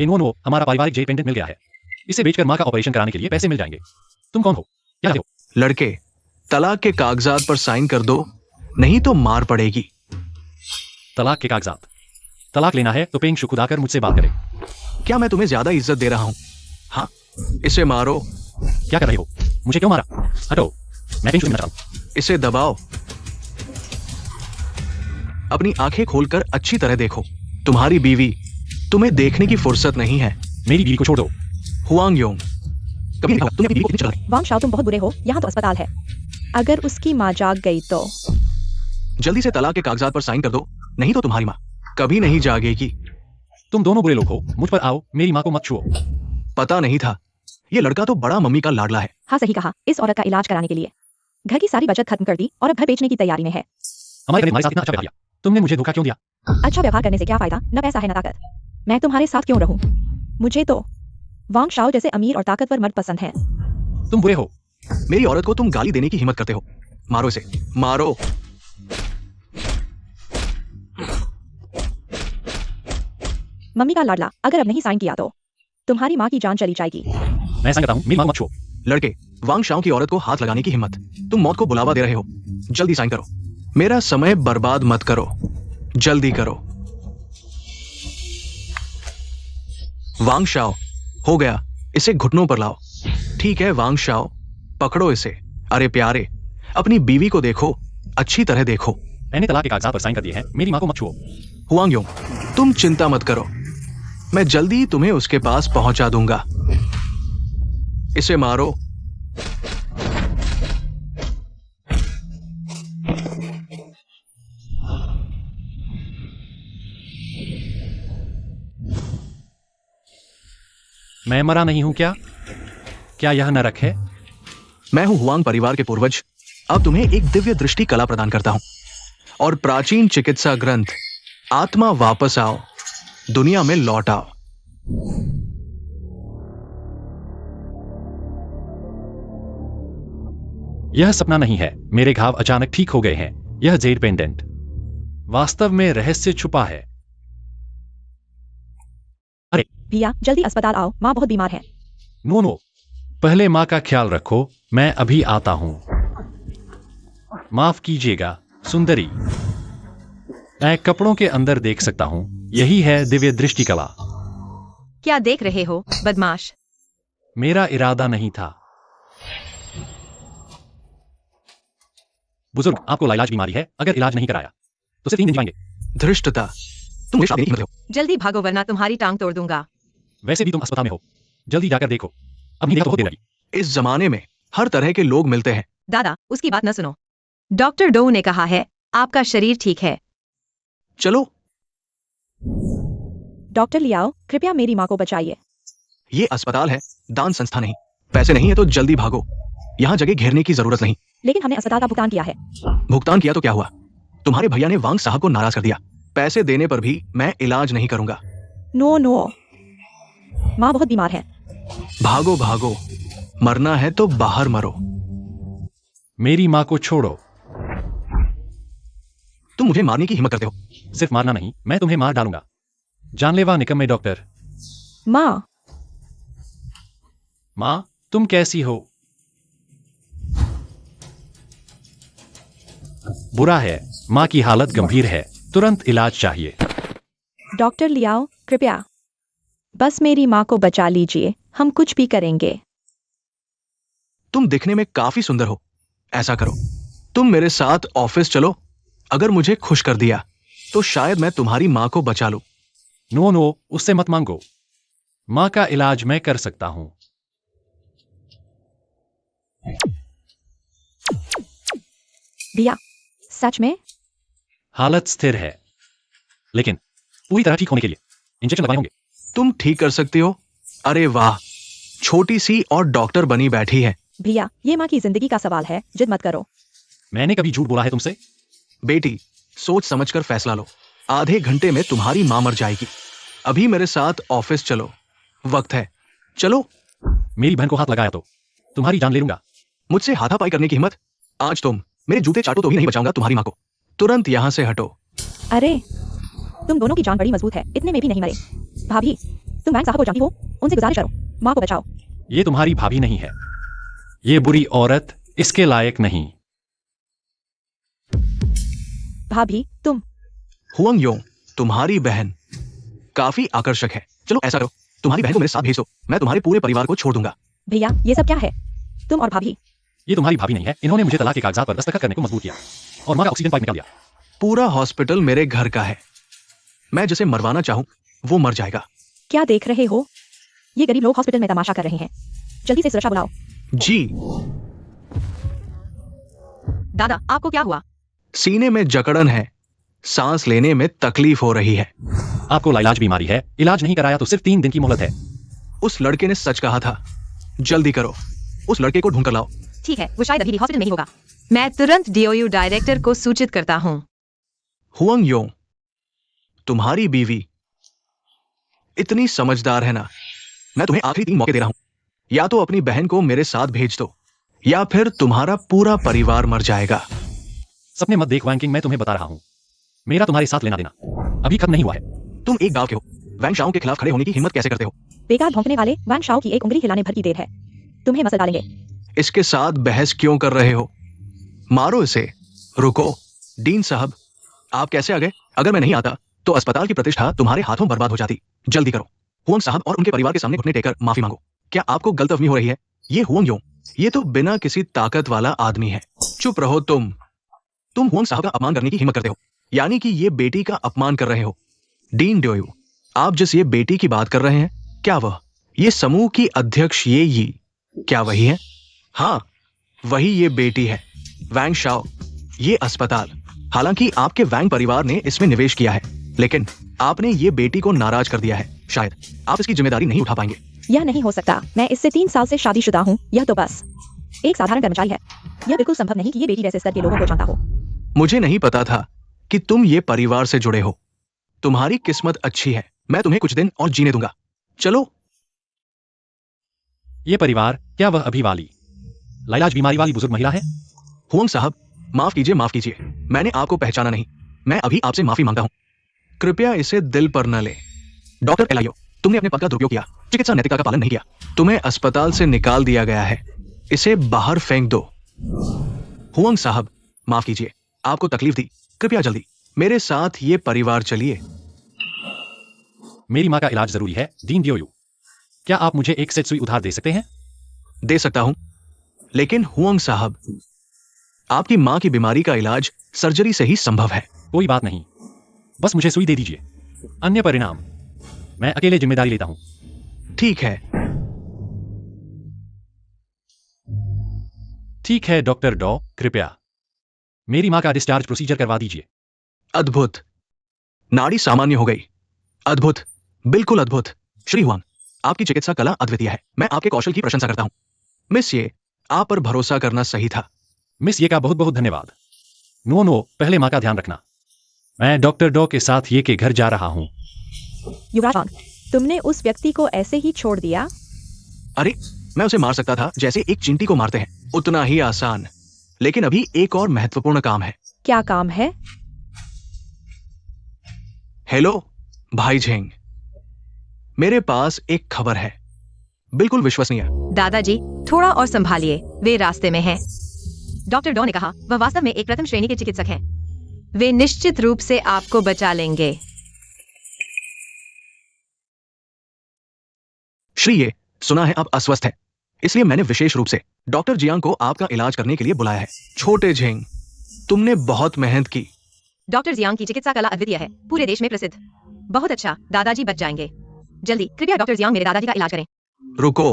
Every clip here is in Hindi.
नो नो, हमारा पारिवारिक जेल पेंडेंट मिल गया है। इसे बेचकर माँ का ऑपरेशन कराने के लिए पैसे मिल जाएंगे। तुम कौन हो, क्या हो? लड़के, तलाक के कागजात पर साइन कर दो, नहीं तो मार पड़ेगी। तलाक के कागजात? तलाक लेना है तो पेंग शुक खुदाकर मुझसे बात करे। क्या मैं तुम्हें ज्यादा इज्जत दे रहा हूं? हाँ, इसे मारो। क्या कर रहे हो? मुझे क्यों मारा? हटो, मैं पेंग शुक मिलना चाहता हूं। इसे दबाओ। अपनी आंखें खोलकर अच्छी तरह देखो। तुम्हारी बीवी तुम्हें देखने की फुर्सत नहीं है। मेरी बीवी को छोड़ दो। हुआंग योंग, कभी नहीं देखा तुमने अपनी बीवी को कितनी चला। वांग शाओ, तुम बहुत बुरे हो, यहाँ तो अस्पताल है। अगर उसकी माँ जाग गई तो? जल्दी से तलाक के कागजात पर साइन कर दो, नहीं तो तुम्हारी माँ कभी नहीं जागेगी। तुम दोनों बुरे लोग हो, मुझ पर आओ, मेरी माँ को मत छुओ। पता नहीं था, ये लड़का तो बड़ा मम्मी का लाडला है। हाँ सही कहा, इस औरत का इलाज कराने के लिए घर की सारी बचत खत्म कर दी और अब घर बेचने की तैयारी में है। हमारे साथ इतना अच्छा व्यवहार किया, तुमने मुझे धोखा क्यों दिया? अच्छा व्यवहार करने से क्या फायदा, न पैसा है न ताकत। मैं तुम्हारे साथ क्यों रहूं? मुझे तो वांग शाओ जैसे अमीर और ताकतवर मर्द पसंद हैं। तुम बुरे हो। मेरी औरत को तुम गाली देने की हिम्मत करते हो। मारो इसे, मारो। मम्मी का लाडला, अगर अब नहीं साइन किया तो तुम्हारी माँ की जान चली जाएगी। मैं साइन करता हूँ, मेरी माँ को मत छुओ। लड़के, वांग शाओ की औरत को हाथ लगाने की हिम्मत, तुम मौत को बुलावा दे रहे हो। जल्दी साइन करो, मेरा समय बर्बाद मत करो, जल्दी करो। वांग शाओ, हो गया, इसे घुटनों पर लाओ। ठीक है वांग शाओ, पकड़ो इसे। अरे प्यारे, अपनी बीवी को देखो, अच्छी तरह देखो। मैंने तलाक के कागजात पर साइन कर दिए हैं, मेरी माँ को मत छुओ। हुआंग योंग, तुम चिंता मत करो, मैं जल्दी तुम्हें उसके पास पहुंचा दूंगा। इसे मारो। मैं मरा नहीं हूं क्या? क्या यह नरक है? मैं हूं हुआंग परिवार के पूर्वज। अब तुम्हें एक दिव्य दृष्टि कला प्रदान करता हूं और प्राचीन चिकित्सा ग्रंथ आत्मा वापस आओ, दुनिया में लौट आओ। यह सपना नहीं है, मेरे घाव अचानक ठीक हो गए हैं। यह जेड पेंडेंट वास्तव में रहस्य छुपा है। अरे भैया जल्दी अस्पताल आओ, माँ बहुत बीमार है। नो नो, पहले माँ का ख्याल रखो, मैं अभी आता हूं। माफ कीजिएगा सुंदरी, मैं कपड़ों के अंदर देख सकता हूं, यही है दिव्य दृष्टि कला। क्या देख रहे हो बदमाश? मेरा इरादा नहीं था। बुजुर्ग, आपको लाइलाज बीमारी है, अगर इलाज नहीं कराया तो सिर्फ 3 दिन जीवाएंगे। धृष्टता, तुम मुझे शादी नहीं करते हो। जल्दी भागो वरना तुम्हारी टांग तोड़ दूंगा। वैसे भी तुम अस्पताल में हो, जल्दी जाकर देखो, अब नहीं देखा तो बहुत देर लगी। इस जमाने में हर तरह के लोग मिलते हैं। दादा, उसकी बात न सुनो। डॉक्टर डो ने कहा है आपका शरीर ठीक है। चलो। डॉक्टर लियाओ, कृपया मेरी माँ को बचाइए। ये अस्पताल है, दान संस्था नहीं। पैसे नहीं है तो जल्दी भागो, यहाँ जगह घेरने की जरूरत नहीं। लेकिन हमने अस्पताल का भुगतान किया है। भुगतान किया तो क्या हुआ? तुम्हारे भैया ने वांग साहब को नाराज कर दिया। पैसे देने पर भी मैं इलाज नहीं करूंगा। नो नो, माँ बहुत बीमार है। भागो भागो, मरना है तो बाहर मरो। मेरी माँ को छोड़ो। तुम मुझे मारने की हिम्मत करते हो। सिर्फ मारना नहीं, मैं तुम्हें मार डालूंगा। जानलेवा निकम्मे डॉक्टर। माँ, माँ तुम कैसी हो? बुरा है, माँ की हालत गंभीर है, तुरंत इलाज चाहिए। डॉक्टर लियाओ, कृपया बस मेरी माँ को बचा लीजिए, हम कुछ भी करेंगे। तुम दिखने में काफी सुंदर हो। ऐसा करो, तुम मेरे साथ ऑफिस चलो। अगर मुझे खुश कर दिया तो शायद मैं तुम्हारी माँ को बचा लूं। नो नो, उससे मत मांगो, माँ का इलाज मैं कर सकता हूं। भैया सच में? हालत स्थिर है, लेकिन पूरी तरह ठीक होने के लिए इंजेक्शन लगवाए होंगे। तुम ठीक कर सकती हो? अरे वाह, छोटी सी और डॉक्टर बनी बैठी है। भैया ये माँ की जिंदगी का सवाल है, जिद मत करो। मैंने कभी झूठ बोला है तुमसे? बेटी, सोच समझकर फैसला लो। आधे घंटे में तुम्हारी माँ मर जाएगी। अभी मेरे साथ ऑफिस चलो, वक्त है, चलो। मेरी बहन को हाथ लगाया तो तुम्हारी जान ले लूंगा। मुझसे हाथापाई करने की हिम्मत? आज तुम मेरे जूते चाटो तो भी नहीं बचाऊंगा तुम्हारी माँ को। तुरंत यहाँ से हटो। अरे तुम दोनों की जान बड़ी मजबूत है, इतने में भी नहीं मरे। भाभी तुम वैंग साहब को जानती हो, उनसे गुजारिश करो, माँ को बचाओ। ये तुम्हारी भाभी नहीं है। ये बुरी औरत इसके लायक नहीं। भाभी, तुम। हुआंग योंग, तुम्हारी बहन काफी आकर्षक है। चलो ऐसा करो, तुम्हारी बहन को मेरे साथ भेज दो, मैं तुम्हारे पूरे परिवार को छोड़ दूंगा। भैया, ये सब क्या है? तुम और भाभी। ये तुम्हारी भाभी नहीं है। इन्होंने मुझे तलाक के कागजात पर दस्तखत करने को मजबूर किया और माँ का ऑक्सीजन पाइप निकाल दिया। पूरा हॉस्पिटल मेरे घर का है। मैं जिसे मरवाना चाहूं वो मर जाएगा। क्या देख रहे हो? ये गरीब लोग हॉस्पिटल में तमाशा कर रहे हैं। जल्दी से सुरक्षा बुलाओ। जी। दादा, आपको क्या हुआ? सीने में जकड़न है, सांस लेने में तकलीफ हो रही है। आपको लाइलाज बीमारी है। इलाज नहीं कराया तो सिर्फ 3 दिन की मोहलत है। उस लड़के ने सच कहा था। जल्दी करो, उस लड़के को ढूंढ कर लाओ। ठीक है, वो शायद अभी भी हॉस्पिटल में ही होगा। मैं तुरंत डीओयू डायरेक्टर को सूचित करता हूँ। हुआंग योंग, तुम्हारी बीवी इतनी समझदार है ना। मैं तुम्हें आखिरी 3 मौके दे रहा हूं। या तो अपनी बहन को मेरे साथ भेज दो, या फिर तुम्हारा पूरा परिवार मर जाएगा। सपने मत देख वैंकिंग, मैं तुम्हें बता रहा हूँ, मेरा तुम्हारे साथ लेना देना अभी खत्म नहीं हुआ है। तुम एक गांव के हो, वैंग शाओ के खिलाफ खड़े होने की हिम्मत कैसे करते हो? बेकार भौंकने वाले, वैंग शाओ की एक उंगली हिलाने भर की देर है, तुम्हें मसल डालेंगे। इसके साथ बहस क्यों कर रहे हो? मारो इसे। रुको, डीन साहब, आप कैसे आ गए? अगर मैं नहीं आता तो अस्पताल की प्रतिष्ठा तुम्हारे हाथों बर्बाद हो जाती। जल्दी करो। हुआंग साहब और उनके परिवार के सामने घुटने टेकर माफी मांगो। क्या आपको गलतफहमी हो रही है? ये हुआंग योंग, ये तो बिना किसी ताकत वाला आदमी है। चुप रहो तुम हुआंग साहब का अपमान करने की हिम्मत करते हो, यानी कि ये बेटी का अपमान कर रहे हो। डीन डोयू, आप जिस ये बेटी की बात कर रहे हैं, क्या वह ये समूह की अध्यक्ष ये क्या वही है? हाँ, वही ये बेटी है। वैंग शाओ, ये अस्पताल, हालांकि आपके वैंग परिवार ने इसमें निवेश किया है, लेकिन आपने ये बेटी को नाराज कर दिया है। शायद आप इसकी जिम्मेदारी नहीं उठा पाएंगे। यह नहीं हो सकता। मैं इससे 3 साल से शादीशुदा हूँ। यह तो बस एक साधारण कर्मचारी है। यह बिल्कुल संभव नहीं कि ये बेटी जैसे स्तर के लोगों को जानता हो। मुझे नहीं पता था कि तुम ये परिवार से जुड़े हो। तुम्हारी किस्मत अच्छी है। मैं तुम्हें कुछ दिन और जीने दूंगा। चलो। ये परिवार, क्या वह अभी वाली लाइलाज बीमारी वाली बुजुर्ग महिला है? हुआंग साहब, माफ कीजिए, मैंने आपको पहचाना नहीं। मैं अभी आपसे माफी मांगता हूं। कृपया इसे दिल पर न ले। डॉक्टर एलायो, तुमने अपने पद का दुरुपयोग किया, चिकित्सा नैतिकता का पालन नहीं किया। तुम्हें अस्पताल से निकाल दिया गया है। इसे बाहर फेंक दो। हुआंग साहब, माफ कीजिए, आपको तकलीफ दी। कृपया जल्दी मेरे साथ ये परिवार चलिए। मेरी माँ का इलाज जरूरी है। डीन डोयू, क्या आप मुझे एक सेट सुई उधार दे सकते हैं? दे सकता हूं, लेकिन हुआंग साहब, आपकी मां की बीमारी का इलाज सर्जरी से ही संभव है। कोई बात नहीं, बस मुझे सुई दे दीजिए। अन्य परिणाम मैं अकेले जिम्मेदारी लेता हूं। ठीक है। ठीक है डॉक्टर डॉ, कृपया मेरी मां का डिस्चार्ज प्रोसीजर करवा दीजिए। अद्भुत, नाड़ी सामान्य हो गई। अद्भुत, बिल्कुल अद्भुत। श्री हुआंग, आपकी चिकित्सा कला अद्वितीय है। मैं आपके कौशल की प्रशंसा करता हूं। मिस ये, आप पर भरोसा करना सही था। मिस ये का बहुत बहुत धन्यवाद। नो, पहले मां का ध्यान रखना। मैं डॉक्टर डॉ के साथ ये के घर जा रहा हूं। युवराज वांग, तुमने उस व्यक्ति को ऐसे ही छोड़ दिया? अरे, मैं उसे मार सकता था जैसे एक चींटी को मारते हैं, उतना ही आसान। लेकिन अभी एक और महत्वपूर्ण काम है। क्या काम है? हेलो भाई झेंग, मेरे पास एक खबर है, बिल्कुल विश्वसनीय। दादाजी, थोड़ा और संभालिए, वे रास्ते में हैं। डॉक्टर डॉ ने कहा वह वास्तव में एक प्रथम श्रेणी के चिकित्सक हैं। वे निश्चित रूप से आपको बचा लेंगे। श्री ये, सुना है आप अस्वस्थ हैं, इसलिए मैंने विशेष रूप से डॉक्टर जियांग को आपका इलाज करने के लिए बुलाया है। छोटे झेंग, तुमने बहुत मेहनत की। डॉक्टर जियांग की चिकित्सा कला अद्वितीय है, पूरे देश में प्रसिद्ध। बहुत अच्छा, दादाजी बच जाएंगे। जल्दी कृपया डॉक्टर जियांग मेरे दादाजी का इलाज करें। रुको,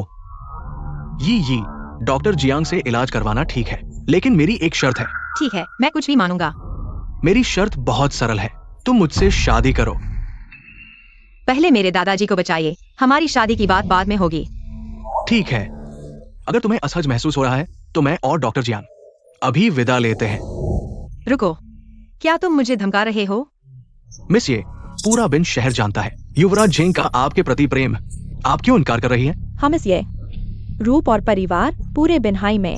ये डॉक्टर जियांग से इलाज करवाना ठीक है, लेकिन मेरी एक शर्त है। ठीक है, मैं कुछ भी मानूंगा। मेरी शर्त बहुत सरल है, तुम मुझसे शादी करो। पहले मेरे दादाजी को बचाइए, हमारी शादी की बात बाद में होगी। ठीक है, अगर तुम्हें असहज महसूस हो रहा है तो मैं और डॉक्टर जियांग अभी विदा लेते हैं। रुको, क्या तुम मुझे धमका रहे हो? मिस ये, पूरा बिन शहर जानता है युवराज झेंग का आपके प्रति प्रेम। आप क्यों इनकार कर रही हैं? हम इस ये रूप और परिवार पूरे बिनहाई में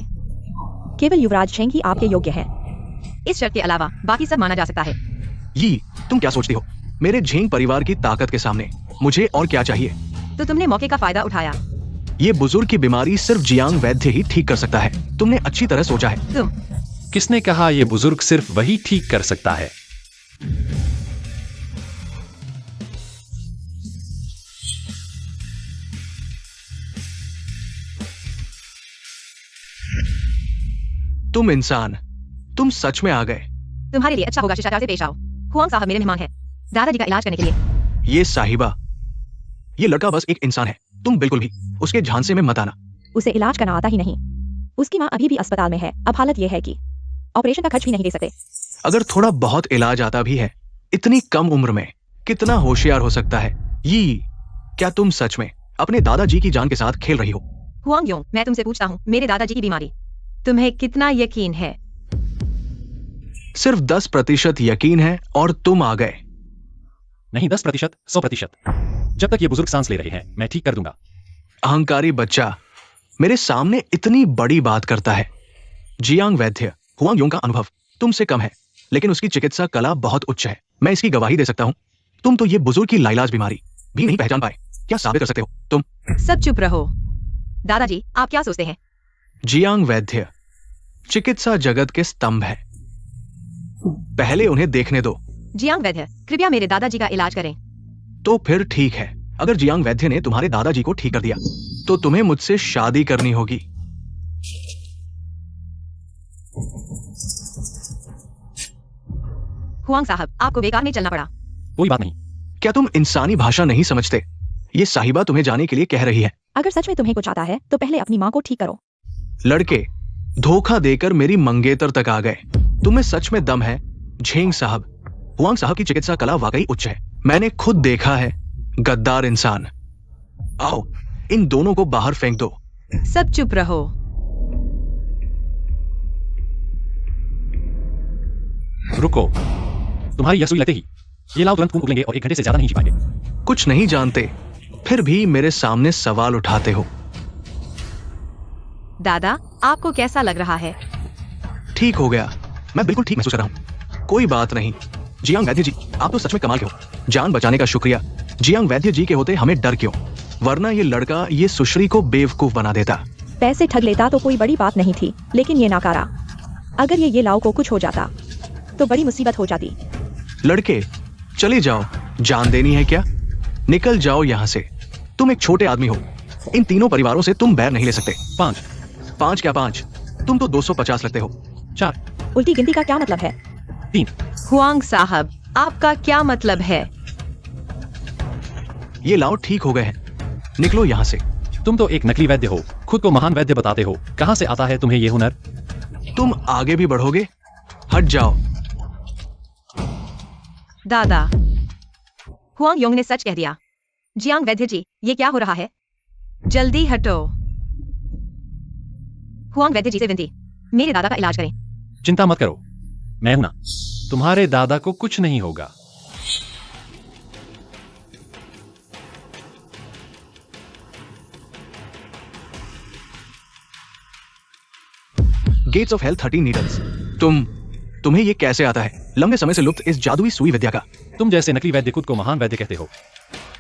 केवल युवराज झेंग ही आपके योग्य है। इस शर्त के अलावा बाकी सब माना जा सकता है। तुम क्या सोचती हो? मेरे झेंग परिवार की ताकत के सामने मुझे और क्या चाहिए? तो तुमने मौके का फायदा उठाया। ये बुजुर्ग की बीमारी सिर्फ जियांग वैद्य ही ठीक कर सकता है। तुमने अच्छी तरह सोचा है। तुम किसने कहा ये बुजुर्ग सिर्फ वही ठीक कर सकता है? तुम इंसान, तुम सच में आ गए। तुम्हारे लिए अच्छा होगा शिष्टाचार से पेश आओ। हुआंग साहब मेरे मेहमान हैं, दादाजी का इलाज करने के लिए। ये साहिबा, ये लड़का बस एक इंसान है। तुम बिल्कुल भी उसके झांसे में मत आना। उसे इलाज करना आता ही नहीं। उसकी माँ अभी भी अस्पताल में है। अब हालत यह है कि ऑपरेशन का खर्च भी नहीं दे सकते। अगर थोड़ा बहुत इलाज आता भी है, इतनी कम उम्र में कितना होशियार हो सकता है ये। क्या तुम सच में अपने दादाजी की जान के साथ खेल रही हो? हुआंग योंग, मैं तुमसे पूछता हूँ, मेरे दादाजी की बीमारी तुम्हें कितना यकीन है? सिर्फ 10% यकीन है और तुम आ गए। नहीं 10%, 100%। जब तक ये बुजुर्ग सांस ले रहे हैं मैं ठीक कर दूंगा। अहंकारी बच्चा मेरे सामने इतनी बड़ी बात करता है। जियांग वैद्य, हुआंग योंग का अनुभव तुमसे कम है, लेकिन उसकी चिकित्सा कला बहुत उच्च है। मैं इसकी गवाही दे सकता हूँ। तुम तो ये बुजुर्ग की लाइलाज बीमारी भी नहीं पहचान पाए। क्या साबित कर सकते हो तुम? सब चुप रहो। दादाजी, आप क्या सोचते हैं? जियांग वैद्य चिकित्सा जगत के स्तंभ है। पहले उन्हें देखने दो। जियांग वैद्य, कृपया मेरे दादाजी का इलाज करें। तो फिर ठीक है। अगर जियांग वैद्य ने तुम्हारे दादाजी को ठीक कर दिया तो तुम्हें मुझसे शादी करनी होगी। हुआंग साहब, आपको बेकार में चलना पड़ा। कोई बात नहीं। क्या तुम इंसानी भाषा नहीं समझते? ये साहिबा तुम्हें जाने के लिए कह रही है। अगर सच में तुम्हें कुछ आता है तो पहले अपनी माँ को ठीक करो। लड़के धोखा देकर मेरी मंगेतर तक आ गए। तुम्हें सच में दम है झेंग साहब। हुआंग साहब की चिकित्सा कला वाकई उच्च है। मैंने खुद देखा है। गद्दार इंसान। आओ, इन दोनों को बाहर फेंक दो। सब चुप रहो। रुको, तुम्हारी यह सुई लगते ही ये लाव तुरंत खून उगलेंगे और 1 घंटे से ज्यादा नहीं जी पाएंगे। कुछ नहीं जानते फिर भी मेरे सामने सवाल उठाते हो। दादा, आपको कैसा लग रहा है? ठीक हो गया। मैं बिल्कुल ठीक महसूस कर रहा हूँ। कोई बात नहीं। जियांग वैद्य जी, आप तो सच में कमाल के हो। जान बचाने का शुक्रिया। जियांग वैद्य जी के होते हमें डर क्यों? वरना ये लड़का ये सुश्री को बेवकूफ बना देता। पैसे ठग लेता तो कोई बड़ी बात नहीं थी, लेकिन ये नाकारा। अगर ये लाव को कुछ हो जाता तो बड़ी मुसीबत हो जाती। लड़के चले जाओ। जान देनी है क्या? निकल जाओ यहाँ से। तुम एक छोटे आदमी हो। इन तीनों परिवारों से तुम बैर नहीं ले सकते। 5 क्या 5? तुम तो 250 लगते हो। 4, उल्टी गिनती का क्या मतलब है? 3। हुआंग साहब, आपका क्या मतलब है? ये लाओ ठीक हो गए हैं। निकलो यहाँ से। तुम तो एक नकली वैद्य हो, खुद को महान वैद्य बताते हो। कहां से आता है तुम्हें ये हुनर? तुम आगे भी बढ़ोगे? हट जाओ। दादा, हुआंग योंग ने सच कह दिया। जियांग वैद्य जी, ये क्या हो रहा है? जल्दी हटो। हुआंग वैद्य जी से विनती, मेरे दादा का इलाज करें। चिंता मत करो, मैं हूं ना। तुम्हारे दादा को कुछ नहीं होगा। Gates of health 13 needles. तुम्हें ये कैसे आता है? लंबे समय से लुप्त इस जादुई सुई विद्या का। तुम जैसे नकली वैद्य खुद को महान वैद्य कहते हो।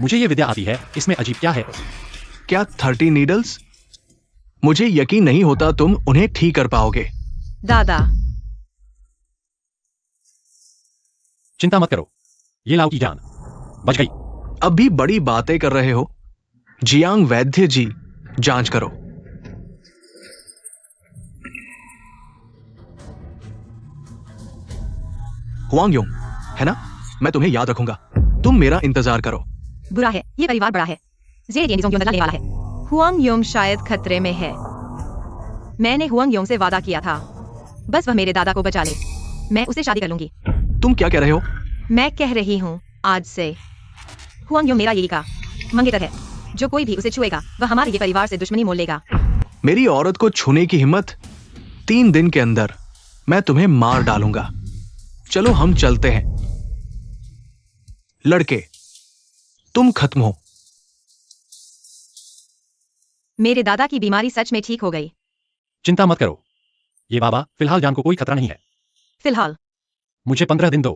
मुझे ये विद्या आती है, इसमें अजीब क्या है? क्या 30 नीडल्स? मुझे यकीन नहीं होता तुम उन्हें ठीक कर पाओगे। दादा, चिंता मत करो, ये लाओ की जान बच गई। अब भी बड़ी बातें कर रहे हो। जियांग वैद्य जी, जांच करो। हुआंग योंग, है ना? मैं तुम्हें याद रखूंगा। तुम मेरा इंतजार करो। बुरा है, ये परिवार बड़ा है। जेड येनिज़ोंग योंग लेने वाला है। हुआंग योंग शायद खतरे में है। मैंने हुआंग योंग से वादा किया था, बस वह मेरे दादा को बचा ले, मैं उसे शादी कर लूंगी। तुम क्या कह रहे हो? मैं कह रही हूँ, आज से हुआंग योंग मेरा यही का मंगेतर है। जो कोई भी उसे छुएगा वह हमारे ये परिवार से दुश्मनी मोल लेगा। मेरी औरत को छूने की हिम्मत? 3 दिन के अंदर मैं तुम्हें मार डालूंगा। चलो हम चलते हैं। लड़के, तुम खत्म हो। मेरे दादा की बीमारी सच में ठीक हो गई। चिंता मत करो, ये बाबा फिलहाल जान को कोई खतरा नहीं है। फिलहाल मुझे 15 दिन दो,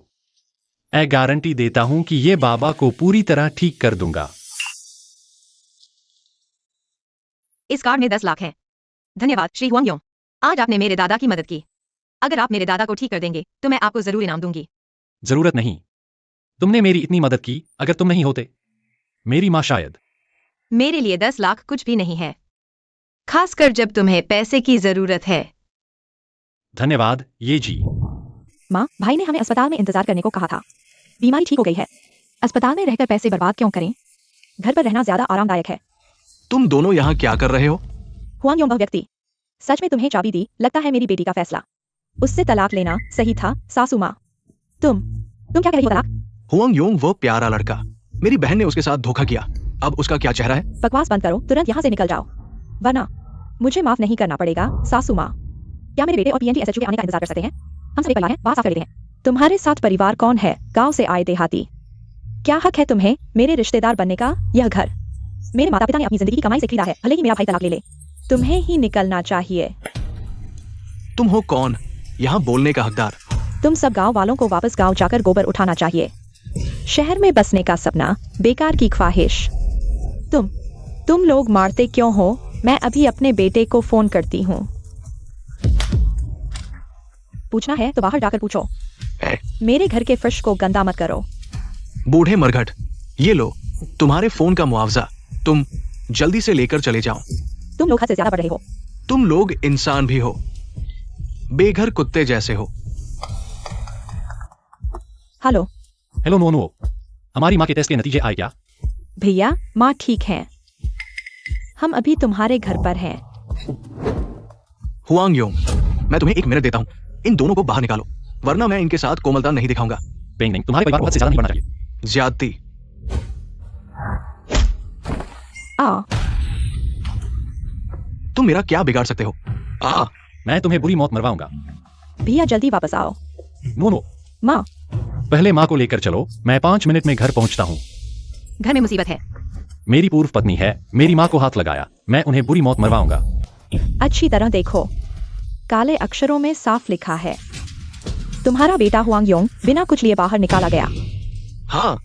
मैं गारंटी देता हूं कि ये बाबा को पूरी तरह ठीक कर दूंगा। इस कार्ड में 10 लाख है। धन्यवाद श्री हुआंग योंग, आज आपने मेरे दादा की मदद की। अगर आप मेरे दादा को ठीक कर देंगे तो मैं आपको जरूर इनाम दूंगी। जरूरत नहीं। तुमने मेरी इतनी मदद की, अगर तुम नहीं होते मेरी माँ शायद। मेरे लिए 10 लाख कुछ भी नहीं है, खासकर जब तुम्हें पैसे की जरूरत है। धन्यवाद ये जी। माँ, भाई ने हमें अस्पताल में इंतजार करने को कहा था। बीमारी ठीक हो गई है। अस्पताल में रहकर पैसे बर्बाद क्यों करें? घर पर रहना ज्यादा आरामदायक है। तुम दोनों यहाँ क्या कर रहे हो? हुआंग योंग वह व्यक्ति सच में तुम्हें चाबी दी, लगता है मेरी बेटी का फैसला उससे तलाक लेना सही था। सासू माँ, तुम क्या कह रही हो? तलाक? हुआंग योंग वो प्यारा लड़का, मेरी बहन ने उसके साथ धोखा किया। अब उसका क्या चेहरा है? बकवास बंद करो, तुरंत यहाँ से निकल जाओ, वरना मुझे माफ नहीं करना पड़ेगा। सासू माँ, क्या मेरे बेटे और पीएनटी एसएचओ के आने का इंतजार कर सकते हैं? हम सब एक परिवार हैं, बात साफ कर लेते हैं। तुम्हारे साथ परिवार कौन है? गांव से आए देहाती। क्या हक है तुम्हें मेरे रिश्तेदार बनने का? यह घर मेरे माता पिता ने अपनी जिंदगी की कमाई से खरीदा है, भले ही मेरा भाई तलाक ले ले। तुम्हें ही निकलना चाहिए। तुम हो कौन यहाँ बोलने का हकदार? तुम सब गांव वालों को वापस गांव जाकर गोबर उठाना चाहिए। शहर में बसने का सपना बेकार की ख्वाहिश। तुम लोग मारते क्यों हो? मैं अभी अपने बेटे को फोन करती हूँ। पूछना है तो बाहर जाकर पूछो। मेरे घर के फर्श को गंदा मत करो। बूढ़े मरघट, ये लो तुम्हारे फोन का मुआवजा। तुम जल्दी से लेकर चले जाओ। तुम लोग हद से ज्यादा बढ़ रहे हो। तुम लोग इंसान भी हो, बेघर कुत्ते जैसे हो। हेलो हेलो नोनो, हमारी माँ के टेस्ट के नतीजे आए क्या? भैया, माँ ठीक है। हम अभी तुम्हारे घर पर हैं। हुआंग योंग, मैं तुम्हें 1 मिनट देता हूँ, इन दोनों को बाहर निकालो, वरना मैं इनके साथ कोमलता नहीं दिखाऊंगा। पेंग, तुम्हारे परिवार को हद से ज्यादा नहीं बढ़ना चाहिए। ज्यादती। तुम मेरा क्या बिगाड़ सकते हो? मैं तुम्हें बुरी मौत मरवाऊंगा। भैया जल्दी वापस आओ। नोनो, माँ, पहले माँ को लेकर चलो, मैं 5 मिनट में घर पहुंचता हूँ। घर में मुसीबत है। मेरी पूर्व पत्नी है, मेरी माँ को हाथ लगाया, मैं उन्हें बुरी मौत मरवाऊंगा। अच्छी तरह देखो, काले अक्षरों में साफ लिखा है, तुम्हारा बेटा हुआंग योंग बिना कुछ लिए बाहर निकाला गया। हाँ,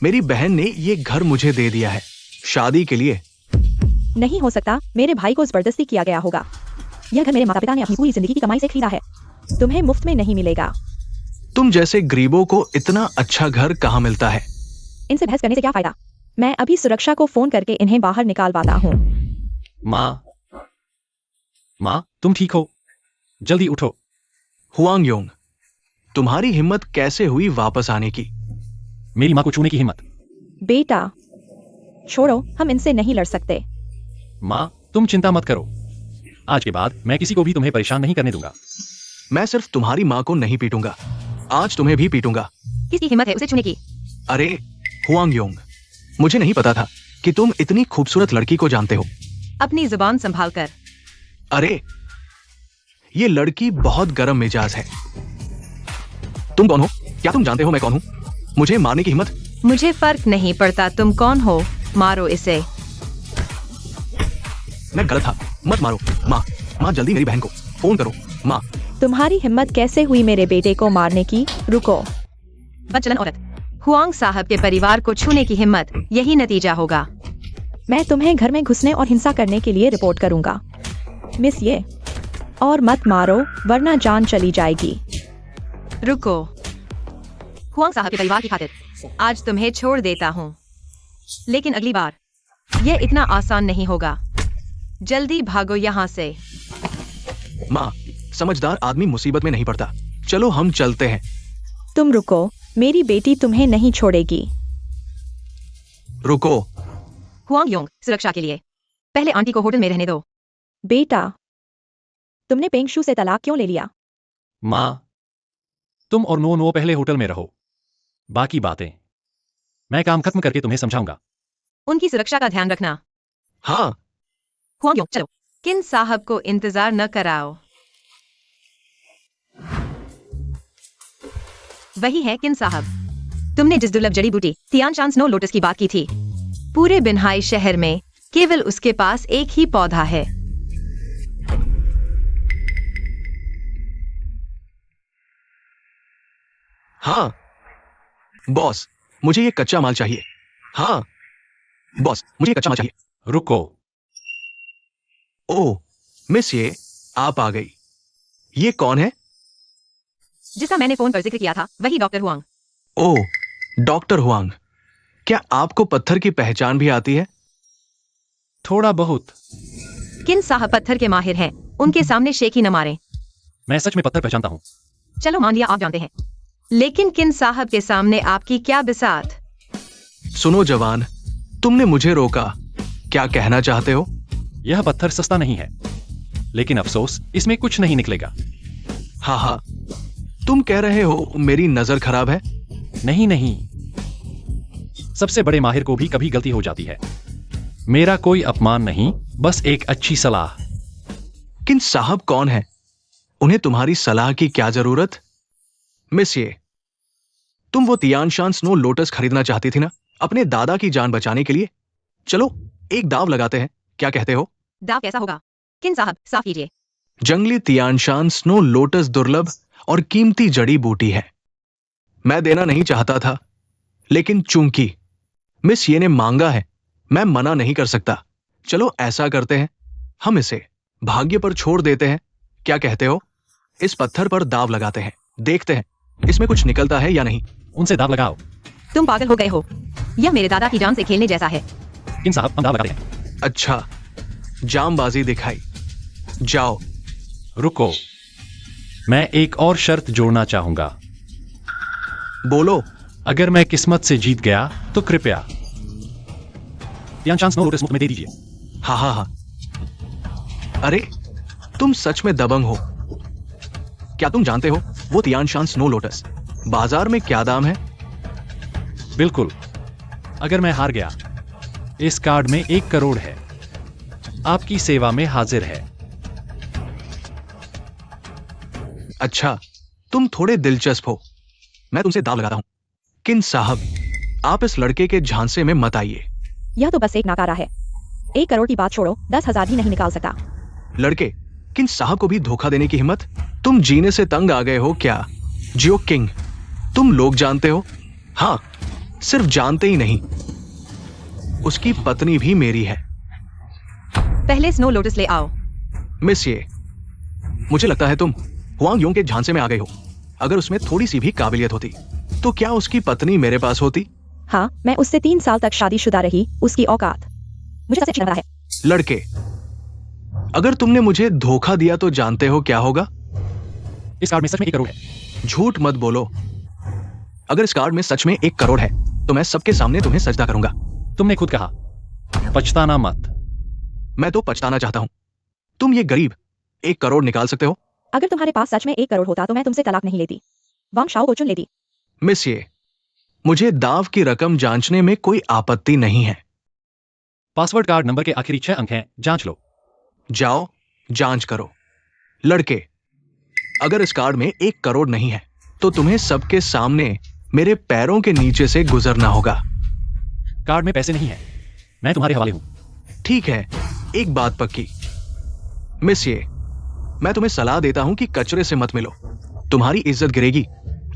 मेरी बहन ने ये घर मुझे दे दिया है, शादी के लिए। नहीं हो सकता, मेरे भाई को जबरदस्ती किया गया होगा। यह घर मेरे माता पिता ने अपनी पूरी जिंदगी की कमाई से खरीदा है, तुम्हें मुफ्त में नहीं मिलेगा। तुम जैसे गरीबों को इतना अच्छा घर कहाँ मिलता है? इनसे बहस करने से क्या फायदा? मैं अभी सुरक्षा को फोन करके इन्हें बाहर निकालवाता हूँ। माँ, तुम ठीक हो? जल्दी उठो। हुआंग योंग, तुम्हारी हिम्मत कैसे हुई वापस आने की? मेरी माँ को छूने की हिम्मत? बेटा छोड़ो, हम इनसे नहीं लड़ सकते। माँ, तुम चिंता मत करो, आज के बाद मैं किसी को भी तुम्हें परेशान नहीं करने दूंगा। मैं सिर्फ तुम्हारी माँ को नहीं पीटूंगा, आज तुम्हें भी पीटूंगा। किसकी हिम्मत है उसे छूने की? अरे हुआंग योंग, मुझे नहीं पता था कि तुम इतनी खूबसूरत लड़की को जानते हो। अपनी जुबान संभाल कर। अरे ये लड़की बहुत गर्म मिजाज है। तुम कौन हो? क्या तुम जानते हो मैं कौन हूँ? मुझे मारने की हिम्मत? मुझे फर्क नहीं पड़ता तुम कौन हो, मारो इसे। मैं गलत था, मत मारो। माँ, जल्दी मेरी बहन को फोन करो। माँ, तुम्हारी हिम्मत कैसे हुई मेरे बेटे को मारने की? रुको। बदचलन औरत, हुआंग साहब के परिवार को छूने की हिम्मत, यही नतीजा होगा। मैं तुम्हें घर में घुसने और हिंसा करने के लिए रिपोर्ट करूंगा, मिस ये। और मत मारो वरना जान चली जाएगी। रुको, हुआंग साहब के परिवार की खातिर आज तुम्हें छोड़ देता हूँ, लेकिन अगली बार यह इतना आसान नहीं होगा। जल्दी भागो यहाँ से। माँ, समझदार आदमी मुसीबत में नहीं पड़ता। चलो हम चलते हैं। तुम रुको, मेरी बेटी तुम्हें नहीं छोड़ेगी। रुको। हुआंग योंग, सुरक्षा के लिए पहले आंटी को होटल में रहने दो। बेटा, तुमने पेंगशू से तलाक क्यों ले लिया? माँ, तुम और नो पहले होटल में रहो, बाकी बातें मैं काम खत्म करके तुम्हें समझाऊंगा। उनकी सुरक्षा का ध्यान रखना। हाँ। हुआंग योंग, चलो। किन साहब को इंतजार न कराओ। वही है किन साहब। तुमने जिस दुर्लभ जड़ी बूटी तियानशान स्नो लोटस की बात की थी, पूरे बिन्हाई शहर में केवल उसके पास एक ही पौधा है। हाँ बॉस, मुझे ये कच्चा माल चाहिए। हाँ बॉस, मुझे ये कच्चा माल चाहिए। रुको, ओह मिस, ये आप आ गई। ये कौन है? जिसका मैंने फोन पर जिक्र किया था वही डॉक्टर हुआंग। ओह डॉक्टर हुआंग, क्या आपको पत्थर की पहचान भी आती है? थोड़ा बहुत। किन साहब पत्थर के माहिर हैं, उनके सामने शेख ही न मारें। मैं सच में पत्थर पहचानता हूँ। चलो मान लिया आप जानते हैं, लेकिन किन साहब के सामने आपकी क्या बिसात। सुनो जवान, तुमने मुझे रोका, क्या कहना चाहते हो? यह पत्थर सस्ता नहीं है, लेकिन अफसोस इसमें कुछ नहीं निकलेगा। हाँ हाँ, तुम कह रहे हो मेरी नजर खराब है? नहीं नहीं, सबसे बड़े माहिर को भी कभी गलती हो जाती है। मेरा कोई अपमान नहीं, बस एक अच्छी सलाह। किन साहब कौन है? उन्हें तुम्हारी सलाह की क्या जरूरत? मिस, ये तुम वो तियानशान स्नो लोटस खरीदना चाहती थी ना, अपने दादा की जान बचाने के लिए? चलो एक दाव लगाते हैं, क्या कहते हो? दाव कैसा होगा? किन साहब साफ कीजिए। जंगली तियानशान स्नो लोटस दुर्लभ और कीमती जड़ी बूटी है। मैं देना नहीं चाहता था, लेकिन चूंकि मिस ये ने मांगा है, मैं मना नहीं कर सकता। चलो ऐसा करते हैं, हम इसे भाग्य पर छोड़ देते हैं, क्या कहते हो? इस पत्थर पर दाव लगाते हैं, देखते हैं इसमें कुछ निकलता है या नहीं। उनसे दाव लगाओ। तुम पागल हो गए हो, यह मेरे दादा की जान से खेलने जैसा है। किन साहब, हम दाव लगाते हैं। अच्छा, जामबाजी दिखाई, जाओ। रुको, मैं एक और शर्त जोड़ना चाहूंगा। बोलो। अगर मैं किस्मत से जीत गया तो कृपया तियानशान स्नो लोटस मुफ्त में दे दीजिए। हाँ हाँ हाँ। अरे तुम सच में दबंग हो। क्या तुम जानते हो वो तियानशान स्नो लोटस बाजार में क्या दाम है? बिल्कुल। अगर मैं हार गया, इस कार्ड में 1 करोड़ है। आपकी सेवा में हाजिर है। अच्छा, तुम थोड़े दिलचस्प हो, मैं तुमसे दाव लगाता हूं। किन साहब, आप इस लड़के के झांसे में मत आइए। यह तो बस एक नाकारा है। 1 करोड़ की बात छोड़ो, 10,000 भी नहीं निकाल सकता। लड़के, किन साहब को भी धोखा देने की हिम्मत? तुम जीने से तंग आ गए हो क्या? जियो किंग, तुम लोग जानते हो? हाँ, सिर्फ जानते ही नहीं, उसकी पत्नी भी मेरी है। पहले स्नो लोटस ले आओ। मिस, ये मुझे लगता है तुम हुआंग योंग के झांसे में आ गई हो। अगर उसमें थोड़ी सी भी काबिलियत होती तो क्या उसकी पत्नी मेरे पास होती? हाँ, मैं उससे 3 साल तक शादीशुदा रही, उसकी औकात मुझे सबसे अच्छी लग रहा है। लड़के, अगर तुमने मुझे धोखा दिया तो जानते हो क्या होगा? इस कार्ड में सच में 1 करोड़ है। झूठ मत बोलो। अगर इस कार्ड में सच में 1 करोड़ है तो मैं सबके सामने तुम्हें सजदा करूंगा। तुमने खुद कहा, पछताना मत। मैं तो पछताना चाहता हूं। तुम ये गरीब 1 करोड़ निकाल सकते हो? अगर तुम्हारे पास सच में 1 करोड़ होता तो मैं तुमसे तलाक नहीं लेती, वांग शाओ को चुन लेती। मिस, ये मुझे दाव की रकम जांचने में कोई आपत्ति नहीं है। पासवर्ड कार्ड नंबर के आखिरी 6 अंक हैं, जांच लो। जाओ जांच करो। लड़के, अगर इस कार्ड में 1 करोड़ नहीं है तो तुम्हें सबके सामने मेरे पैरों के नीचे से गुजरना होगा। कार्ड में पैसे नहीं है, मैं तुम्हारे हवाले हूं। ठीक है, एक बात पक्की। मिस, ये मैं तुम्हें सलाह देता हूं कि कचरे से मत मिलो, तुम्हारी इज्जत गिरेगी।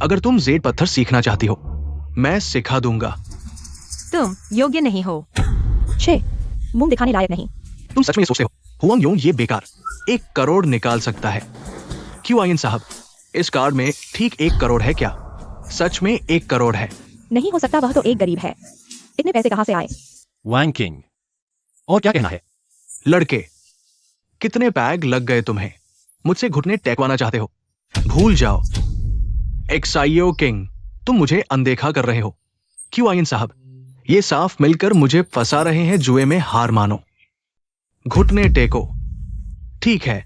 अगर तुम जेड पत्थर सीखना चाहती हो, मैं सिखा दूंगा। तुम योग्य नहीं हो। छे, मुंह दिखाने लायक नहीं। तुम सच में ये सोचते हो हुआंग योंग ये बेकार 1 करोड़ निकाल सकता है? क्यों आयन साहब, इस कार्ड में ठीक 1 करोड़ है क्या? सच में 1 करोड़ है? नहीं हो सकता, वह तो एक गरीब है। इतने पैसे कहां से आए? वांग किंग, और क्या कहना है? लड़के, कितने पैग लग गए तुम्हें? मुझसे घुटने टेकवाना चाहते हो? भूल जाओ। एक्साइयो किंग, तुम मुझे अनदेखा कर रहे हो। क्यों आयन साहब, ये साफ मिलकर मुझे फंसा रहे हैं जुए में, हार मानो। घुटने टेको। ठीक है,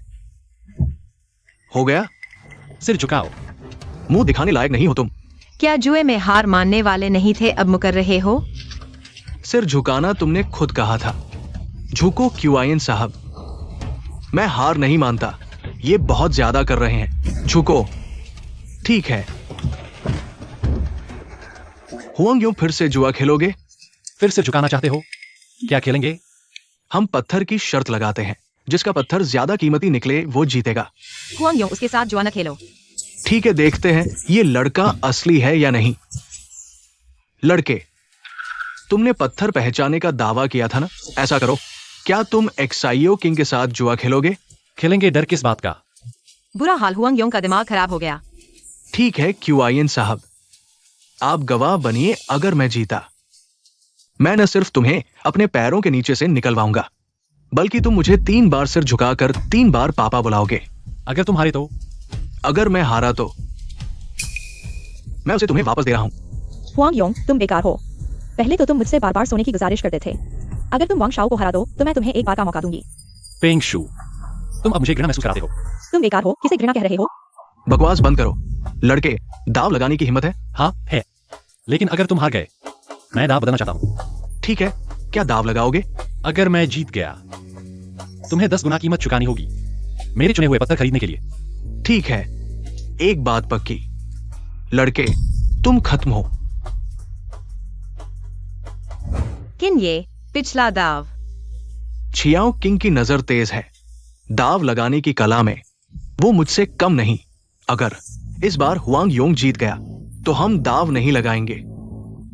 हो गया। सिर झुकाओ। मुंह दिखाने लायक नहीं हो तुम। क्या जुए में हार मानने वाले नहीं थे, अब मुकर रहे हो? सिर झुकाना तुमने खुद कहा था। झुको क्यूआईएन साहब। मैं हार नहीं मानता, ये बहुत ज्यादा कर रहे हैं। झुको। ठीक है। हुआंग यूं फिर से जुआ खेलोगे? फिर से झुकाना चाहते हो? क्या खेलेंगे? हम पत्थर की शर्त लगाते हैं, जिसका पत्थर ज्यादा कीमती निकले वो जीतेगा। हुआंग योंग, उसके साथ जुआ न खेलो। ठीक है, देखते हैं ये लड़का असली है या नहीं। लड़के, तुमने पत्थर पहचाने का दावा किया था ना? ऐसा करो, क्या तुम एक्साइयो किंग के साथ जुआ खेलोगे? खेलेंगे, डर किस बात का? बुरा हाल, हुआंग योंग का दिमाग खराब हो गया। ठीक है क्यूआईएन साहब, आप गवाह बनिए। अगर मैं जीता, मैं न सिर्फ तुम्हें अपने पैरों के नीचे से निकलवाऊंगा, बल्कि तुम मुझे 3 बार सिर झुकाकर 3 बार पापा बुलाओगे। अगर तुम हारे तो? अगर मैं हारा तो मैं उसे तुम्हें वापस दे रहा हूं। हुआंग योंग, तुम बेकार हो। पहले तो तुम मुझसे बार बार सोने की गुजारिश करते थे। अगर तुम वांग शाओ को हरा दो तो मैं तुम्हें एक बार का मौका दूंगी। पेंग शू, तुम अब मुझे घृणा महसूस कराते हो। तुम बेकार हो, किसे घृणा कह रहे हो? बकवास बंद करो। लड़के, दाव लगाने की हिम्मत है? हाँ है, लेकिन अगर तुम हार गए, मैं दाव बदलना चाहता हूँ। ठीक है, क्या दाव लगाओगे? अगर मैं जीत गया, तुम्हें 10 गुना कीमत चुकानी होगी मेरे चुने हुए पत्थर खरीदने के लिए। ठीक है, एक बात पक्की, लड़के तुम खत्म हो। किन ये पिछला दाव। छियाओ किंग की नजर तेज है दाव लगाने की कला में, वो मुझसे कम नहीं। अगर इस बार हुआंग योंग जीत गया तो हम दाव नहीं लगाएंगे।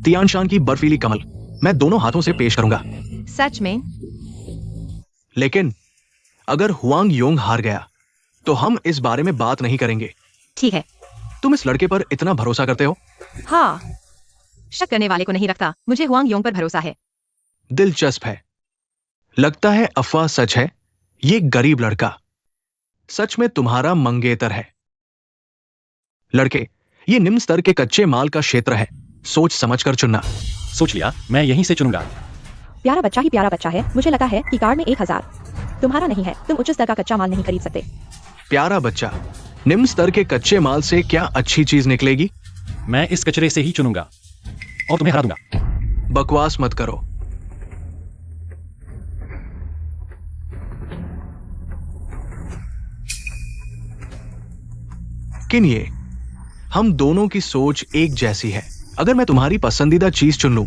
तियानशान की बर्फीली कमल मैं दोनों हाथों से पेश करूंगा। सच में? लेकिन अगर हुआंग योंग हार गया तो हम इस बारे में बात नहीं करेंगे। ठीक है। तुम इस लड़के पर इतना भरोसा करते हो? हाँ, शक करने वाले को नहीं रखता। मुझे हुआंग योंग पर भरोसा है। दिलचस्प है। लगता है अफवाह सच है। ये गरीब लड़का सच में तुम्हारा मंगेतर है। लड़के, ये निम्न स्तर के कच्चे माल का क्षेत्र है, सोच समझकर चुनना। सोच लिया, मैं यहीं से चुनूंगा। प्यारा बच्चा ही प्यारा बच्चा है। मुझे लगा है कि कार्ड में 1000 तुम्हारा नहीं है। तुम उच्च स्तर का कच्चा माल नहीं खरीद सकते। प्यारा बच्चा, निम्न स्तर के कच्चे माल से क्या अच्छी चीज निकलेगी? मैं इस कचरे से ही चुनूंगा और तुम्हें हरा दूंगा। बकवास मत करो। किन ये, हम दोनों की सोच एक जैसी है। अगर मैं तुम्हारी पसंदीदा चीज चुन लूं,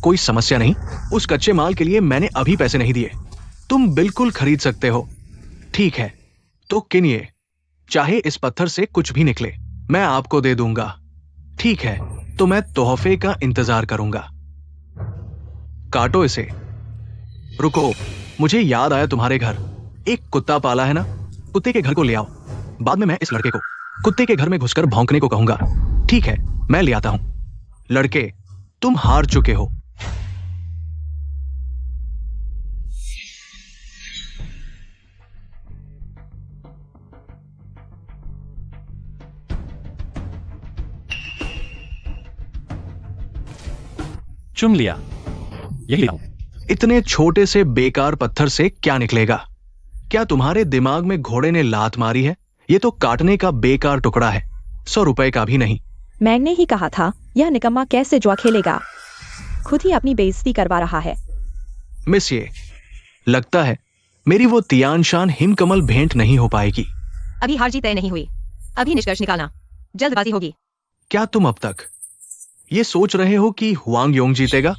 कोई समस्या नहीं। उस कच्चे माल के लिए मैंने अभी पैसे नहीं दिए, तुम बिल्कुल खरीद सकते हो। ठीक है, तो किन ये, चाहे इस पत्थर से कुछ भी निकले मैं आपको दे दूंगा। ठीक है, तो मैं तोहफे का इंतजार करूंगा। काटो इसे। रुको, मुझे याद आया, तुम्हारे घर एक कुत्ता पाला है ना? कुत्ते के घर को ले आओ। बाद में मैं इस लड़के को कुत्ते के घर में घुसकर भौंकने को कहूंगा। ठीक है, मैं ले आता हूं। लड़के, तुम हार चुके हो। चुन लिया, यही ले आऊं। इतने छोटे से बेकार पत्थर से क्या निकलेगा? क्या तुम्हारे दिमाग में घोड़े ने लात मारी है? ये तो काटने का बेकार टुकड़ा है, 100 रुपए का भी नहीं। मैंने ही कहा था, यह निकम्मा कैसे जुआ खेलेगा। खुद ही अपनी बेइज्जती करवा रहा है। मिस, ये लगता है मेरी वो तियानशान हिमकमल भेंट नहीं हो पाएगी। अभी हार जीत तय नहीं हुई। अभी निष्कर्ष निकालना, जल्दबाजी होगी। क्या तुम अब तक ये सोच रहे हो कि हुआंग योंग जीतेगा?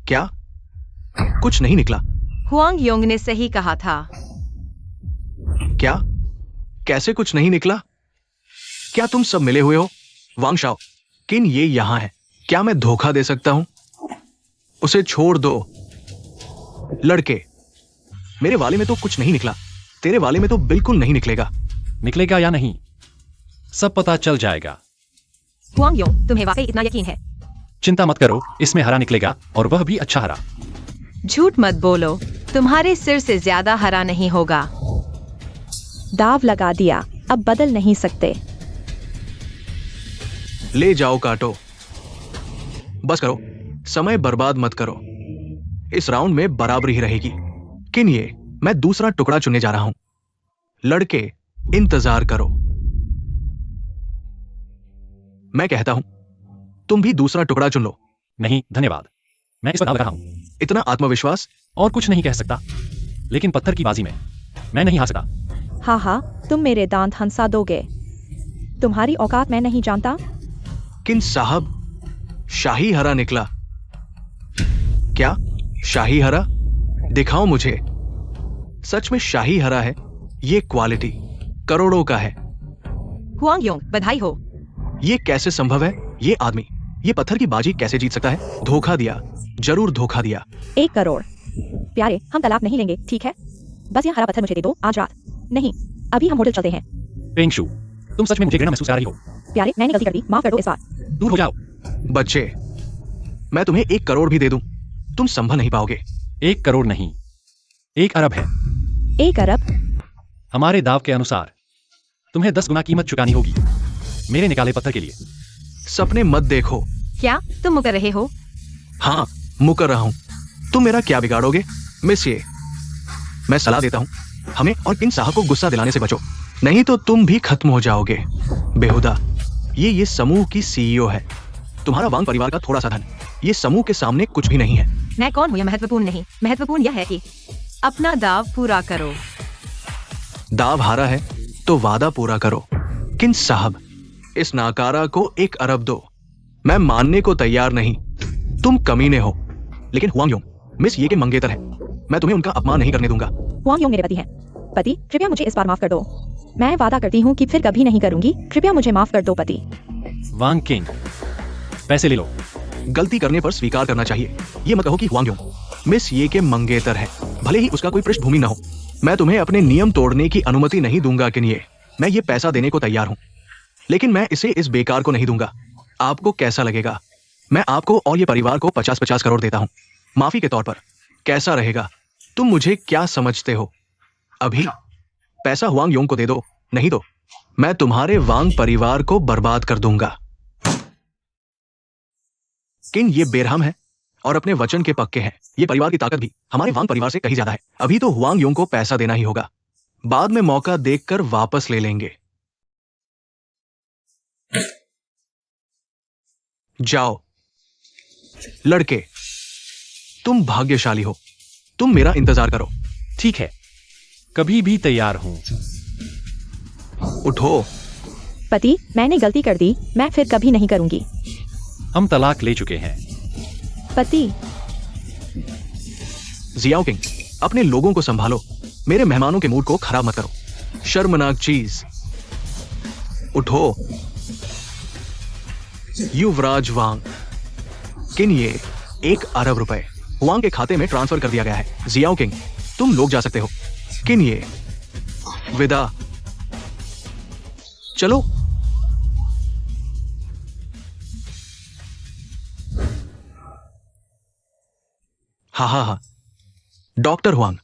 क्या कुछ नहीं निकला? हुआंग योंग ने सही कहा था। क्या? कैसे कुछ नहीं निकला? क्या तुम सब मिले हुए हो? वांग शाओ, किन ये यहां है। क्या मैं धोखा दे सकता हूं? उसे छोड़ दो। लड़के, मेरे वाले में तो कुछ नहीं निकला, तेरे वाले में तो बिल्कुल नहीं निकलेगा। निकलेगा या नहीं, सब पता चल जाएगा। हुआंग योंग, तुम्हें वाकई इतना यकीन है? चिंता मत करो, इसमें हरा निकलेगा और वह भी अच्छा हरा। झूठ मत बोलो, तुम्हारे सिर से ज्यादा हरा नहीं होगा। दाव लगा दिया, अब बदल नहीं सकते। ले जाओ, काटो। बस करो, समय बर्बाद मत करो। इस राउंड में बराबरी ही रहेगी। किन ये, मैं दूसरा टुकड़ा चुनने जा रहा हूं। लड़के, इंतजार करो। मैं कहता हूं, तुम भी दूसरा टुकड़ा चुन लो। नहीं धन्यवाद, मैं इस पर दाव लगा रहा हूं। इतना आत्मविश्वास? और कुछ नहीं कह सकता, लेकिन पत्थर की बाजी में मैं नहीं हार सकता। हाँ हाँ, तुम मेरे दांत हंसा दोगे। तुम्हारी औकात मैं नहीं जानता। किन साहब, शाही हरा निकला। क्या शाही हरा? दिखाओ मुझे। सच में शाही हरा है। ये क्वालिटी करोड़ों का है। हुआंग योंग, बधाई हो। ये कैसे संभव है? ये आदमी ये पत्थर की बाजी कैसे जीत सकता है? धोखा दिया, जरूर धोखा दिया। 1 करोड़। प्यारे, हम तलाक नहीं लेंगे, ठीक है? बस ये हरा पत्थर मुझे दे दो आज रात। नहीं, अभी हम होटल चलते हैं। पेंगशु, तुम सच में मुझे घृणा महसूस कर रही हो? प्यारे, मैंने गलती कर दी, माफ कर दो इस बार। दूर हो जाओ। बच्चे, मैं तुम्हें 1 करोड़ भी दे दूं, तुम संभल नहीं पाओगे। 1 करोड़ नहीं, 1 अरब है। 1 अरब? हमारे दाव के अनुसार तुम्हें 10 गुना कीमत चुकानी होगी मेरे निकाले पत्थर के लिए। सपने मत देखो। क्या तुम मुकर रहे हो? हाँ, मुकर रहा हूं। तुम मेरा क्या बिगाड़ोगे? मिस ये, मैं सलाह देता हूं, हमें और किंग साहब को गुस्सा दिलाने से बचो, नहीं तो तुम भी खत्म हो जाओगे। बेहुदा, ये समूह की सीईओ है, तुम्हारा वांग परिवार का थोड़ा सा धन ये समूह के सामने कुछ भी नहीं है। मैं कौन हूँ यह महत्वपूर्ण नहीं, महत्वपूर्ण यह है कि अपना दाव पूरा करो। दाव हारा है तो वादा पूरा करो। किंग साहब, इस नाकारा को 1 अरब दो। मैं मानने को तैयार नहीं, तुम कमीने हो, लेकिन हुआंग मिस ये के मंगेतर है, मैं तुम्हें उनका अपमान नहीं करने दूंगा। हुआंग मेरे पति हैं। पति, कृपया मुझे इस बार माफ कर दो। मैं वादा करती हूँ कि फिर कभी नहीं करूंगी, कृपया मुझे माफ कर दो पति। वांग किंग, पैसे ले लो। गलती करने पर स्वीकार करना चाहिए। ये मत कहो कि हुआंग मिस ये के मंगेतर है, भले ही उसका कोई पृष्ठभूमि न हो। मैं तुम्हें अपने नियम तोड़ने की अनुमति नहीं दूंगा किन्ये। मैं ये पैसा देने को तैयार हूं, लेकिन मैं इसे इस बेकार को नहीं दूंगा। आपको कैसा लगेगा? मैं आपको और ये परिवार को 50-50 करोड़ देता हूं, माफी के तौर पर। कैसा रहेगा? तुम मुझे क्या समझते हो? अभी पैसा हुआंग योंग को दे दो, नहीं तो मैं तुम्हारे वांग परिवार को बर्बाद कर दूंगा। किंग ये बेरहम है और अपने वचन के पक्के हैं। ये परिवार की ताकत भी हमारे वांग परिवार से कहीं ज्यादा है। अभी तो हुआंग योंग को पैसा देना ही होगा, बाद में मौका देखकर वापस ले लेंगे। जाओ लड़के, तुम भाग्यशाली हो, तुम मेरा इंतजार करो। ठीक है, कभी भी तैयार हूं। उठो। पति, मैंने गलती कर दी, मैं फिर कभी नहीं करूंगी। हम तलाक ले चुके हैं। पति। जियाओ किंग, अपने लोगों को संभालो, मेरे मेहमानों के मूड को खराब मत करो। शर्मनाक चीज। उठो। युवराज वांग, किन ये 1 अरब रुपए हुआंग के खाते में ट्रांसफर कर दिया गया है। जियाओ किंग, तुम लोग जा सकते हो। किन ये, विदा। चलो। हा, डॉक्टर हुआंग,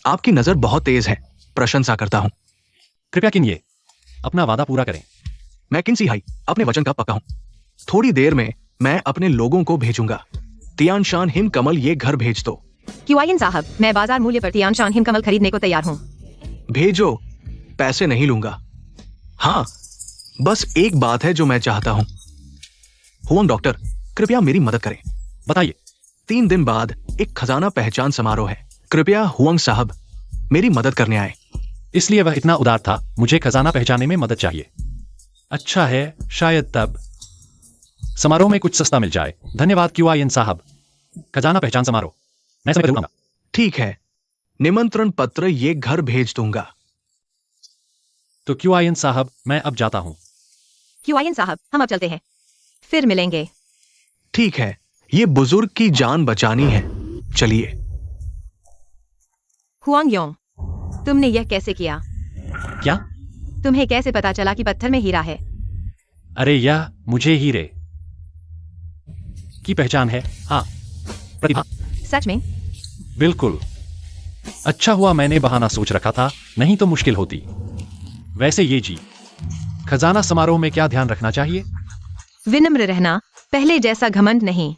आपकी नजर बहुत तेज है, प्रशंसा करता हूं। कृपया किन ये अपना वादा पूरा करें। मैं किन्सी हाई अपने वचन का पक्का हूं। थोड़ी देर में मैं अपने लोगों को भेजूंगा। तियानशान हिम कमल ये घर भेज दो। क्यूआईएन साहब, मैं बाजार मूल्य पर तियानशान हिम कमल खरीदने को तैयार हूँ। भेजो, पैसे नहीं लूंगा। हाँ, बस एक बात है जो मैं चाहता हूं। हुआंग डॉक्टर, कृपया मेरी मदद करें। बताइए। 3 दिन बाद एक खजाना पहचान समारोह है, कृपया हुआंग साहब मेरी मदद करने आए। इसलिए वह इतना उदार था, मुझे खजाना पहचानने में मदद चाहिए। अच्छा है, शायद तब समारोह में कुछ सस्ता मिल जाए। धन्यवाद क्यूआईएन साहब। खजाना पहचान समारोह मैं समय जरूर आऊंगा। ठीक है, निमंत्रण पत्र ये घर भेज दूंगा। तो क्यूआईएन साहब, मैं अब जाता हूं। क्यूआईएन साहब, हम अब चलते हैं, फिर मिलेंगे। ठीक है, ये बुजुर्ग की जान बचानी है, चलिए। हुआंग योंग, तुमने यह कैसे किया? क्या? तुम्हें कैसे पता चला कि पत्थर में हीरा है? अरे यह मुझे हीरे की पहचान है। हाँ, प्रतिभा। सच में? बिल्कुल। अच्छा हुआ मैंने बहाना सोच रखा था, नहीं तो मुश्किल होती। वैसे ये जी, खजाना समारोह में क्या ध्यान रखना चाहिए? विनम्र रहना, पहले जैसा घमंड नहीं,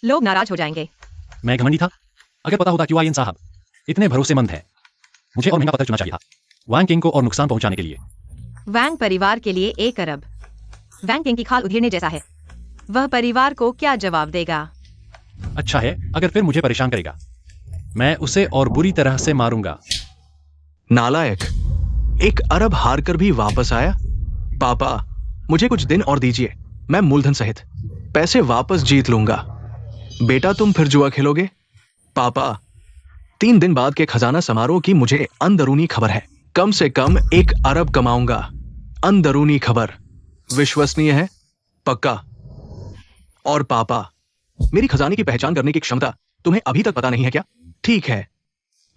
लोग नाराज हो जाएंगे। मैं घमंडी था? अगर पता होता क्यूआईएन साहब इतने भरोसेमंद हैं, मुझे और महंगा पत्थर चुना चाहिए था वांग किंग को और नुकसान पहुंचाने के लिए। वांग परिवार के लिए 1 अरब। वांग किंग की खाल उधेड़ने जैसा है, वह परिवार को क्या जवाब देगा? अच्छा है, अगर फिर मुझे परेशान करेगा, मैं उसे और बुरी तरह से मारूंगा। नालायक, 1 अरब हार कर भी वापस आया। पापा, मुझे कुछ दिन और दीजिए, मैं मूलधन सहित पैसे वापस जीत लूंगा। बेटा, तुम फिर जुआ खेलोगे? पापा, 3 दिन बाद के खजाना समारोह की मुझे अंदरूनी खबर है, कम से कम 1 अरब कमाऊंगा। अंदरूनी खबर विश्वसनीय है? पक्का? और पापा, मेरी खजाने की पहचान करने की क्षमता तुम्हें अभी तक पता नहीं है क्या? ठीक है,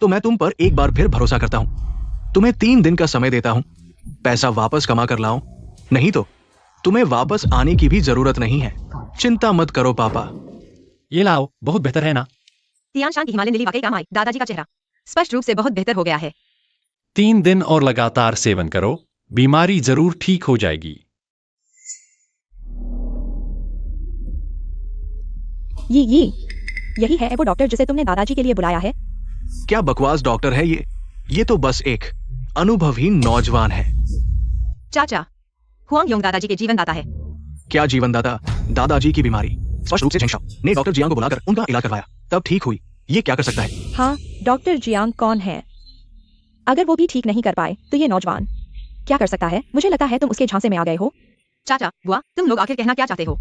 तो मैं तुम पर एक बार फिर भरोसा करता हूं। तुम्हें 3 दिन का समय देता हूं, पैसा वापस कमा कर लाओ, नहीं तो तुम्हें वापस आने की भी जरूरत नहीं है। चिंता मत करो पापा। ये लाओ, बहुत बेहतर है ना? तियानशान की हिमालयन लिली वाकई काम आई। दादाजी का चेहरा स्पष्ट रूप से बहुत बेहतर हो गया है। 3 दिन और लगातार सेवन करो, बीमारी जरूर ठीक हो जाएगी। ये यही है वो डॉक्टर जिसे तुमने दादाजी के लिए बुलाया है? क्या बकवास डॉक्टर है ये? ये तो बस एक अनुभवहीन नौजवान है। चाचा, हुआंग योंग दादाजी के जीवन दाता है। क्या जीवनदाता? दादाजी की बीमारी स्पष्ट रूप से झेंगशाओ ने डॉक्टर जियांग को बुलाकर उनका इलाज करवाया, तब ठीक हुई। ये क्या कर सकता है? हाँ, डॉक्टर जियांग कौन है? अगर वो भी ठीक नहीं कर पाए तो ये नौजवान क्या कर सकता है? मुझे लगता है तुम उसके झांसे में आ गए हो। चाचा, बुआ, तुम लोग आखिर कहना क्या चाहते हो?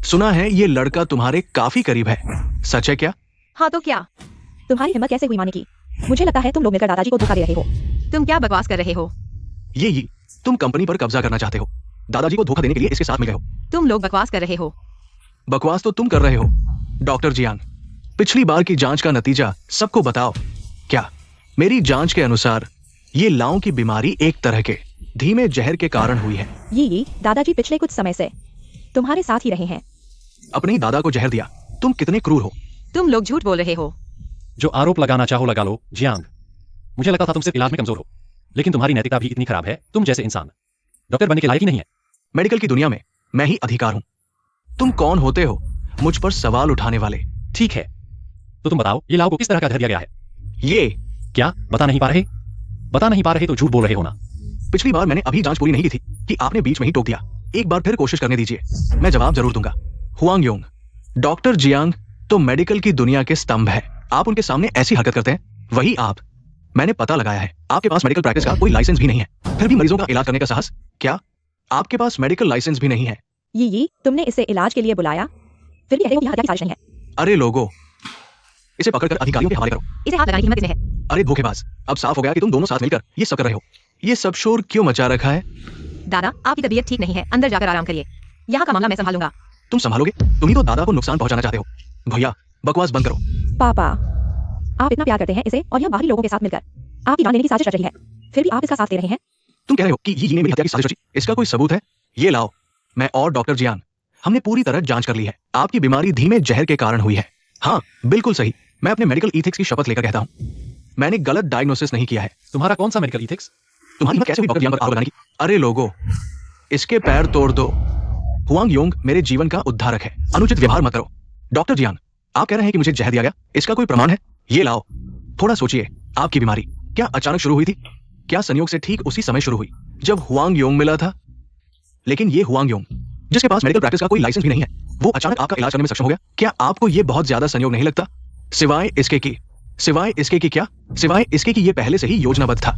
सुना है ये लड़का तुम्हारे काफी करीब है, सच है क्या? हाँ तो क्या? तुम्हारी हिम्मत कैसे हुई माने की? मुझे लगता है तुम लोग मिलकर दादाजी को धोखा दे रहे हो। तुम क्या बकवास कर रहे हो? ये तुम कंपनी पर कब्जा करना चाहते हो, दादाजी को धोखा देने के लिए इसके साथ मिल गए हो। तुम लोग बकवास कर रहे हो। बकवास तो तुम कर रहे हो। डॉक्टर जियांग, पिछली बार की जांच का नतीजा सबको बताओ। क्या मेरी जांच के अनुसार ये लाओं की बीमारी एक तरह के धीमे जहर के कारण हुई है। ये दादाजी पिछले कुछ समय से तुम्हारे साथ ही रहे हैं। अपने ही दादा को जहर दिया। तुम कितने क्रूर हो। तुम लोग झूठ बोल रहे हो। जो आरोप लगाना चाहो लगा लो जियांग। मुझे लगा था तुम सिर्फ इलाज में कमजोर हो, लेकिन तुम्हारी नैतिकता भी इतनी खराब है, तुम जैसे इंसान डॉक्टर बनने के लायक ही नहीं है। मेडिकल की दुनिया में मैं ही अधिकार हूं। तुम कौन होते हो मुझ पर सवाल उठाने वाले? ठीक है, तो तुम बताओ ये लाओ को किस तरह का घर दिया गया है? ये क्या बता नहीं पा रहे? बता नहीं पा रहे तो झूठ बोल रहे हो ना। पिछली बार मैंने अभी जांच पूरी नहीं की थी कि आपने बीच में ही टोक दिया। एक बार फिर कोशिश करने दीजिए, मैं जवाब जरूर दूंगा। हुआंग योंग, डॉक्टर जियांग तो मेडिकल की दुनिया के स्तंभ है। आप उनके सामने ऐसी हरकत करते हैं, वही आप। मैंने पता लगाया है, आपके पास मेडिकल प्रैक्टिस का कोई लाइसेंस भी नहीं है, फिर भी मरीजों का इलाज करने का साहस। क्या आपके पास मेडिकल लाइसेंस भी नहीं है? ये तुमने इसे इलाज के लिए बुलाया, फिर भी कहते हो कि यहाँ हत्या की साजिश नहीं है। अरे लोगो, इसे पकड़कर अधिकारियों के हवाले करो। इसे हाथ लगाने की हिम्मत किसने है? अरे धोखेबाज, अब साफ हो गया कि तुम दोनों साथ मिलकर ये सब कर रहे हो। ये सब शोर क्यों मचा रखा है? दादा, आपकी तबीयत ठीक नहीं है, अंदर जाकर आराम करिए। यहाँ का मामला मैं संभालूंगा। तुम संभालोगे? तुम ही तो दादा को नुकसान पहुंचाना चाहते हो। भैया, बकवास बंद करो। पापा, आप इतना प्यार करते हैं इसे और यह बाहरी लोगों के साथ मिलकर आपकी जान लेने की साजिश रच रही है, फिर भी आप इसका साथ दे रहे हैं। तुम कह रहे हो कि ये मेरी हत्या की साजिश रची? इसका कोई सबूत है? ये लाओ। मैं और डॉक्टर जियांग हमने पूरी तरह जांच कर ली है। आपकी बीमारी धीमे जहर के कारण हुई है। हाँ, बिल्कुल सही। मैं अपने मेडिकल इथिक्स की शपथ लेकर कहता हूँ, मैंने गलत डायग्नोसिस नहीं किया है। तुम्हारा कौन सा मेडिकल इथिक्स? तुम्हारी हिम्मत कैसे हुई डॉक्टर जियांग पर आरोप लगाने की? अरे लोगो, इसके पैर तोड़ दो। हुआंग योंग मेरे जीवन का उद्धारक है, अनुचित व्यवहार मत करो। डॉक्टर जियांग, आप कह रहे हैं कि मुझे जहर दिया गया, इसका कोई प्रमाण है? ये लाओ। थोड़ा सोचिए, आपकी बीमारी क्या अचानक शुरू हुई थी? क्या संयोग से ठीक उसी समय शुरू हुई जब हुआंग योंग मिला था? लेकिन ये हुआंग योंग, जिसके पास मेडिकल प्रैक्टिस का कोई लाइसेंस भी नहीं है, वो अचानक आपका इलाज करने में सक्षम हो गया। क्या आपको ये बहुत ज्यादा संयोग नहीं लगता? सिवाय इसके कि ये पहले से ही योजनाबद्ध था।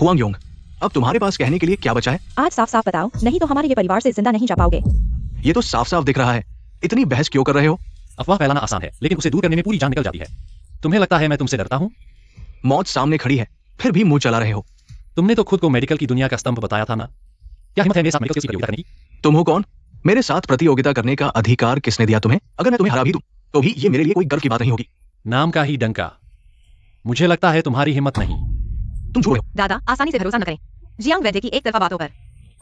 हुआंग योंग, अब तुम्हारे पास कहने के लिए क्या बचा है? आज साफ साफ बताओ, नहीं तो हमारे ये परिवार से जिंदा नहीं जा पाओगे। ये तो साफ साफ दिख रहा है। इतनी बहस क्यों कर रहे हो? अफवाह फैलाना आसान है, लेकिन उसे दूर करने में पूरी जान निकल जाती है। तुम्हें लगता है मैं तुमसे डरता हूँ? मौत सामने खड़ी है, फिर भी मुंह चला रहे हो। तुमने तो खुद को मेडिकल की दुनिया का स्तंभ बताया था ना। क्या हिम्मत है मेरे साथ मेडिकल की प्रतियोगिता करने की? तुम हो कौन? मेरे साथ प्रतियोगिता करने का अधिकार किसने दिया तुम्हें? अगर मैं तुम्हें हरा भी दूं, तो भी ये मेरे लिए कोई गर्व की बात नहीं होगी। नाम का ही डंका। मुझे लगता है तुम्हारी हिम्मत नहीं। तुम झूठ हो। दादा, आसानी से भरोसा न करें जियांग वैद्य की एक तरफा बातों पर।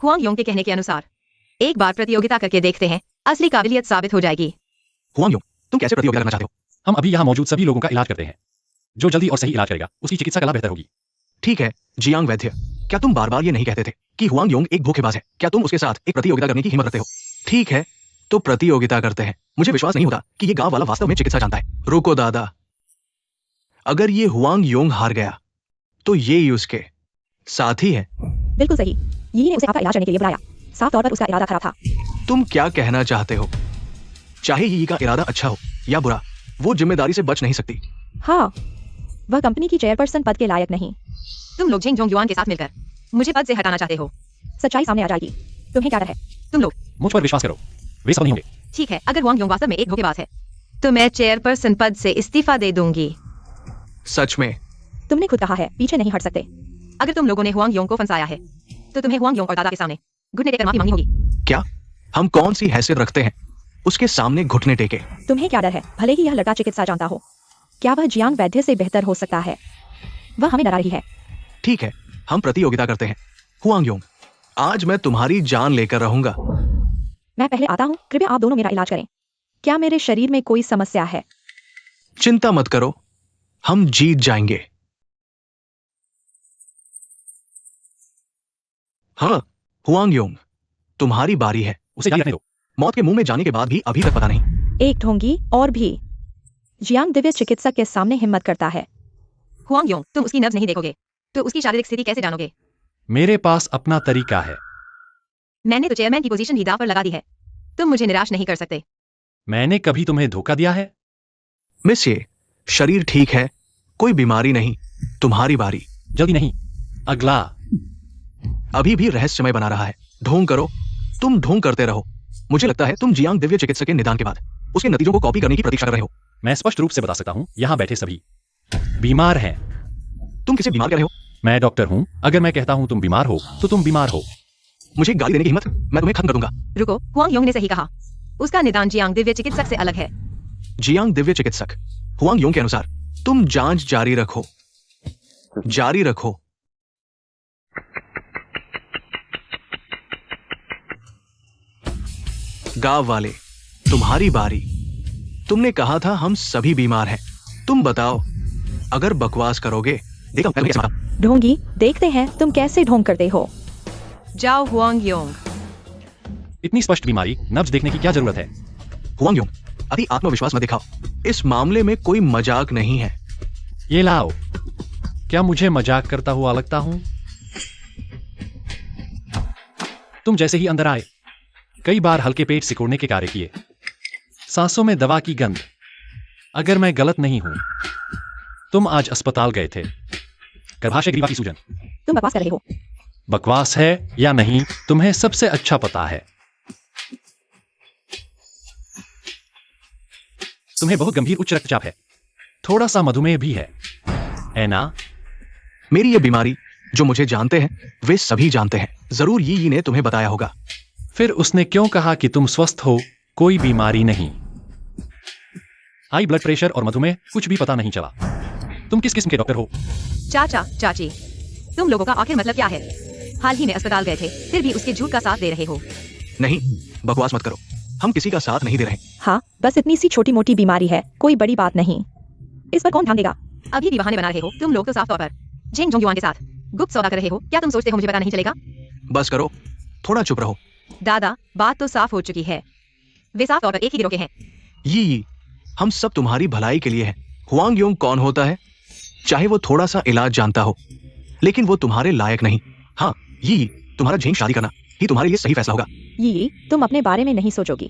हुआंग योंग के कहने के अनुसार एक बार प्रतियोगिता करके देखते हैं, असली काबिलियत साबित हो जाएगी। हुआंग योंग, तुम कैसे प्रतियोगिता करना चाहते हो? हम अभी यहाँ मौजूद सभी लोगों का इलाज करते हैं। जो जल्दी और सही इलाज करेगा उसकी चिकित्सा कला बेहतर होगी। ठीक है जियांग वैद्य, क्या तुम बार बार ये नहीं कहते थे कि हुआंग योंग एक धोखेबाज है? क्या तुम उसके साथ एक प्रतियोगिता करने की हिम्मत रखते हो? ठीक है, तो प्रतियोगिता करते हैं। मुझे विश्वास नहीं होता कि ये गांव वाला वास्तव में चिकित्सा जानता है। रुको दादा, अगर ये हुआंग योंग हार गया तो ये उसके साथी है। बिल्कुल सही, यही ने उसे आपका इलाज करने के लिए बुलाया। साफ तौर पर उसका इरादा खराब था। तुम क्या कहना चाहते हो? चाहे यी का इरादा अच्छा हो या बुरा, वो जिम्मेदारी से बच नहीं सकती। हाँ, वह कंपनी की चेयरपर्सन पद के लायक नहीं। तुम लोग झेंग जोंग युआन के साथ मिलकर मुझे पद से हटाना चाहते हो। सच्चाई सामने आ जाएगी। तुम्हें क्या डर है? तुम लोग मुझ पर विश्वास करो, वे सब नहीं होंगे। ठीक है, अगर हुआंग योंग वास्तव में एक धोखेबाज है तो मैं चेयरपर्सन पद से इस्तीफा दे दूंगी। सच में? तुमने खुद कहा है, पीछे नहीं हट सकते। अगर तुम लोगों ने हुआंग योंग को फंसाया है तो तुम्हें हुआंग योंग और दादा के सामने घुटने टेकर माफी मांगनी होगी। क्या हम कौन सी हैसियत रखते हैं उसके सामने घुटने टेके। तुम्हें क्या डर है? भले ही यह लड़का चिकित्सा जानता हो, क्या वह जियांग वैद्य से बेहतर हो सकता है? वह हमें डरा रही है। ठीक है, हम प्रतियोगिता करते हैं। हुआंग योंग, आज मैं तुम्हारी जान लेकर रहूंगा। मैं पहले आता हूँ, कृपया आप दोनों मेरा इलाज करें। क्या मेरे शरीर में कोई समस्या है? चिंता मत करो, हम जीत जाएंगे। हाँ, हुआंग योंग, तुम्हारी बारी है। उसे जारी रखने दो। मौत के मुंह में जाने के बाद भी अभी तक पता नहीं। एक ढोंगी और भी। जियांग दिव्य चिकित्सक के सामने हिम्मत करता है। हुआंग योंग, तुम उसकी नब्ज नहीं देखोगे तो उसकी शारीरिक स्थिति कैसे जानोगे? मेरे पास अपना तरीका है। मैंने तो चेयरमैन की पोजीशन ही दांव पर लगा दी है। तुम मुझे निराश नहीं कर सकते। मैंने कभी तुम्हें धोखा दिया है? मिस्ये, शरीर ठीक है, कोई बीमारी नहीं। तुम्हारी बारी। जल्दी नहीं, अगला। अभी भी रहस्यमय बना रहा है। ढोंग करो, तुम ढोंग करते रहो। मुझे लगता है तुम जियांग दिव्य चिकित्सक के निदान के बाद उसके नतीजों को कॉपी करने की प्रतीक्षा कर रहे हो। मैं स्पष्ट रूप से बता सकता हूँ, यहाँ बैठे सभी बीमार हैं। तुम किसे बीमार कह रहे हो? मैं डॉक्टर हूँ। अगर मैं कहता हूँ तुम बीमार हो तो तुम बीमार हो। मुझे गाली देने की हिम्मत, मैं तुम्हें खत्म कर दूंगा। रुको, हुआंग योंग ने सही कहा। उसका निदान जियांग दिव्य चिकित्सक से अलग है। जियांग दिव्य चिकित्सक हुआंग योंग के अनुसार तुम जांच जारी रखो, जारी रखो। गांव वाले, तुम्हारी बारी। तुमने कहा था हम सभी बीमार हैं। तुम बताओ, अगर बकवास करोगे, देखो मैं कैसे मारता। ढोंगी, देखते हैं तुम कैसे ढोंग करते हो। जाओ हुआंग योंग। इतनी स्पष्ट बीमारी, नब्ज देखने की क्या जरूरत है? हुआंग योंग, अति आत्मविश्वास मत दिखाओ। इस मामले में कोई मजाक नहीं है। ये लाओ। क्या मुझे मजाक करता हुआ लगता हूं? तुम जैसे ही अंदर आए, कई बार हल्के पेट सिकोड़ने के कार्य किए, सांसों में दवा की गंध। अगर मैं गलत नहीं हूं, तुम आज अस्पताल गए थे। गर्भाशय ग्रीवा की सूजन। तुम बकवास कर रहे हो। बकवास है या नहीं, तुम्हें सबसे अच्छा पता है। तुम्हें बहुत गंभीर उच्च रक्तचाप है, थोड़ा सा मधुमेह भी है ना? मेरी ये बीमारी, जो मुझे जानते हैं वे सभी जानते हैं। जरूर यी ने तुम्हें बताया होगा। फिर उसने क्यों कहा कि तुम स्वस्थ हो, कोई बीमारी नहीं? हाई ब्लड प्रेशर और मधुमेह, कुछ भी पता नहीं चला। तुम किस किस्म के डॉक्टर हो? चाचा, चाची, तुम लोगों का आखिर मतलब क्या है? हाल ही में अस्पताल गए थे, फिर भी उसके झूठ का साथ दे रहे हो। नहीं, बकवास मत करो। हम किसी का साथ नहीं दे रहे। हाँ, बस इतनी सी छोटी मोटी बीमारी है, कोई बड़ी बात नहीं। इस पर कौन ध्यान देगा? अभी भी बहाने बना रहे हो तुम लोग तो साफ तौर पर झेंग जोंग युआन के साथ गुप्त सौदा कर रहे हो। क्या तुम सोचते हो मुझे पता नहीं चलेगा? बस करो, थोड़ा चुप रहो। दादा, बात तो साफ हो चुकी है। वे साफ तौर पर एक ही गिरोह के हैं। यी, हम सब तुम्हारी भलाई के लिए हैं। हुआंग योंग कौन होता है? चाहे वो थोड़ा सा इलाज जानता हो, लेकिन वो तुम्हारे लायक नहीं। हाँ, यी, तुम्हारा झेंग शादी करना ही तुम्हारे लिए सही फैसला होगा। ये तुम अपने बारे में नहीं सोचोगी,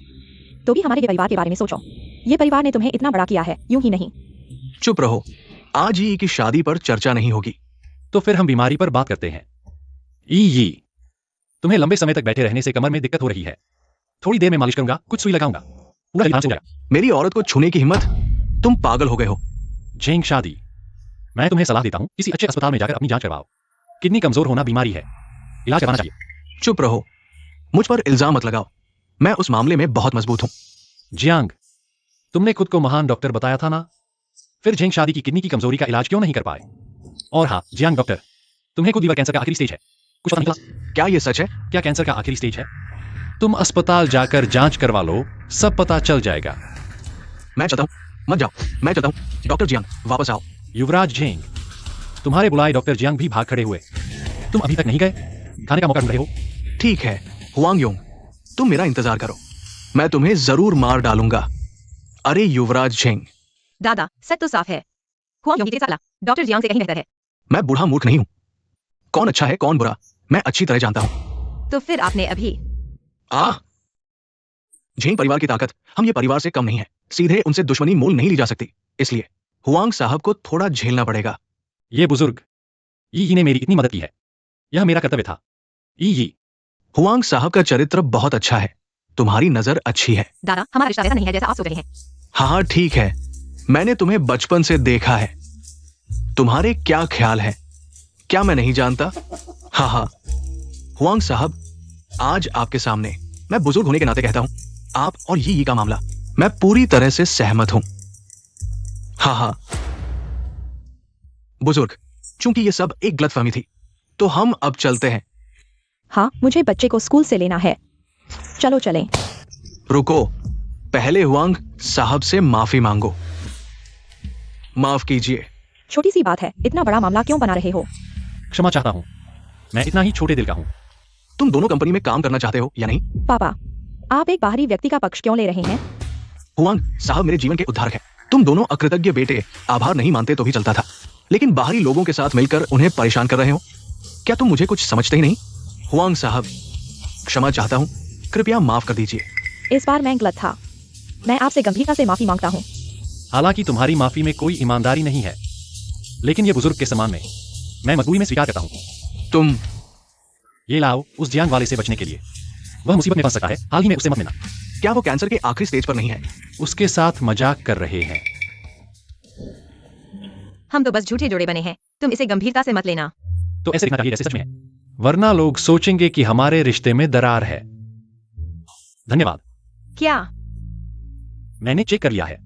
तो भी हमारे ये परिवार के बारे में सोचो। ये परिवार ने तुम्हें इतना बड़ा किया है, यूं ही नहीं। चुप रहो, आज यी की शादी पर चर्चा नहीं होगी। तो फिर हम बीमारी पर बात करते हैं। ई तुम्हें लंबे समय तक बैठे रहने से कमर में दिक्कत हो रही है। थोड़ी देर में मालिश करूंगा, कुछ सुई लगाऊंगा, पूरा ध्यान से हो जाएगा। मेरी औरत को छूने की हिम्मत? तुम पागल हो गए हो। झेंग शादी, मैं तुम्हें सलाह देता हूं, किसी अच्छे अस्पताल में जाकर अपनी जांच करवाओ। किडनी कमजोर होना बीमारी है, इलाज करवाना चाहिए। चुप रहो, मुझ पर इल्जाम मत लगाओ। मैं उस मामले में बहुत मजबूत हूं। जियांग, तुमने खुद को महान डॉक्टर बताया था ना? फिर झेंग शादी की किडनी की कमजोरी का इलाज क्यों नहीं कर पाए? और हाँ जियांग डॉक्टर, तुम्हें खुद लीवर कैंसर का आखिरी स्टेज है, कुछ पता नहीं चला? क्या ये सच है? क्या कैंसर का आखिरी स्टेज है? तुम अस्पताल जाकर जांच करवा लो, सब पता चल जाएगा। मैं चलता हूं, मत जाओ, मैं चलता हूं। डॉक्टर जियांग, वापस आओ। युवराज झेंग, तुम्हारे बुलाए डॉक्टर जियांग भी भाग खड़े हुए। तुम अभी तक नहीं गए? खाने का मौका ढूंढ रहे हो? ठीक है हुआंग योंग, तुम मेरा इंतजार करो, मैं तुम्हें जरूर मार डालूंगा। अरे युवराज झेंग। दादा, सच तो साफ है। हुआंग योंग की चिकित्सा डॉक्टर जियांग से कहीं बेहतर है। मैं बूढ़ा मूर्ख नहीं हूं। कौन अच्छा है कौन बुरा, मैं अच्छी तरह जानता हूं। तो फिर आपने अभी झेंग परिवार की ताकत हम ये परिवार से कम नहीं है। सीधे उनसे दुश्मनी मोल नहीं ली जा सकती, इसलिए हुआंग साहब को थोड़ा झेलना पड़ेगा। ये बुजुर्ग ई ने मेरी इतनी मदद की है, यह मेरा कर्तव्य था। ई हुआंग साहब का चरित्र बहुत अच्छा है, तुम्हारी नजर अच्छी है। दादा, हमारा रिश्ता ऐसा नहीं है जैसा आप सोच रहे हैं। हाँ ठीक है, मैंने तुम्हें बचपन से देखा है। तुम्हारे क्या ख्याल है, क्या मैं नहीं जानता? हाँ, हुआंग साहब, आज आपके सामने मैं बुजुर्ग होने के नाते कहता हूं, आप और ये का मामला, मैं पूरी तरह से सहमत हूं। हाँ, बुजुर्ग, चूंकि ये सब एक गलतफहमी थी, तो हम अब चलते हैं। हाँ, मुझे बच्चे को स्कूल से लेना है। चलो चलें। रुको, पहले हुआंग साहब से माफी मांगो। माफ कीजिए। छोटी सी बात है, इतना बड़ा मामला क्यों बना रहे हो? क्षमा चाहता हूँ, मैं इतना ही छोटे दिल का हूँ। तुम दोनों कंपनी में काम करना चाहते हो या नहीं? पापा, आप एक बाहरी व्यक्ति का पक्ष क्यों ले रहे हैं? हुआंग साहब मेरे जीवन के उद्धारक हैं। तुम दोनों अकृतज्ञ बेटे आभार नहीं मानते तो भी चलता था, लेकिन बाहरी लोगों के साथ मिलकर उन्हें परेशान कर रहे हो। क्या तुम मुझे कुछ समझते ही नहीं? हुआंग साहब, क्षमा चाहता हूँ, कृपया माफ कर दीजिए। इस बार मैं गलत था। मैं आपसे गंभीरता से माफी मांगता हूँ। हालांकि तुम्हारी माफी में कोई ईमानदारी नहीं है, लेकिन ये बुजुर्ग के सम्मान में मैं मजबूरी में स्वीकार करता हूँ। तुम ये लाओ उस जियांग वाले से बचने के लिए। वह मुसीबत में फंस सकता है, हाल ही में उससे मत मिलना। क्या वो कैंसर के आखिरी स्टेज पर नहीं है? उसके साथ मजाक कर रहे हैं। हम तो बस झूठे जोड़े बने हैं, तुम इसे गंभीरता से मत लेना। तो ऐसे दिखना चाहिए जैसे सच में है, वरना लोग सोचेंगे कि हमारे रिश्ते में दरार है। धन्यवाद। क्या? मैंने चेक कर लिया है,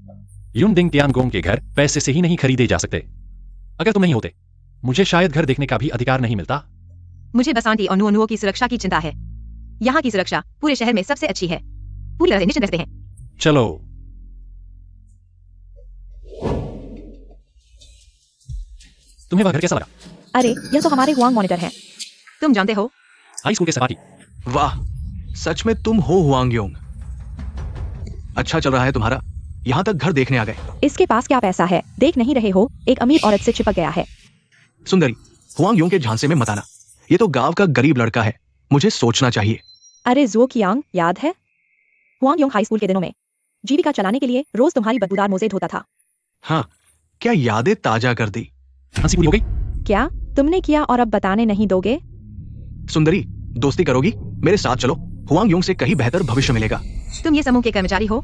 युनडिंग तियानगोंग के घर पैसे से ही नहीं खरीदे जा सकते। अगर तुम नहीं होते, मुझे शायद घर देखने का भी अधिकार नहीं मिलता। मुझे बस आंटी और नुओ की सुरक्षा की चिंता है। यहाँ की सुरक्षा पूरे शहर में सबसे अच्छी है। पूरी तरह से निश्चित रहते हैं। चलो। तुम्हें वह घर कैसा लगा? अरे, यह तो हमारे हुआंग मॉनिटर हैं। तुम जानते हो, हाई स्कूल के सपाटी। वाह, सच में तुम हो हुआंग योंग। अच्छा चल रहा है तुम्हारा, यहाँ तक घर देखने आ गए। इसके पास क्या पैसा है, देख नहीं रहे हो? एक अमीर औरत से चिपक गया है। सुंदरी, हुआंग योंग के झांसे में मत आना। ये तो गांव का गरीब लड़का है, मुझे सोचना चाहिए। अरे ज़ुओ कियांग, याद है? हुआंग योंग हाई स्कूल के दिनों में जीविका चलाने के लिए रोज तुम्हारी बदबूदार मोजे धोता था। हाँ, क्या यादें ताजा कर दी। हंसी पूरी हो गई? क्या तुमने किया और अब बताने नहीं दोगे? सुंदरी, दोस्ती करोगी? मेरे साथ चलो, हुआंग योंग से कहीं बेहतर भविष्य मिलेगा। तुम ये समूह के कर्मचारी हो?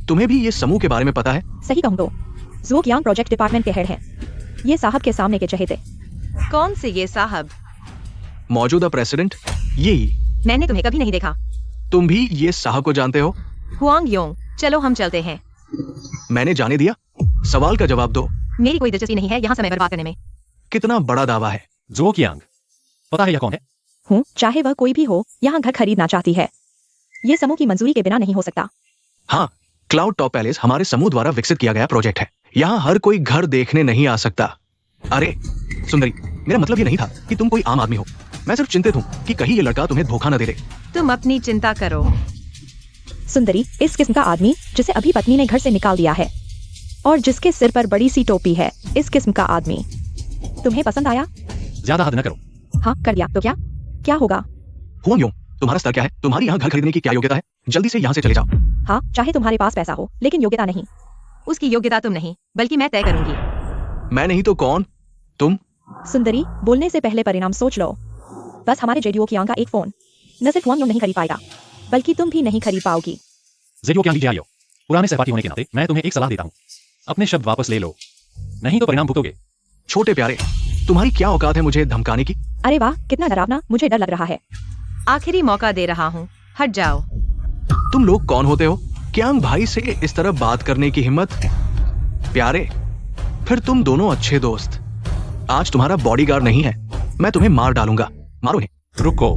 तुम्हें भी ये समूह के बारे में पता है? सही कहूँ तो ज़ुओ कियांग प्रोजेक्ट डिपार्टमेंट के हेड हैं। ये साहब के सामने के चहेते। कौन से ये साहब? मौजूदा प्रेसिडेंट, यही। मैंने तुम्हें कभी नहीं देखा। तुम भी ये साहब को जानते हो? हुआंग योंग, चलो हम चलते हैं। मैंने जाने दिया, सवाल का जवाब दो। मेरी कोई दिलचस्पी नहीं है यहाँ समय बर्बाद करने में। कितना बड़ा दावा है। ज़ुओ कियांग, पता है यह कौन है? हूँ, चाहे वह कोई भी हो, यहाँ घर खरीदना चाहती है। ये समूह की मंजूरी के बिना नहीं हो सकता। हाँ, क्लाउड टॉप पैलेस हमारे समूह द्वारा विकसित किया गया प्रोजेक्ट है। यहाँ हर कोई घर देखने नहीं आ सकता। अरे सुंदरी, मेरा मतलब ये नहीं था कि तुम कोई आम आदमी हो। मैं सिर्फ चिंतित हूँ कि कहीं ये लड़का तुम्हें धोखा न दे दे। तुम अपनी चिंता करो। सुंदरी, इस किस्म का आदमी जिसे अभी पत्नी ने घर से निकाल दिया है और जिसके सिर पर बड़ी सी टोपी है, इस किस्म का आदमी तुम्हें पसंद आया? ज्यादा हद न करो। हाँ, कर दिया तो क्या होगा? हुआंग योंग, तुम्हारा स्तर क्या है? तुम्हारी यहाँ घर खरीदने की क्या योग्यता है? जल्दी से यहाँ से चले जाओ। हाँ, चाहे तुम्हारे पास पैसा हो, लेकिन योग्यता नहीं। उसकी योग्यता तुम नहीं, बल्कि मैं तय करूंगी। मैं नहीं तो कौन? तुम। सुंदरी, बोलने से पहले परिणाम सोच लो। बस हमारे जेडीओ कियांग का एक फोन न सिर्फ हुआंग योंग नहीं खरीद पाएगा, बल्कि तुम भी नहीं खरीद पाओगी। ज़ेडियो क्या लीजिए आयो, पुराने सहपाठी होने के नाते मैं तुम्हें एक सलाह देता हूँ, अपने शब्द वापस ले लो, नहीं तो परिणाम भुगतोगे। छोटे प्यारे, तुम्हारी क्या औकात है मुझे धमकाने की? अरे वाह, कितना डरावना, मुझे डर लग रहा है। आखिरी मौका दे रहा हूँ, हट जाओ। तुम लोग कौन होते हो? कियांग भाई से इस तरह बात करने की हिम्मत? प्यारे, फिर तुम दोनों अच्छे दोस्त। आज तुम्हारा बॉडीगार्ड नहीं है, मैं तुम्हें मार डालूंगा। मारो इन्हें। रुको,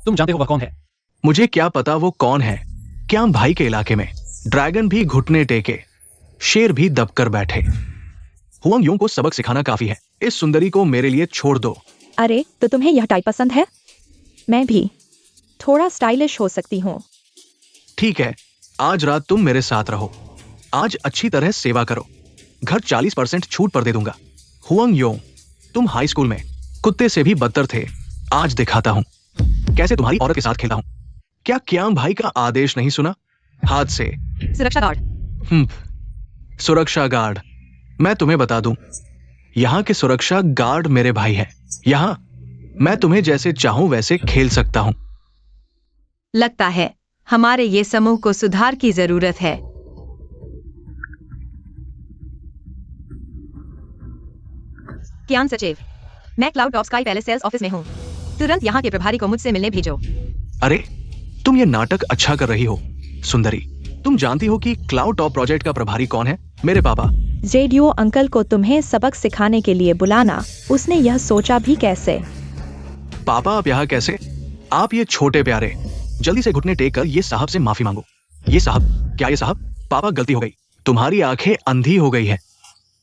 तुम जानते हो वह कौन है? मुझे क्या पता वो कौन है। कियांग भाई के इलाके में ड्रैगन भी घुटने टेके, शेर भी दबकर बैठे। हुआंग योंग को सबक सिखाना काफी है, इस सुंदरी को मेरे लिए छोड़ दो। अरे, तो तुम्हें यह टाइप पसंद है? मैं भी थोड़ा स्टाइलिश हो सकती हूँ। ठीक है, आज रात तुम मेरे साथ रहो। आज अच्छी तरह सेवा करो। घर 40% छूट पर दे दूंगा। हुआंग योंग, तुम हाई स्कूल में कुत्ते से भी बदतर थे। आज दिखाता हूँ कैसे तुम्हारी औरत के साथ खेलता हूँ। क्या कियांग भाई का आदेश नहीं सुना? हाथ से। सुरक्षा गार्ड। सुरक्षा गार्ड, मैं तुम्हें बता दूं, यहाँ के सुरक्षा गार्ड मेरे भाई हैं। यहाँ मैं तुम्हें जैसे चाहूं वैसे खेल सकता हूं। लगता है हमारे ये समूह को सुधार की जरूरत है। कियांग सचिव, मैं cloud top sky palace sales office में हूँ। तुरंत यहाँ के प्रभारी को मुझसे मिलने भेजो। अरे, तुम ये नाटक अच्छा कर रही हो सुंदरी। तुम जानती हो कि क्लाउड टॉप प्रोजेक्ट का प्रभारी कौन है? मेरे पापा। जेडियो अंकल को तुम्हें सबक सिखाने के लिए बुलाना, उसने यह सोचा भी कैसे? पापा आप यहाँ कैसे? आप ये छोटे प्यारे, जल्दी से घुटने टेक कर ये साहब से माफी मांगो। ये साहब, क्या ये साहब? पापा गलती हो गई, तुम्हारी आंखें अंधी हो गई है।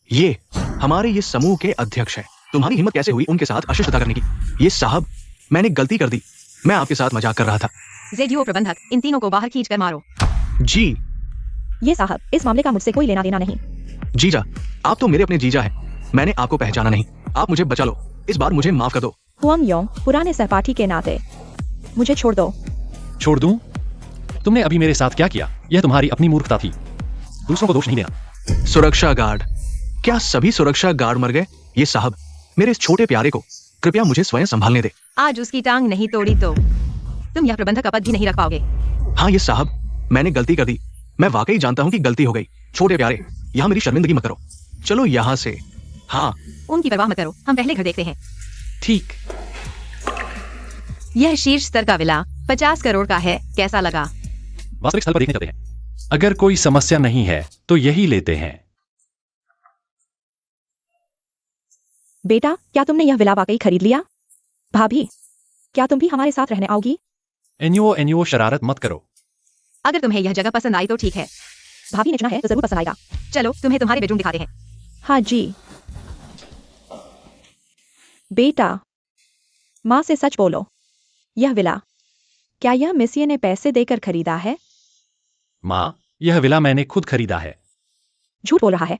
ये हमारे ये समूह के अध्यक्ष हैं। तुम्हारी हिम्मत कैसे हुई उनके साथ अशिष्टता करने की? ये साहब, मैंने गलती कर दी, मैं आपके साथ मजाक कर रहा था। जेडियो प्रबंधक, इन तीनों को बाहर खींचकर मारो। जी ये साहब, इस मामले का मुझसे कोई लेना देना नहीं। जीजा, आप तो मेरे अपने जीजा हैं। मैंने आपको पहचाना नहीं, आप मुझे बचा लो। इस बार मुझे माफ कर दो। हुआंग योंग, पुराने सहपाठी के नाते मुझे छोड़ दो। छोड़ दूं? तुमने अभी मेरे साथ क्या किया? यह तुम्हारी अपनी मूर्खता थी, दूसरों को दोष नहीं देना। सुरक्षा गार्ड, क्या सभी सुरक्षा गार्ड मर गए? ये साहब, मेरे इस छोटे प्यारे को कृपया मुझे स्वयं संभालने दे। आज उसकी टांग नहीं तोड़ी तो तुम यह प्रबंधक का पद भी नहीं रख पाओगे। हाँ ये साहब, मैंने गलती कर दी, मैं वाकई जानता हूँ कि गलती हो गई। छोटे प्यारे, यहाँ मेरी शर्मिंदगी मत करो, चलो यहाँ से। हाँ उनकी परवाह मत करो, हम पहले घर देखते हैं। ठीक। यह शीर्ष स्तर का विला 50 करोड़ का है, कैसा लगा? वास्तविक स्थल पर देखने चलते हैं। अगर कोई समस्या नहीं है तो यही लेते हैं। बेटा, क्या तुमने यह विला वाकई खरीद लिया? भाभी, क्या तुम भी हमारे साथ रहने आओगी? एन्यो शरारत मत करो। अगर तुम्हें यह जगह पसंद आई तो ठीक है। भाभी ने चुना है तो जरूर पसंद आएगा। चलो तुम्हें तुम्हारे बेडरूम दिखाते हैं। हाँ जी। बेटा, माँ से सच बोलो, यह विला क्या यह मिसिए ने पैसे देकर खरीदा है? माँ, यह विला मैंने खुद खरीदा है। झूठ बोल रहा है,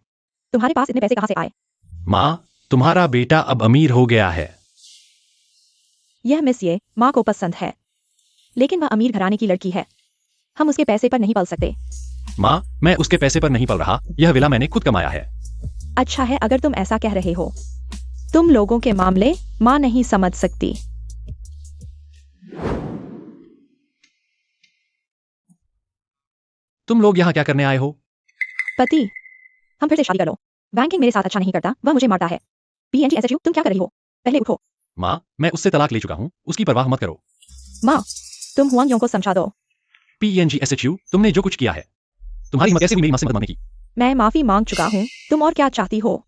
तुम्हारे पास इतने पैसे कहाँ से आए? माँ, तुम्हारा बेटा अब अमीर हो गया है। यह मिसिए माँ को पसंद है, लेकिन वह अमीर घराने की लड़की है, हम उसके पैसे पर नहीं पल सकते। माँ, मैं उसके पैसे पर नहीं पल रहा, यह विला मैंने खुद कमाया है। अच्छा है अगर तुम ऐसा कह रहे हो। तुम लोगों के मामले माँ नहीं समझ सकती। तुम लोग यहाँ क्या करने आए हो? पति, हम फिर से शादी कर लो। बैंकिंग मेरे साथ अच्छा नहीं करता, वह मुझे मारता है। पीएनजी एसएचयू, तुम क्या कर रही हो? पहले उठो। माँ, मैं उससे तलाक ले चुका हूँ, उसकी परवाह मत करो। माँ, तुम हुआंग योंग को समझा दो। PNGSHU, तुमने जो कुछ किया है, तुम्हारी हिम्मत कैसे हुई मेरी माँ से मदद मांगने की? मैं माफी मांग चुका हूँ, तुम और क्या चाहती हो?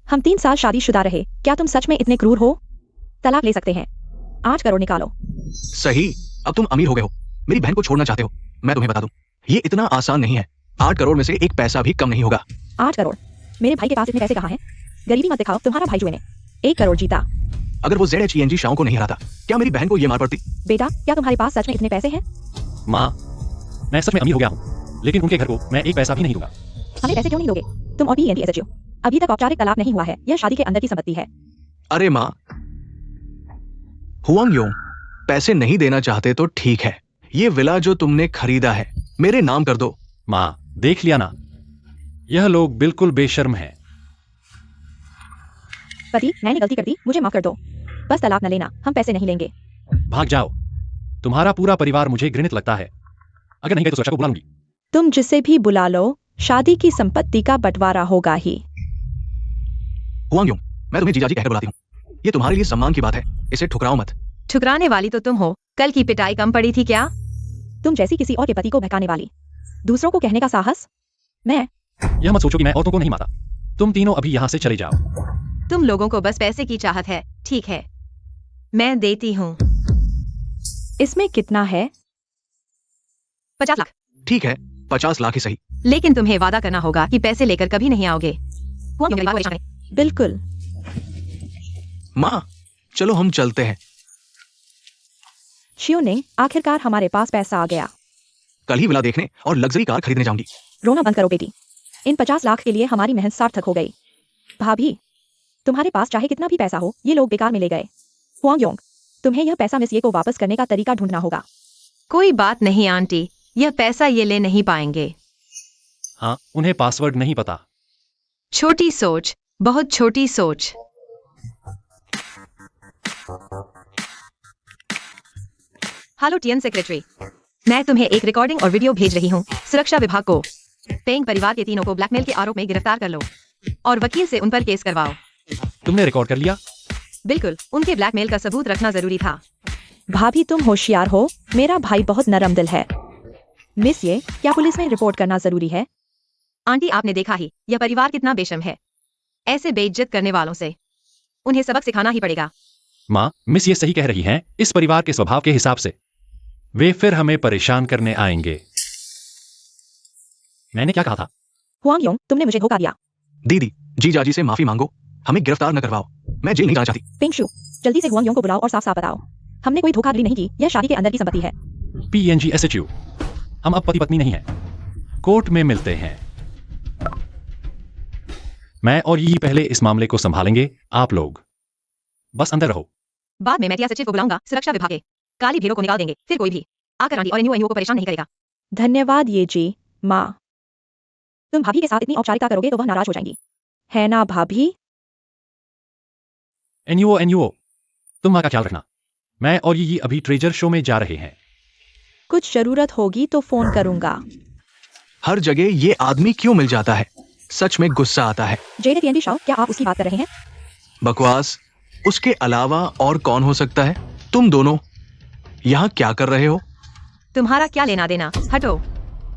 हम 3 साल शादीशुदा रहे, क्या तुम सच में इतने क्रूर हो? तलाक ले सकते हैं, 8 करोड़ निकालो। सही, अब तुम अमीर हो गए हो, मेरी बहन को छोड़ना चाहते हो। मैं तुम्हें बता दूं, ये इतना आसान नहीं है। 8 करोड़ में से एक पैसा भी कम नहीं होगा। 8 करोड़? मेरे भाई के पास इतने पैसे कहाँ हैं? गरीबी मत दिखाओ, तुम्हारा भाई जुए ने 1 करोड़ जीता। अगर वो ZHENG शाओ को नहीं हराता, क्या मेरी बहन को ये मार पड़ती? बेटा, क्या तुम्हारे पास सच में इतने पैसे हैं? माँ, मैं सच में अमीर हो गया हूँ, लेकिन उनके घर को मैं एक पैसा भी नहीं दूंगा। हमें पैसे क्यों नहीं दोगे? तुम और PNGSHU, अभी तक औपचारिक तलाक नहीं हुआ है, यह शादी के अंदर की संपत्ति है। अरे माँ, हुआंग योंग, पैसे नहीं देना चाहते तो ठीक है, ये विला जो तुमने खरीदा है मेरे नाम कर दो। माँ, देख लिया ना, यह लोग बिल्कुल बेशर्म हैं। पति, मैंने गलती कर दी, मुझे माफ कर दो। बस तलाक न लेना, हम पैसे नहीं लेंगे। भाग जाओ, तुम्हारा पूरा परिवार मुझे घृणित लगता है। अगर नहीं गए तो सुरक्षा को बुला लूंगी। तुम जिसे भी बुला लो, शादी की संपत्ति का बंटवारा होगा ही। हुआंग योंग, मैं तुम्हें जीजाजी कहकर बुलाती हूँ, ये तुम्हारे लिए सम्मान की बात है, इसे ठुकराओ मत। ठुकराने वाली तो तुम हो, कल की पिटाई कम पड़ी थी क्या? तुम जैसी किसी और के पति को बहकाने वाली, दूसरों को कहने का साहस। मैं यह मत सोचो कि मैं औरतों को नहीं मारता। तुम तीनों अभी यहाँ से चले जाओ। तुम लोगों को बस पैसे की चाहत है, ठीक है, मैं देती हूँ। इसमें कितना है? 50 लाख। ठीक है, 50 लाख ही सही। लेकिन तुम्हें वादा करना होगा कि पैसे लेकर कभी नहीं आओगे। हुआंग योंग, परिवार को परेशान है। बिल्कुल। माँ, चलो हम चलते हैं। शियोनिंग, आखिरकार हमारे पास पैसा आ गया। कल ही विला देखने और लग्जरी कार खरीदने जाऊंगी। रोना बंद करो बेटी, इन 50 लाख के लिए हमारी मेहनत सार्थक हो गई। भाभी, तुम्हारे पास चाहे कितना भी पैसा हो, ये लोग बेकार में ले गए। हुआंग योंग, तुम्हें यह पैसा मिसिए को वापस करने का तरीका ढूंढना होगा। कोई बात नहीं आंटी, यह पैसा ये ले नहीं पाएंगे। हाँ, उन्हें पासवर्ड नहीं पता। छोटी सोच, बहुत छोटी सोच। हेलो टीएन सेक्रेटरी, मैं तुम्हें एक रिकॉर्डिंग और वीडियो भेज रही हूँ। सुरक्षा विभाग को पेंग परिवार के तीनों को ब्लैकमेल के आरोप में गिरफ्तार कर लो और वकील से उन पर केस करवाओ। तुमने रिकॉर्ड कर लिया? बिल्कुल, उनके ब्लैकमेल का सबूत रखना जरूरी था। भाभी तुम होशियार हो, मेरा भाई बहुत नरम दिल है। मिस ये क्या पुलिस में रिपोर्ट करना जरूरी है? आंटी आपने देखा ही यह परिवार कितना बेशर्म है। ऐसे बेइज्जत करने वालों से उन्हें सबक सिखाना ही पड़ेगा। माँ, मिस ये सही कह रही हैं, इस परिवार के स्वभाव के हिसाब से वे फिर हमें परेशान करने आएंगे। मैंने क्या कहा था? हुआंग योंग, तुमने मुझे धोखा दिया। दीदी, जीजाजी से माफी मांगो, हमें गिरफ्तार न करवाओ। मैं जेल नहीं जाना चाहती। पिंगशु, जल्दी से हुआंग योंग को बुलाओ और साफ साफ बताओ, हमने कोई धोखाधड़ी नहीं की, यह शादी के अंदर की संपत्ति है। PNG SHU, हम अब पति पत्नी नहीं हैं। कोर्ट में मिलते हैं। मैं और यी पहले इस मामले को संभालेंगे, आप लोग बस अंदर रहो। बाद में मैं टिया सचिव को बुलाऊंगा, सुरक्षा विभाग के काली भीड़ों को निकाल देंगे, फिर कोई भी आकर आंटी और एनयू को परेशान नहीं करेगा। धन्यवाद ये जी। माँ, तुम भाभी के साथ इतनी औपचारिकता करोगे तो वह नाराज हो जाएंगी, है ना भाभी? NUO, तुम वहां का ख्याल रखना। मैं और यी अभी ट्रेजर शो में जा रहे हैं। कुछ जरूरत होगी तो फोन करूंगा। हर जगह ये आदमी क्यों मिल जाता है? सच में गुस्सा आता है। जेडे टीएनडी शाओ, क्या आप उसकी बात कर रहे हैं? बकवास। उसके अलावा और कौन हो सकता है? तुम दोनों यहाँ क्या कर रहे हो? तुम्हारा क्या लेना देना, हटो।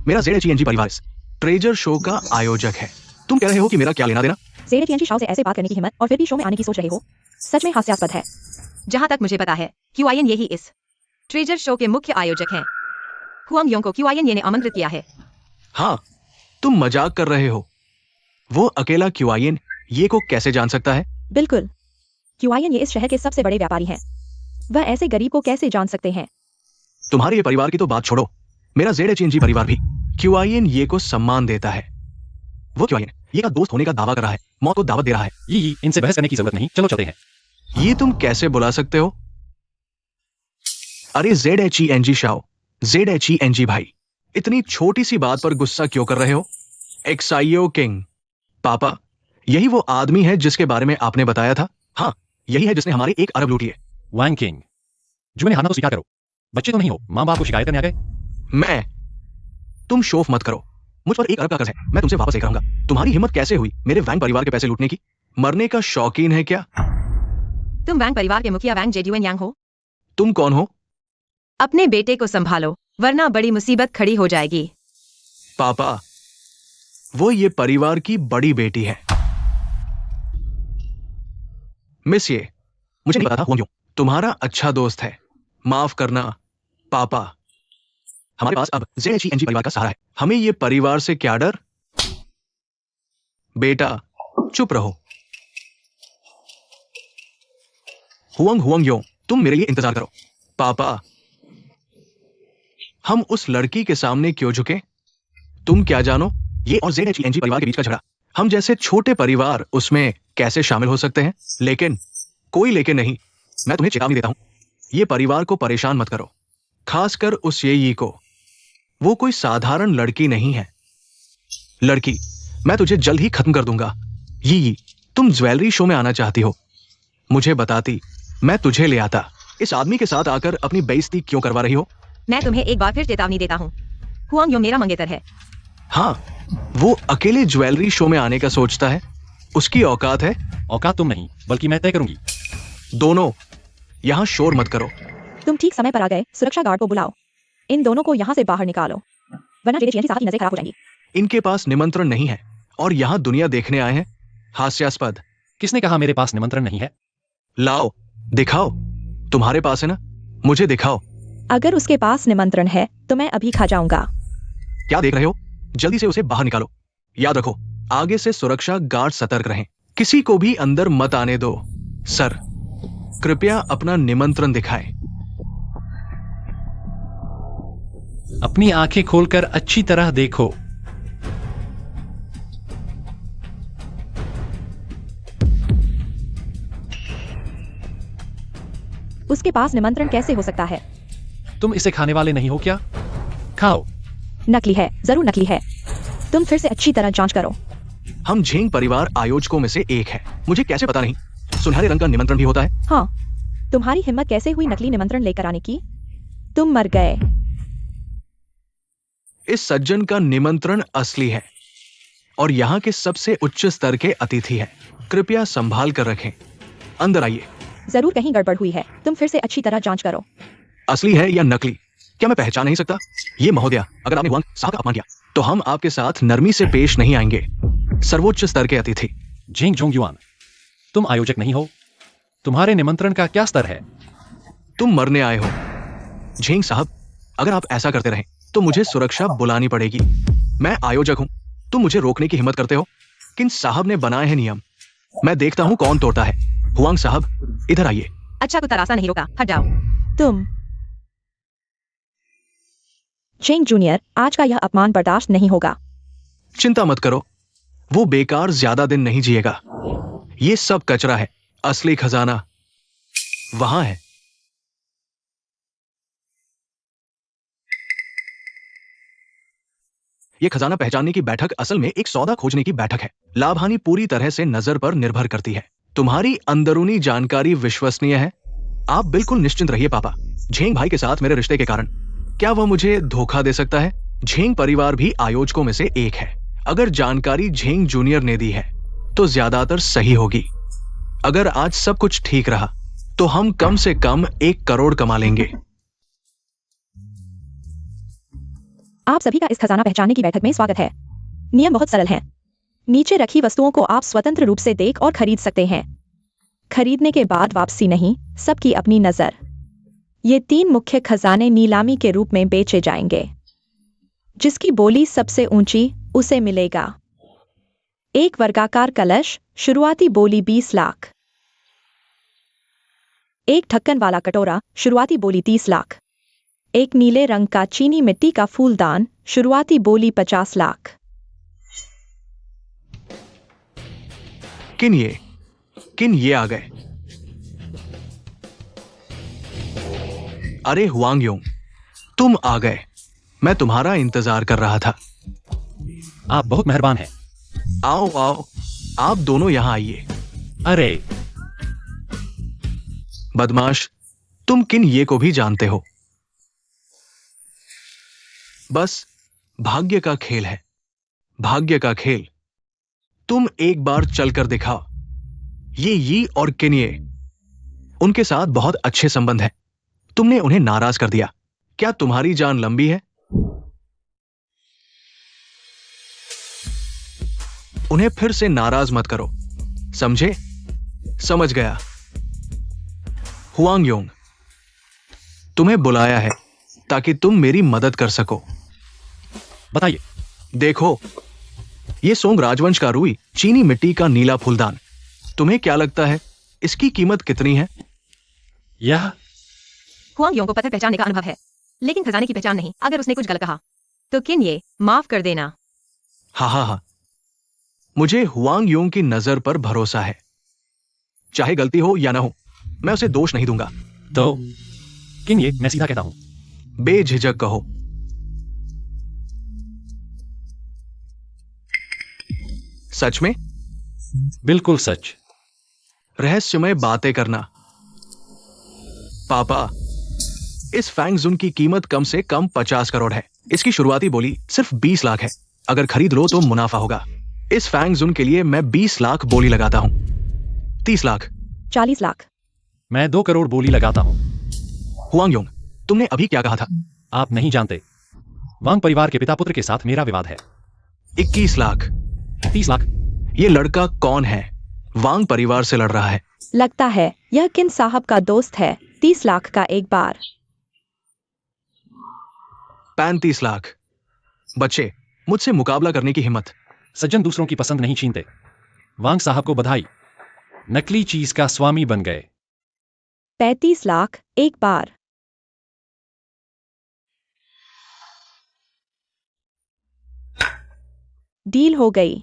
मेरा ZHENG परिवार इस ट्रेजर शो का आयोजक है। तुम कह रहे हो कि मेरा क्या लेना देना? जेडे टीएनडी शाओ से ऐसे बात करने की हिम्मत और फिर भी शो में आने की सोच रहे हो, सच में हास्यास्पद है। जहां तक मुझे पता है QIN यही इस ट्रेजर शो के मुख्य आयोजक हैं। हुआंग योंग को QIN ने आमंत्रित किया है। हाँ, तुम मजाक कर रहे हो। वो अकेला QIN ये को कैसे जान सकता है? बिल्कुल, QIN ये इस शहर के सबसे बड़े व्यापारी हैं, वह ऐसे गरीब को कैसे जान सकते हैं? तुम्हारे ये परिवार की तो बात छोड़ो, मेरा ZHENG परिवार भी QIN ये को सम्मान देता है। वो QIN ये का दोस्त होने का दावा कर रहा है, मौत को दावत दे रहा है। यी इनसे बहस करने की जरूरत नहीं, चलो चलते हैं। ये तुम कैसे बुला सकते हो? अरे ZHENG शाओ, ZHENG भाई, इतनी छोटी सी बात पर गुस्सा क्यों कर रहे हो? एक्साइयो किंग, पापा, यही वो आदमी है जिसके बारे में आपने बताया था? हाँ, यही है जिसने हमारी 1 अरब लूटी है। वांग किंग, जो ने हारना तो स्वीकार करो। बच्चे तो नहीं हो, माँ बाप को शिकायत करने आ गए। मैं, तुम शोफ मत करो। मुझ पर 1 अरब का कर्ज है, मैं तुमसे वापस लेकर आऊंगा। तुम्हारी हिम्मत कैसे हुई मेरे वैंग परिवार के पैसे लूटने की? मरने का शौकीन है क्या? तुम वैंग परिवार के मुखिया वैंग जेड्यूएन यांग हो। तुम कौन हो? अपने बेटे को संभालो, वरना बड़ी मुसीबत खड़ी हो जाएगी। पापा, वो ये परिवार की बड़ी बेटी है। मिस ये, मुझे नहीं पता था क्यों तुम्हारा अच्छा दोस्त है। माफ करना पापा, हमारे पास अब ZHENG परिवार का सहारा है। हमें ये परिवार से क्या डर? बेटा चुप रहो। हुआंग योंग, तुम मेरे लिए इंतजार करो। पापा, हम उस लड़की के सामने क्यों झुके? तुम क्या जानो ये और ZHENG परिवार के बीच का झगड़ा? हम जैसे छोटे परिवार उसमें कैसे शामिल हो सकते हैं? लेकिन कोई लेकिन नहीं, मैं तुम्हें चेतावनी देता हूं, ये परिवार को परेशान मत करो, खासकर उस ये को। वो कोई साधारण लड़की नहीं है। लड़की, मैं तुझे जल्द ही खत्म कर दूंगा। ये तुम ज्वेलरी शो में आना चाहती हो, मुझे बताती, मैं तुझे ले आता। इस आदमी के साथ आकर अपनी बेइज्जती क्यों करवा रही हो? मैं तुम्हें एक बार फिर चेतावनी देता हूँ, हुआंग योंग मेरा मंगेतर है। हाँ, वो अकेले ज्वेलरी शो में आने का सोचता है, उसकी औकात है। औकात तुम नहीं, बल्कि मैं तय करूंगी। दोनों यहाँ शोर मत करो। तुम ठीक समय पर आ गए, सुरक्षा गार्ड को बुलाओ, इन दोनों को यहाँ से बाहर निकालो, वरना जेडे टीएनडी साहब की नजरें खराब हो जाएंगी। इनके पास निमंत्रण नहीं है और यहाँ दुनिया देखने आए हैं। हास्यास्पद। किसने कहा मेरे पास निमंत्रण नहीं है? लाओ, दिखाओ, तुम्हारे पास है ना, मुझे दिखाओ। अगर उसके पास निमंत्रण है तो मैं अभी खा जाऊंगा। क्या देख रहे हो? जल्दी से उसे बाहर निकालो। याद रखो, आगे से सुरक्षा गार्ड सतर्क रहें, किसी को भी अंदर मत आने दो। सर, कृपया अपना निमंत्रण दिखाएं। अपनी आंखें खोलकर अच्छी तरह देखो। उसके पास निमंत्रण कैसे हो सकता है? तुम इसे खाने वाले नहीं हो क्या? खाओ। नकली है, जरूर नकली है। तुम फिर से अच्छी तरह जांच करो। हम झेंग परिवार आयोजकों में से एक है, मुझे कैसे पता नहीं? सुनहरे रंग का निमंत्रण भी होता है। हाँ, तुम्हारी हिम्मत कैसे हुई नकली निमंत्रण लेकर आने की? तुम मर गए। इस सज्जन का निमंत्रण असली है और यहाँ के सबसे उच्च स्तर के अतिथि हैं। कृपया संभाल कर रखें। अंदर आइए। जरूर कहीं गड़बड़ हुई है, तुम फिर से अच्छी तरह जांच करो। असली है या नकली क्या मैं पहचान नहीं सकता? ये महोदया, अगर आपने हुआंग साहब का अपमान किया तो हम आपके साथ नरमी से पेश नहीं आएंगे। सर्वोच्च स्तर के अतिथि। झेंग जोंगयुआन, तुम आयोजक नहीं हो। तुम्हारे निमंत्रण का क्या स्तर है? तुम मरने आए हो। झेंग साहब, अगर आप ऐसा करते रहें तो मुझे सुरक्षा बुलानी पड़ेगी। मैं आयोजक हूं, तुम मुझे रोकने की हिम्मत करते हो? किन साहब ने बनाए हैं नियम, मैं देखता हूं कौन तोड़ता है। हुआंग साहब, इधर आइए। अच्छा, कुत्ता रास्ता नहीं रोका, हट जाओ। तुम चेंग जूनियर, आज का यह अपमान बर्दाश्त नहीं होगा। चिंता मत करो, वो बेकार ज्यादा दिन नहीं जिएगा। ये सब कचरा है, असली खजाना वहां है। ये खजाना पहचानने की बैठक असल में एक सौदा खोजने की बैठक है। लाभ हानि पूरी तरह से नजर पर निर्भर करती है। तुम्हारी अंदरूनी जानकारी विश्वसनीय है? आप बिल्कुल निश्चिंत रहिए पापा। झेंग भाई के साथ मेरे रिश्ते के कारण क्या वह मुझे धोखा दे सकता है? झेंग परिवार भी आयोजकों में से एक है। अगर जानकारी झेंग जूनियर ने दी है तो ज्यादातर सही होगी। अगर आज सब कुछ ठीक रहा तो हम कम से कम 1 करोड़ कमा लेंगे। आप सभी का इस खजाना पहचानने की बैठक में स्वागत है। नियम बहुत सरल हैं। नीचे रखी वस्तुओं को आप स्वतंत्र रूप से देख और खरीद सकते हैं। खरीदने के बाद वापसी नहीं, सबकी अपनी नजर। ये 3 मुख्य खजाने नीलामी के रूप में बेचे जाएंगे। जिसकी बोली सबसे ऊंची उसे मिलेगा। एक वर्गाकार कलश, शुरुआती बोली 20 लाख। एक ढक्कन वाला कटोरा, शुरुआती बोली 30 लाख। एक नीले रंग का चीनी मिट्टी का फूलदान, शुरुआती बोली 50 लाख। किन ये आ गए? अरे हुआंग योंग, तुम आ गए। मैं तुम्हारा इंतजार कर रहा था। आप बहुत मेहरबान हैं। आओ आओ, आप दोनों यहां आइए। अरे बदमाश, तुम किन ये को भी जानते हो। बस भाग्य का खेल है, भाग्य का खेल। तुम एक बार चलकर दिखाओ। ये यी और किन्ये, उनके साथ बहुत अच्छे संबंध हैं। तुमने उन्हें नाराज कर दिया। क्या तुम्हारी जान लंबी है? उन्हें फिर से नाराज मत करो, समझे? समझ गया। हुआंग योंग, तुम्हें बुलाया है ताकि तुम मेरी मदद कर सको। बताइए। देखो, ये सोंग राजवंश का रुई चीनी मिट्टी का नीला फूलदान। तुम्हें क्या लगता है इसकी कीमत कितनी है? यह हुआंग योंग को पत्थर पहचानने का अनुभव है, लेकिन खजाने की पहचान नहीं। अगर उसने कुछ गलत कहा तो किन ये माफ कर देना। हा, मुझे हुआंग योंग की नजर पर भरोसा है। चाहे गलती हो या ना हो, मैं उसे दोष नहीं दूंगा। तो किन ये, मैं सीधा कहता हूं। बेझिझक कहो। सच में? बिल्कुल सच। रहस्यमय बातें करना। पापा, इस फैंगजुन की कीमत कम से कम 50 करोड़ है। इसकी शुरुआती बोली सिर्फ 20 लाख है। अगर खरीद लो तो मुनाफा होगा। इस फैंगजुन के लिए मैं 20 लाख बोली लगाता हूं। 30 लाख। 40 लाख। मैं 2 करोड़ बोली लगाता हूं। हुआंग योंग, तुमने अभी क्या कहा था? आप नहीं जानते, वांग परिवार के पिता पुत्र के साथ मेरा विवाद है। 21 लाख। 30 लाख। ये लड़का कौन है? वांग परिवार से लड़ रहा है। लगता है यह किन साहब का दोस्त है। 30 लाख का एक बार। 35 लाख। बच्चे, मुझसे मुकाबला करने की हिम्मत। सज्जन दूसरों की पसंद नहीं छीनते। वांग साहब को बधाई, नकली चीज का स्वामी बन गए। 35 लाख एक बार। डील हो गई।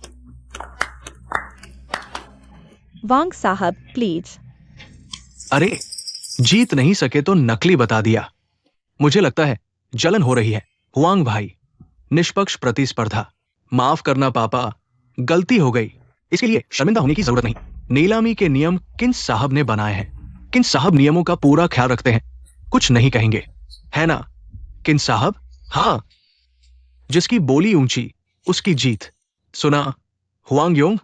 वांग साहब प्लीज। अरे, जीत नहीं सके तो नकली बता दिया। मुझे लगता है जलन हो रही है। हुआंग भाई, निष्पक्ष प्रतिस्पर्धा। माफ करना पापा, गलती हो गई। इसके लिए शर्मिंदा होने की जरूरत नहीं। नीलामी के नियम किन साहब ने बनाए हैं। किन साहब नियमों का पूरा ख्याल रखते हैं, कुछ नहीं कहेंगे, है ना किन साहब? हाँ, जिसकी बोली ऊंची उसकी जीत। सुना हुआंग योंग,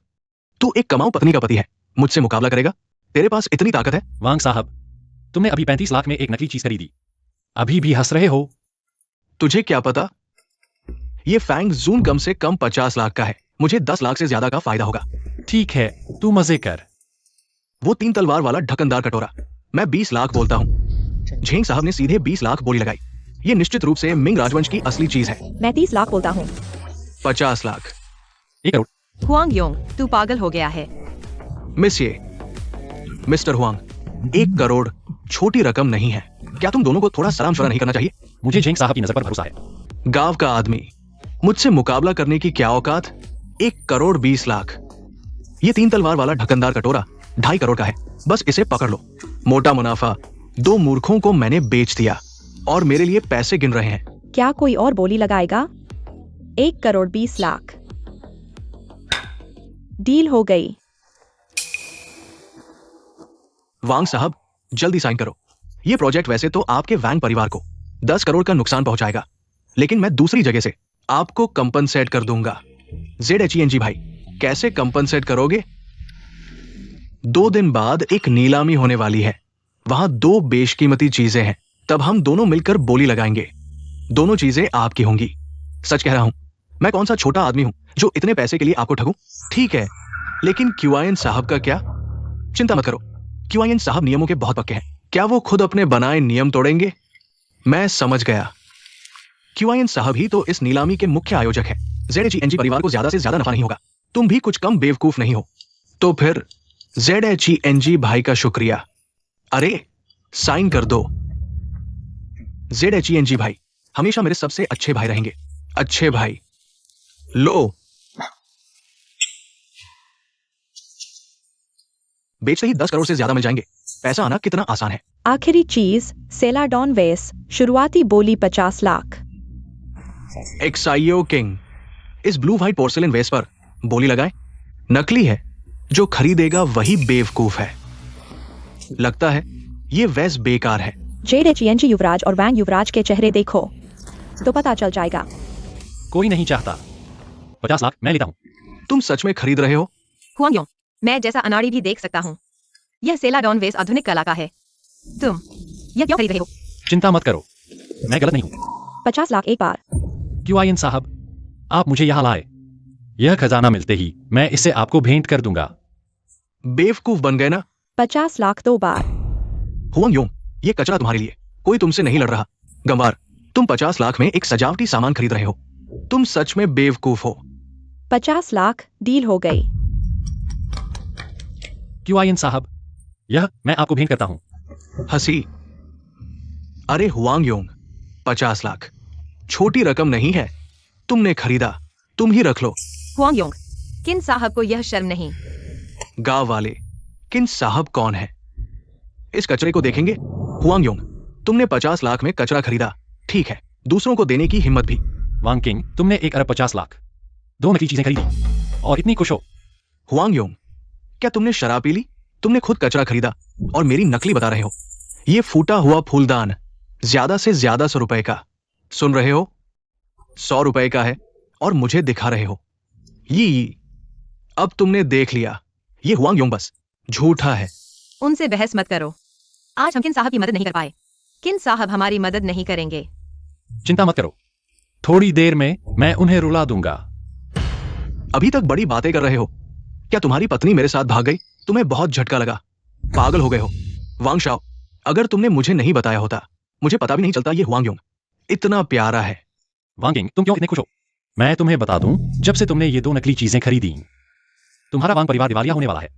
तू एक कमाऊ पत्नी का पति है। मुझसे मुकाबला करेगा? तेरे पास इतनी ताकत है? वांग साहब, तुमने अभी 35 लाख में एक नकली चीज खरीदी। अभी भी हंस रहे हो? तुझे क्या पता? ये फैंग जून कम से कम 50 लाख का है। मुझे 10 लाख से ज्यादा का फायदा होगा। ठीक है, तू मजे कर। वो 3 तलवार वाला ढक्कनदार कटोरा, मैं 20 लाख बोलता हूँ। झेंग साहब ने सीधे 20 लाख बोली लगाई। ये निश्चित रूप से मिंग राजवंश की असली चीज है। मैं 30 लाख बोलता हूँ। 50 लाख। 1 करोड़। हुआंग योंग, तू पागल हो गया है। मिस्टर हुआंग, 1 करोड़ छोटी रकम नहीं है। क्या तुम दोनों को थोड़ा सलाम शुरा नहीं करना चाहिए? मुझे झेंग साहब की नजर पर भरोसा है। गांव का आदमी, मुझसे मुकाबला करने की क्या औकात? 1 करोड़ 20 लाख। ये 3 तलवार वाला ढक्कनदार कटोरा 2.5 करोड़ का है। बस इसे पकड़ लो। मोटा मुनाफा। 2 मूर्खों को मैंने बेच दिया और मेरे लिए पैसे गिन रहे हैं। क्या कोई और बोली लगाएगा? 1 करोड़ 20 लाख। डील हो गई। वांग साहब, जल्दी साइन करो। ये प्रोजेक्ट वैसे तो आपके वैंग परिवार को 10 करोड़ का नुकसान पहुंचाएगा, लेकिन मैं दूसरी जगह से आपको कंपनसेट कर दूंगा। ZHENG भाई, कैसे कंपनसेट करोगे? 2 दिन बाद एक नीलामी होने वाली है। वहां 2 बेशकीमती चीजें हैं। तब हम दोनों मिलकर बोली लगाएंगे। दोनों चीजें आपकी होंगी। सच कह रहा हूं, मैं कौन सा छोटा आदमी हूं जो इतने पैसे के लिए आपको ठगूं? ठीक है, लेकिन QIN साहब का क्या? चिंता मत करो, QIN साहब नियमों के बहुत पक्के हैं। क्या वो खुद अपने बनाए नियम तोड़ेंगे? मैं समझ गया। QIN साहब ही तो इस नीलामी के मुख्य आयोजक हैं। ZHENG परिवार को ज्यादा से ज्यादा नफा नहीं होगा। तुम भी कुछ कम बेवकूफ नहीं हो। तो फिर ZHENG भाई का शुक्रिया। अरे, साइन कर दो। ZHENG भाई हमेशा मेरे सबसे अच्छे भाई रहेंगे। अच्छे भाई। लो, बेचते ही 10 करोड़ से ज्यादा मिल जाएंगे। पैसा आना कितना आसान है। आखिरी चीज, सेलाडॉन वेस, शुरुआती बोली 50 लाख। एक्साइयो किंग, इस ब्लू व्हाइट पोर्सिलेन वेस पर बोली लगाए। नकली है, जो खरीदेगा वही बेवकूफ है। लगता है ये वेस बेकार है। ZHENG युवराज और वैंग युवराज के चेहरे देखो तो पता चल जाएगा। कोई नहीं चाहता। 50 लाख मैं लेता हूँ। तुम सच में खरीद रहे हो? हुआंग योंग, मैं जैसा अनाड़ी भी देख सकता हूँ। यह सेलाडॉन वेस आधुनिक कला का है। तुम यह क्यों खरीद रहे हो? चिंता मत करो, मैं गलत नहीं हूँ। 50 लाख एक बार। QIN साहब, आप मुझे यहाँ लाए। यह खजाना मिलते ही मैं इसे आपको भेंट कर दूंगा। बेवकूफ बन गए ना? 50 लाख 2 बार। हुआंग योंग, ये कचरा तुम्हारे लिए। कोई तुमसे नहीं लड़ रहा। गंवार, तुम 50 लाख में एक सजावटी सामान खरीद रहे हो। तुम सच में बेवकूफ हो। 50 लाख, डील हो गई। QIN साहब, यह मैं आपको भेंट करता हूँ। हंसी। अरे हुआंग योंग, 50 लाख छोटी रकम नहीं है। तुमने खरीदा, तुम ही रख लो। हुआंग योंग, किन साहब को यह शर्म नहीं? गांव वाले, किन साहब कौन है? इस कचरे को देखेंगे? हुआंग योंग, तुमने 50 लाख में कचरा खरीदा, ठीक है, दूसरों को देने की हिम्मत भी। वांग किंग, तुमने 1 अरब 50 लाख 2 नकली चीजें खरीदी और इतनी खुश हो। हुआंग योंग, क्या तुमने शराब पी ली? तुमने खुद कचरा खरीदा और मेरी नकली बता रहे हो। ये फूटा हुआ फूलदान ज्यादा से ज्यादा 100 रुपए का। सुन रहे हो? 100 रुपए का है और मुझे दिखा रहे हो। ये अब तुमने देख लिया। ये हुआंग योंग बस झूठा है। उनसे बहस मत करो। आज हम किन साहब की मदद नहीं कर पाए। किन साहब हमारी मदद नहीं करेंगे। चिंता मत करो, थोड़ी देर में मैं उन्हें रुला दूंगा। अभी तक बड़ी बातें कर रहे हो। क्या तुम्हारी पत्नी मेरे साथ भाग गई? तुम्हें बहुत झटका लगा, पागल हो गए हो। वांग शाओ, अगर तुमने मुझे नहीं बताया होता, मुझे पता भी नहीं चलता ये हुआंग योंग इतना प्यारा है। वांग किंग, तुम क्यों इतने खुश हो? मैं तुम्हें बता दूं, जब से तुमने ये 2 नकली चीजें खरीदी, तुम्हारा वांग परिवार दिवालिया होने वाला है।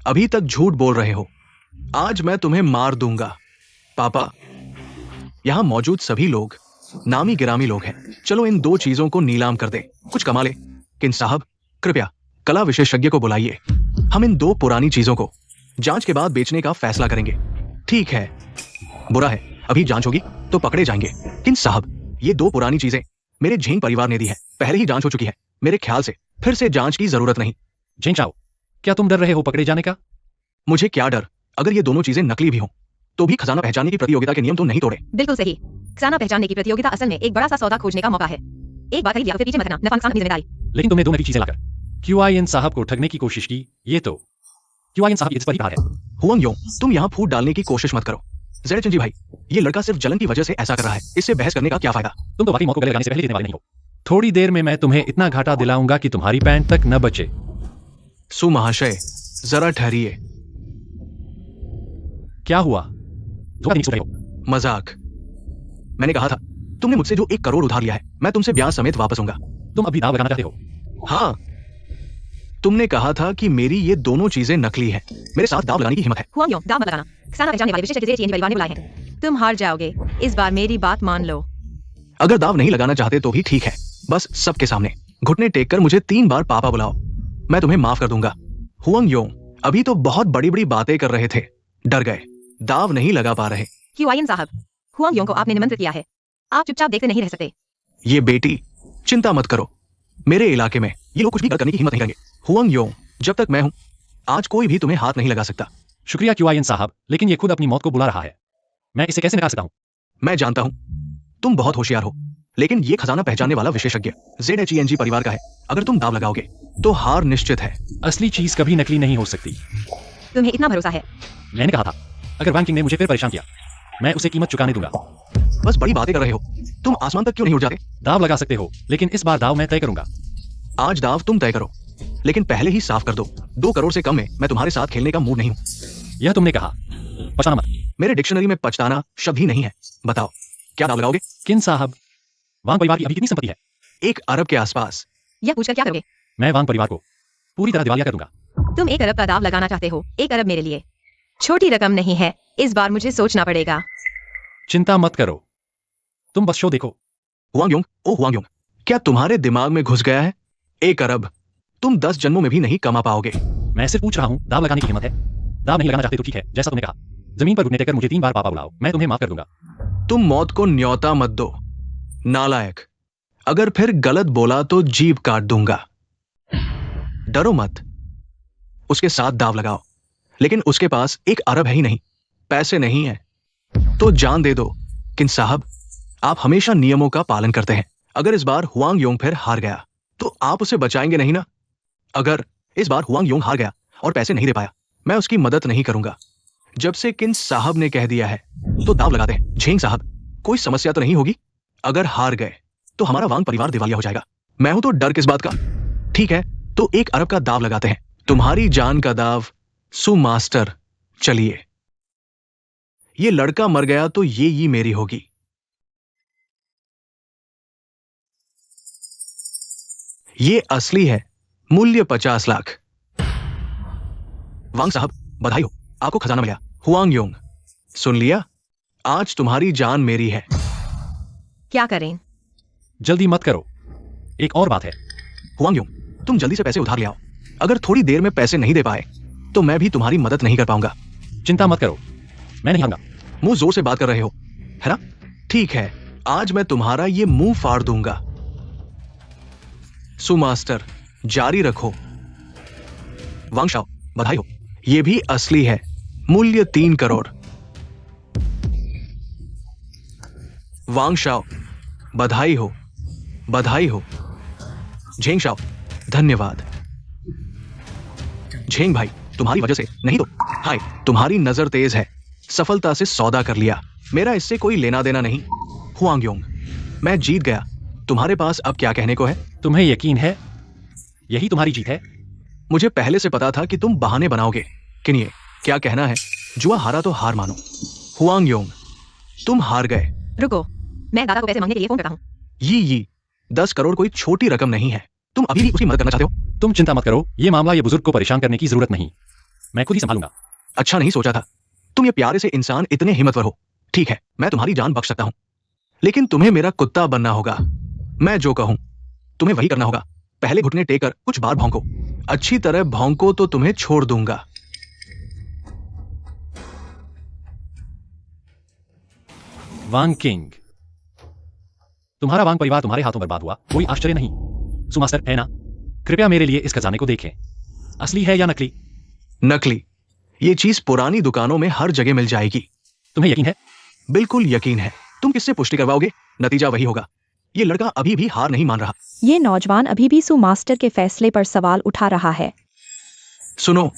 अभी तक झूठ बोल रहे हो। आज मैं तुम्हें मार दूंगा। पापा, यहां मौजूद सभी लोग नामी गिरामी लोग हैं। चलो इन 2 चीजों को नीलाम कर दे, कुछ कमा ले। किन साहब, कृपया कला विशेषज्ञ को बुलाइए। हम इन 2 पुरानी चीजों को जांच के बाद बेचने का फैसला करेंगे। ठीक है, बुरा है, अभी जांच होगी तो पकड़े जाएंगे। किन साहब, ये 2 पुरानी चीजें मेरे झेंग परिवार ने दी है। पहले ही जांच हो चुकी है। मेरे ख्याल से फिर से जांच की जरूरत नहीं। झेंग चाओ, क्या तुम डर रहे हो पकड़े जाने का? मुझे क्या डर? अगर ये दोनों चीजें नकली भी हों तो भी खजाना पहचानने की प्रतियोगिता के नियम तो नहीं तोड़े। बिल्कुल सही। खजाना पहचानने की प्रतियोगिता असल में एक बड़ा सा सौदा खोजने का मौका है। एक बार खरीद लिया फिर पीछे मत हटना, नफा नुकसान अपनी जिम्मेदारी। लेकिन तुमने 2 नकली चीजें लाकर QIN साहब को ठगने की कोशिश की। ये तो QIN साहब इस पर ही हार है। हुआंग योंग, तुम यहां फूट डालने की कोशिश मत करो। जेड जी भाई, ये लड़का सिर्फ जलन की वजह से ऐसा कर रहा है, इससे बहस करने का क्या फायदा? तुम तो वाकई मौत को गले लगाने से पहले जीतने वाले नहीं हो। थोड़ी देर में मैं तुम्हें इतना घाटा दिलाऊंगा कि तुम्हारी पैंट तक न बचे। सु महाशय, जरा ठहरिए। क्या हुआ? धोखा नहीं सुन रहे हो? मजाक। मैंने कहा था, तुमने मुझसे जो 1 करोड़ उधार लिया है, मैं तुमसे ब्याज समेत वापस दूंगा। तुम अभी दाव लगाना चाहते हो? हाँ, तुमने कहा था कि मेरी ये दोनों चीजें नकली हैं। मेरे साथ दाव लगाने की हिम्मत है? हुआंग योंग, दाव मत लगाना। किसाना पहचानने वाले विशेषज्ञ जेड परिवार ने बुलाए हैं। तुम हार जाओगे। इस बार मेरी बात मान लो। अगर दाव नहीं लगाना चाहते तो भी ठीक है, बस सबके सामने घुटने टेक कर मुझे 3 बार पापा बुलाओ, मैं तुम्हें माफ कर दूंगा। हुआंग योंग अभी तो बहुत बड़ी बड़ी बातें कर रहे थे, डर गए, दाव नहीं लगा पा रहे। क्यूआईएन साहब, हुआंग योंग को आपने निमंत्रित किया है, आप चुपचाप देखते नहीं रह सकते। ये बेटी, चिंता मत करो, मेरे इलाके में ये लोग कुछ भी गलत करने की हिम्मत नहीं करेंगे। हुआंग योंग, जब तक मैं हूं, आज कोई भी तुम्हें हाथ नहीं लगा सकता। शुक्रिया क्यूआईएन साहब, लेकिन ये खुद अपनी मौत को बुला रहा है। मैं इसे कैसे नकार सकता हूँ? मैं जानता हूं, तुम बहुत होशियार हो, लेकिन ये खजाना पहचानने वाला विशेषज्ञ ZHENG परिवार का है। अगर तुम दाव लगाओगे तो हार निश्चित है। असली चीज कभी नकली नहीं हो सकती। तुम्हें इतना भरोसा है? मैंने कहा था, अगर वांग किंग ने मुझे फिर परेशान किया, मैं उसे कीमत चुकाने दूंगा। बस बड़ी बातें कर रहे हो, तुम आसमान तक क्यों नहीं उड़ जाते? दाव लगा सकते हो, लेकिन इस बार दाव मैं तय करूंगा। आज दाव तुम तय करो, लेकिन पहले ही साफ कर दो, 2 करोड़ से कम में मैं तुम्हारे साथ खेलने का मूड नहीं हूं। यह तुमने कहा, पछताना मत। मेरे डिक्शनरी में पछताना शब्द ही नहीं है। बताओ, क्या दाव लगाओगे? किन साहब, वांग परिवार की अभी कितनी संपत्ति है? 1 अरब के आसपास। यह पूछकर क्या करोगे? मैं वांग परिवार को पूरी तरह दिवालिया कर दूंगा। तुम 1 अरब का दाव लगाना चाहते हो। 1 अरब मेरे लिए छोटी रकम नहीं है, इस बार मुझे सोचना पड़ेगा। चिंता मत करो, तुम बस शो देखो। हुआंग योंग, ओ हुआंग योंग, क्या तुम्हारे दिमाग में घुस गया है? 1 अरब तुम 10 जन्मों में भी नहीं कमा पाओगे। मैं सिर्फ पूछ रहा हूँ, दाव लगाने की हिम्मत है? दाव नहीं लगाना चाहते तो ठीक है, जैसा तुमने कहा। जमीन पर घुटने टेकर मुझे 3 बार पापा बुलाओ, मैं तुम्हें माफ कर दूंगा। तुम मौत को न्योता मत दो, नालायक। अगर फिर गलत बोला तो जीभ काट दूंगा। डरो मत, उसके साथ दाव लगाओ, लेकिन उसके पास 1 अरब है ही नहीं, पैसे नहीं है तो जान दे दो। किन साहब, आप हमेशा नियमों का पालन करते हैं। अगर इस बार हुआंग योंग फिर हार गया तो आप उसे बचाएंगे नहीं ना? अगर इस बार हुआंग योंग हार गया और पैसे नहीं दे पाया, मैं उसकी मदद नहीं करूंगा। जब से किन साहब ने कह दिया है तो दाव लगाते हैं। झेंग साहब, कोई समस्या तो नहीं होगी? अगर हार गए तो हमारा वांग परिवार दिवालिया हो जाएगा। मैं हूं तो डर किस बात का? ठीक है, तो 1 अरब का दाव लगाते हैं, तुम्हारी जान का दाव। सु मास्टर, चलिए। ये लड़का मर गया तो ये मेरी होगी। ये असली है, मूल्य 50 लाख। वांग साहब, बधाई हो, आपको खजाना मिला। हुआंग योंग, सुन लिया, आज तुम्हारी जान मेरी है। क्या करें? जल्दी मत करो, एक और बात है। हुआंग योंग, तुम जल्दी से पैसे उधार ले आओ। अगर थोड़ी देर में पैसे नहीं दे पाए तो मैं भी तुम्हारी मदद नहीं कर पाऊंगा। चिंता मत करो, मैं नहीं आऊंगा। मुंह जोर से बात कर रहे हो, है ना? ठीक है, आज मैं तुम्हारा ये मुंह फाड़ दूंगा। सु मास्टर, जारी रखो। वांग शाओ, बधाई हो, ये भी असली है, मूल्य 3 करोड़। वांग शाओ, बधाई हो, बधाई हो। झेंग शाओ, धन्यवाद। झेंग भाई, तुम्हारी वजह से नहीं तो हाय, तुम्हारी नजर तेज है, सफलता से सौदा कर लिया। मेरा इससे कोई लेना देना नहीं। हुआंग योंग, मैं जीत गया, तुम्हारे पास अब क्या कहने को है? तुम्हें यकीन है यही तुम्हारी जीत है? मुझे पहले से पता था कि तुम बहाने बनाओगे। किनिए, क्या कहना है? जुआ हारा तो हार मानो। हुआंग योंग, तुम हार गए। रुको, मैं दादा को पैसे मांगने के लिए फोन करता हूँ। ये 10 करोड़ कोई छोटी रकम नहीं है। तुम अभी भी उसकी मदद करना चाहते हो? तुम चिंता मत करो, ये मामला ये बुजुर्ग को परेशान करने की जरूरत नहीं, मैं खुद ही संभालूंगा। अच्छा नहीं सोचा था, तुम ये प्यारे से इंसान इतने हिम्मतवर हो। ठीक है, मैं तुम्हारी जान बख्श सकता हूं, लेकिन तुम्हें मेरा कुत्ता बनना होगा। मैं जो कहूं तुम्हें वही करना होगा। पहले घुटने टेक कर कुछ बार भौंको, अच्छी तरह भौंको तो तुम्हें छोड़ दूंगा। वांग किंग, तुम्हारा वांग परिवार तुम्हारे हाथों बर्बाद हुआ, कोई आश्चर्य नहीं। सुमास्टर, है ना? कृपया मेरे लिए इस खजाने को देखें, असली है या नकली? नकली। ये चीज पुरानी दुकानों में हर जगह मिल जाएगी। तुम्हें यकीन है? बिल्कुल यकीन है। तुम किससे पुष्टि करवाओगे? नतीजा वही होगा। ये लड़का अभी भी हार नहीं मान रहा। ये नौजवान अभी भी सु मास्टर के फैसले पर सवाल उठा रहा है। सुनो,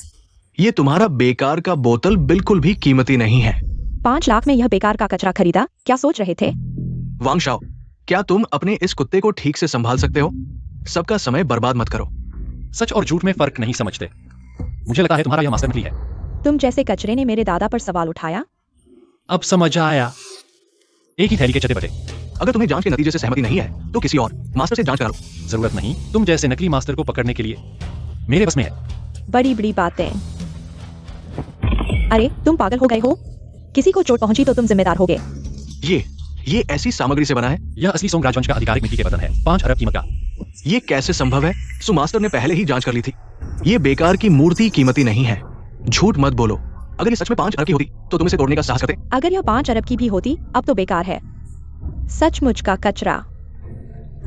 ये तुम्हारा बेकार का बोतल बिल्कुल भी कीमती नहीं है। 5 लाख में यह बेकार का कचरा खरीदा, क्या सोच रहे थे? वांग शाओ, क्या तुम अपने इस कुत्ते को ठीक से संभाल सकते हो? सबका समय बर्बाद मत करो। सच और झूठ में फर्क नहीं समझते। मुझे लगता है तुम्हारा यह मास्टर नकली है। तुम जैसे कचरे ने मेरे दादा पर सवाल उठाया। अब समझ आया। एक ही थैली के चटे बटे। अगर तुम्हें जांच के नतीजे से सहमति नहीं है तो किसी और मास्टर से जांच करा लो। जरूरत नहीं, तुम जैसे नकली मास्टर को पकड़ने के लिए मेरे बस में है। बड़ी बड़ी बातें। अरे तुम पागल हो गए हो? किसी को चोट पहुंची तो तुम जिम्मेदार होगे। ये ऐसी सामग्री से बना है। यह असली सोंग राजवंश का आधिकारिक मिट्टी के बर्तन है, 5 अरब कीमत का। ये कैसे संभव है? मास्टर ने पहले ही जांच कर ली थी। ये बेकार की मूर्ति कीमती नहीं है। झूठ मत बोलो। अगर ये सच में 5 अरब की होती तो तुम इसे तोड़ने का साहस करते? अगर यह 5 अरब की भी होती अब तो बेकार है। सचमुच का कचरा।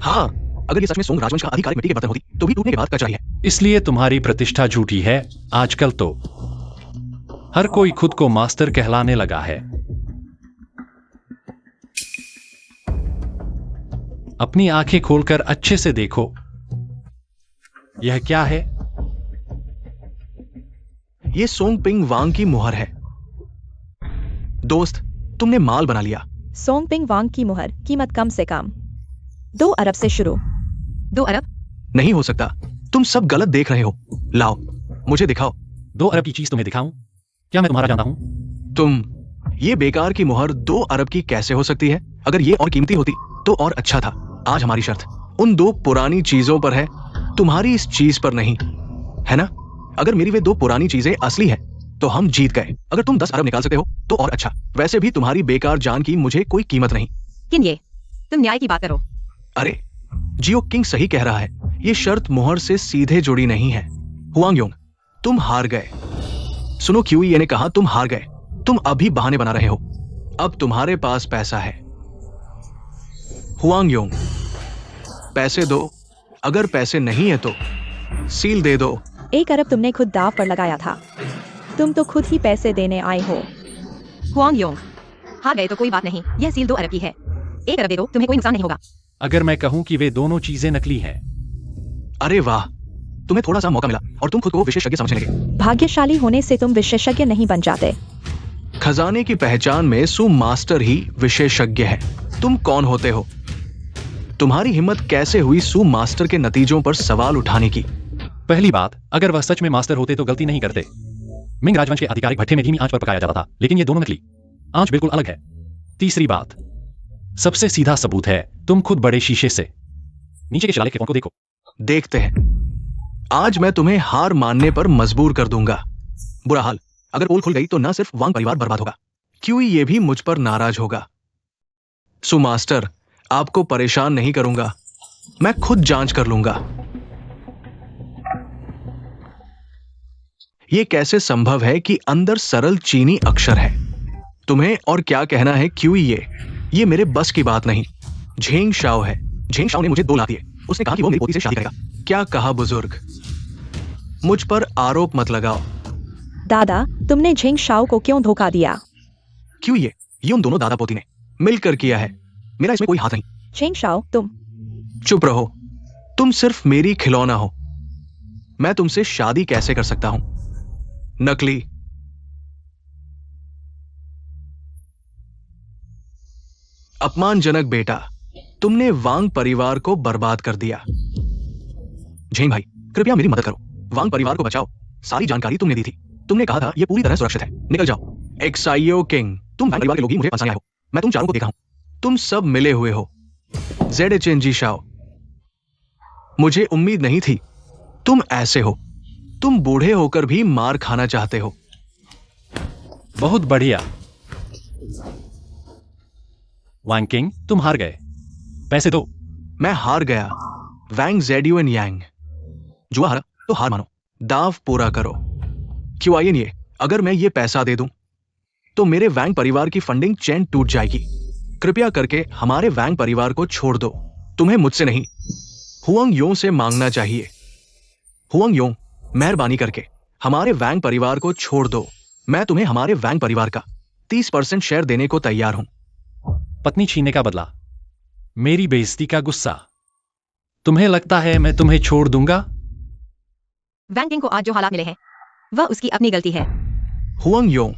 हाँ, अगर ये सच में सोंग राजवंश का आधिकारिक मिट्टी के बर्तन होती तो भी टूटने के बाद कचरा ही है। इसलिए तुम्हारी प्रतिष्ठा झूठी है। आजकल तो हर कोई खुद को मास्टर कहलाने लगा है। अपनी आंखें खोलकर अच्छे से देखो। यह क्या है? ये सोंग पिंग वांग की मुहर है। दोस्त, तुमने माल बना लिया। सोंग पिंग वांग की मुहर, कीमत कम से कम 2 अरब से शुरू। 2 अरब? नहीं हो सकता, तुम सब गलत देख रहे हो। लाओ, मुझे दिखाओ। 2 अरब की चीज तुम्हें दिखाऊं? क्या मैं तुम्हारा जानता हूं? ये बेकार की मुहर 2 अरब की कैसे हो सकती है? अगर ये और कीमती होती तो और अच्छा था। आज हमारी शर्त उन 2 पुरानी चीजों पर है, तुम्हारी इस चीज पर नहीं, है ना? अगर मेरी वे 2 पुरानी चीजें असली है तो हम जीत गए। अगर तुम 10 अरब निकाल सकते हो तो और अच्छा। वैसे भी तुम्हारी बेकार जान की मुझे कोई कीमत नहीं। किन ये? तुम न्याय की बात करो। अरे जियो किंग सही कह रहा है। ये शर्त मुहर से सीधे जुड़ी नहीं है। हुआंग योंग, तुम हार गए। सुनो, क्यूई ने कहा तुम हार गए। तुम अभी बहाने बना रहे हो। अब तुम्हारे पास पैसा है। हुआंग योंग, पैसे दो। अगर पैसे नहीं है तो सील दे दो। 1 अरब तुमने खुद दाव पर लगाया था। तुम तो खुद ही पैसे देने आए हो। हुआंग योंग, हार गए तो कोई बात नहीं, यह सील 2 अरब की है। 1 अरब दे दो, तुम्हें कोई नुकसान नहीं होगा। अगर मैं कहूं कि वे दोनों चीजें नकली हैं। अरे वाह, तुम्हें थोड़ा सा मौका मिला और तुम खुद को विशेषज्ञ समझने लगे। भाग्यशाली होने से तुम विशेषज्ञ नहीं बन जाते। खजाने की पहचान में सु मास्टर ही विशेषज्ञ है। तुम कौन होते हो? तुम्हारी हिम्मत कैसे हुई सु मास्टर के नतीजों पर सवाल उठाने की? पहली बात, अगर वह सच में मास्टर होते तो गलती नहीं करते। मिंग राजवंश के आधिकारिक भट्ठे में धीमी आंच पर पकाया जाता था, लेकिन ये दोनों नकली। आंच बिल्कुल अलग है। तीसरी बात, सबसे सीधा सबूत है, तुम खुद बड़े शीशे से नीचे के शिलालेख के फोन को देखो। देखते हैं। आज मैं तुम्हें हार मानने पर मजबूर कर दूंगा। बुरा हाल, अगर पोल खुल गई तो न सिर्फ वांग परिवार बर्बाद होगा, क्यों ये भी मुझ पर नाराज होगा। सु मास्टर, आपको परेशान नहीं करूंगा। मैं खुद जांच कर लूंगा। यह कैसे संभव है कि अंदर सरल चीनी अक्षर है? तुम्हें और क्या कहना है क्यों? ये मेरे बस की बात नहीं। झेंग शाओ है। झेंग शाओ ने मुझे 2 लाख दिए। उसने कहा कि वो मेरी पोती से शादी करेगा। क्या कहा बुजुर्ग? मुझ पर आरोप मत लगाओ। दादा, तुमने झेंग शाओ को क्यों धोखा दिया? क्यों? ये उन दोनों दादा पोती ने मिलकर किया है। मेरा इसमें कोई हाथ नहीं। झेंग शाओ, तुम चुप रहो। तुम सिर्फ मेरी खिलौना हो। मैं तुमसे शादी कैसे कर सकता हूं? नकली। अपमानजनक बेटा, तुमने वांग परिवार को बर्बाद कर दिया। झेंग भाई, कृपया मेरी मदद करो। वांग परिवार को बचाओ। सारी जानकारी तुमने दी थी। तुमने कहा था ये पूरी तरह सुरक्षित है। निकल जाओ। एक्साइयो किंग, तुम वांग परिवार के लोग ही मुझे फंसाने आए हो। मैं तुम चारों को देखा हूं। तुम सब मिले हुए हो। जेडेचेंजी शाओ, मुझे उम्मीद नहीं थी तुम ऐसे हो। तुम बूढ़े होकर भी मार खाना चाहते हो। बहुत बढ़िया। वांग किंग, तुम हार गए। पैसे दो। मैं हार गया। वैंग जेडियो यांग, जुआ हारा तो हार मानो। दाव पूरा करो। क्यों आइए नहीं? अगर मैं ये पैसा दे दूं तो मेरे वैंग परिवार की फंडिंग चेन टूट जाएगी। कृपया करके हमारे वैंग परिवार को छोड़ दो। तुम्हें मुझसे नहीं, हुआंग यों से मांगना चाहिए। हुआंग यों, मेहरबानी करके हमारे वैंग परिवार को छोड़ दो। मैं तुम्हें हमारे वैंग परिवार का 30% शेयर देने को तैयार हूं। पत्नी छीनने का बदला, मेरी बेइज्जती का गुस्सा। तुम्हें लगता है मैं तुम्हें छोड़ दूंगा? वैंग किंग को आज जो हालात मिले हैं वह उसकी अपनी गलती है। हुआंग यों,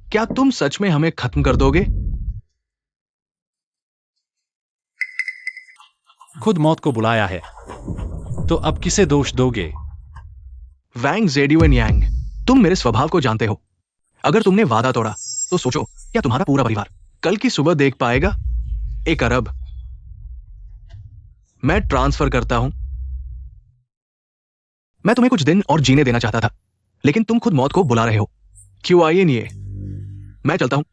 क्या तुम सच में हमें खत्म कर दोगे? खुद मौत को बुलाया है, तो अब किसे दोष दोगे? वैंग जेड्यूएन यांग, तुम मेरे स्वभाव को जानते हो। अगर तुमने वादा तोड़ा तो सोचो, क्या तुम्हारा पूरा परिवार कल की सुबह देख पाएगा? 1 अरब मैं ट्रांसफर करता हूं। मैं तुम्हें कुछ दिन और जीने देना चाहता था, लेकिन तुम खुद मौत को बुला रहे हो। क्यों आइए नहीं है? मैं चलता हूं,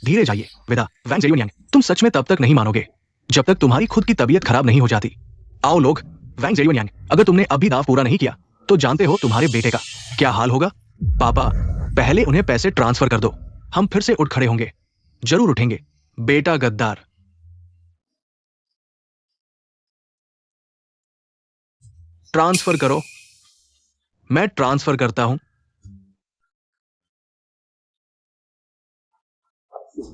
धीरे जाइए। विदा, वैंग जेड्यूएन यांग। तुम सच में तब तक नहीं मानोगे जब तक तुम्हारी खुद की तबीयत खराब नहीं हो जाती। आओ लोग, वैंग जेड्यूएन यांग, अगर तुमने अभी दाव पूरा नहीं किया तो जानते हो तुम्हारे बेटे का क्या हाल होगा। पापा, पहले उन्हें पैसे ट्रांसफर कर दो, हम फिर से उठ खड़े होंगे। जरूर उठेंगे, बेटा गद्दार। ट्रांसफर करो। मैं ट्रांसफर करता हूं।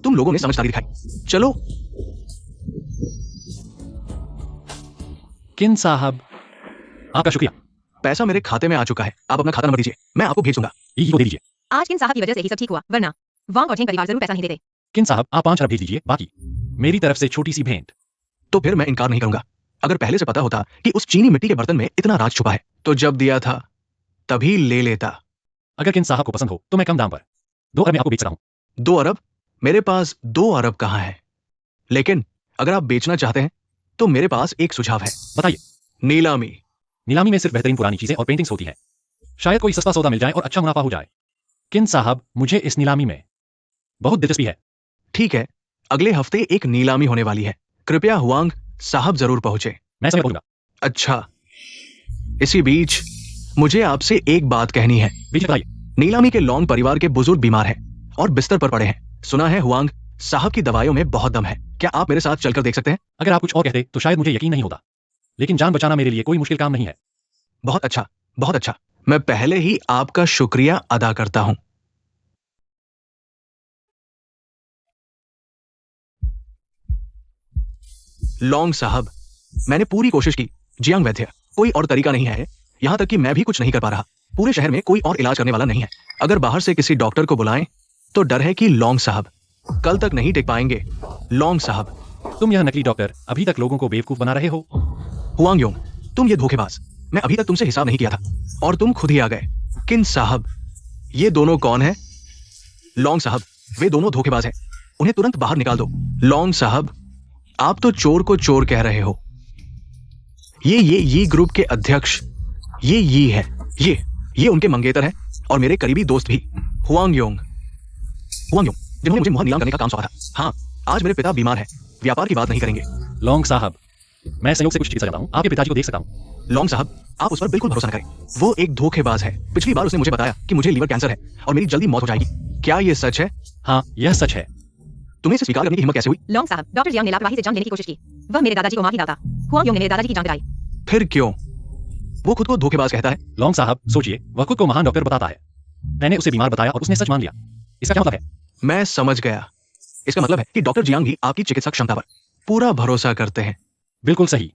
तुम लोगों ने समझदारी दिखाई। चलो। किन साहब, आपका शुक्रिया। पैसा मेरे खाते में आ चुका है, आप अपना खाता नंबर दीजिए, मैं आपको भेज दूंगा। ई को दे दीजिए। आज किन साहब की वजह से ही सब ठीक हुआ, वरना वांग और चेंग परिवार जरूर पैसा नहीं देते। किन साहब, आप 5 अरब भेज दीजिए, बाकी मेरी तरफ से छोटी सी भेंट। तो फिर मैं इनकार नहीं करूंगा। अगर पहले से पता होता कि उस चीनी मिट्टी के बर्तन में इतना राज छुपा है, तो जब दिया था तभी ले लेता। अगर किन साहब को पसंद हो तो मैं कम दाम पर 2 अरब में आपको बेच रहा हूं। 2 अरब? मेरे पास 2 अरब कहाँ है? लेकिन अगर आप बेचना चाहते हैं तो मेरे पास एक सुझाव है। बताइए। नीलामी। नीलामी में सिर्फ बेहतरीन पुरानी चीजें और पेंटिंग्स होती है। शायद कोई सस्ता सौदा मिल जाए और अच्छा मुनाफा हो जाए। किन साहब, मुझे इस नीलामी में बहुत दिलचस्पी है। ठीक है, अगले हफ्ते एक नीलामी होने वाली है। कृपया हुआंग साहब जरूर पहुंचे। मैं समय बोलूंगा। अच्छा, इसी बीच मुझे आपसे एक बात कहनी है। बीच बताइए। नीलामी के लॉन्ग परिवार के बुजुर्ग बीमार हैं और बिस्तर पर पड़े हैं। सुना है हुआंग साहब की दवाइयों में बहुत दम है। क्या आप मेरे साथ चलकर देख सकते हैं? अगर आप कुछ और कहते तो शायद मुझे यकीन नहीं होता, लेकिन जान बचाना मेरे लिए कोई मुश्किल काम नहीं है। बहुत अच्छा, बहुत अच्छा। मैं पहले ही आपका शुक्रिया अदा करता हूं। लॉन्ग साहब, मैंने पूरी कोशिश की। जियांग वैद्य, कोई और तरीका नहीं है। यहां तक कि मैं भी कुछ नहीं कर पा रहा। पूरे शहर में कोई और इलाज करने वाला नहीं है। अगर बाहर से किसी डॉक्टर को बुलाएं तो डर है कि लॉन्ग साहब कल तक नहीं टिक पाएंगे। लॉन्ग साहब, तुम यह नकली डॉक्टर अभी तक लोगों को बेवकूफ बना रहे हो। हुआंग योंग, तुम ये धोखेबाज। मैं अभी तक तुमसे हिसाब नहीं किया था और तुम खुद ही आ गए। किन साहब, ये दोनों कौन है? लॉन्ग साहब, वे दोनों धोखेबाज हैं। उन्हें तुरंत बाहर निकाल दो। लॉन्ग साहब, आप तो चोर को चोर कह रहे हो। ये ग्रुप के अध्यक्ष ये है। ये उनके मंगेतर हैं और मेरे करीबी दोस्त भी। हुआंग योंग, जिन्होंने मुझे मुहर नीलाम करने का काम सौंपा था। हाँ, आज मेरे पिता बीमार हैं। व्यापार की बात नहीं करेंगे। लॉन्ग साहब, मैं संयोग से कुछ चिकित्सा जानता हूं, आपके पिताजी को देख सकता हूं। लॉन्ग साहब, आप उस पर बिल्कुल भरोसा न करें। वो एक धोखेबाज है। पिछली बार उसने मुझे बताया कि मुझे लीवर कैंसर है और मेरी जल्दी मौत हो जाएगी। क्या ये सच है? हाँ, यह सच है। तुम्हें इसे स्वीकार करने की हिम्मत कैसे हुई? लॉन्ग साहब, डॉक्टर जियांग ने लापरवाही से जान लेने की कोशिश की। वह मेरे दादाजी को मार ही डाला था। हुआंग योंग ने मेरे दादाजी की जान बचाई। फिर क्यों? वो खुद को धोखेबाज कहता है। लॉन्ग साहब, सोचिए, वह खुद को महान डॉक्टर बताता है। मैंने उसे बीमार बताया और उसने सच मान लिया। इसका क्या मतलब है? मैं समझ गया। इसका मतलब है कि डॉक्टर जियांग भी आपकी चिकित्सा क्षमता पर पूरा भरोसा करते हैं। बिल्कुल सही।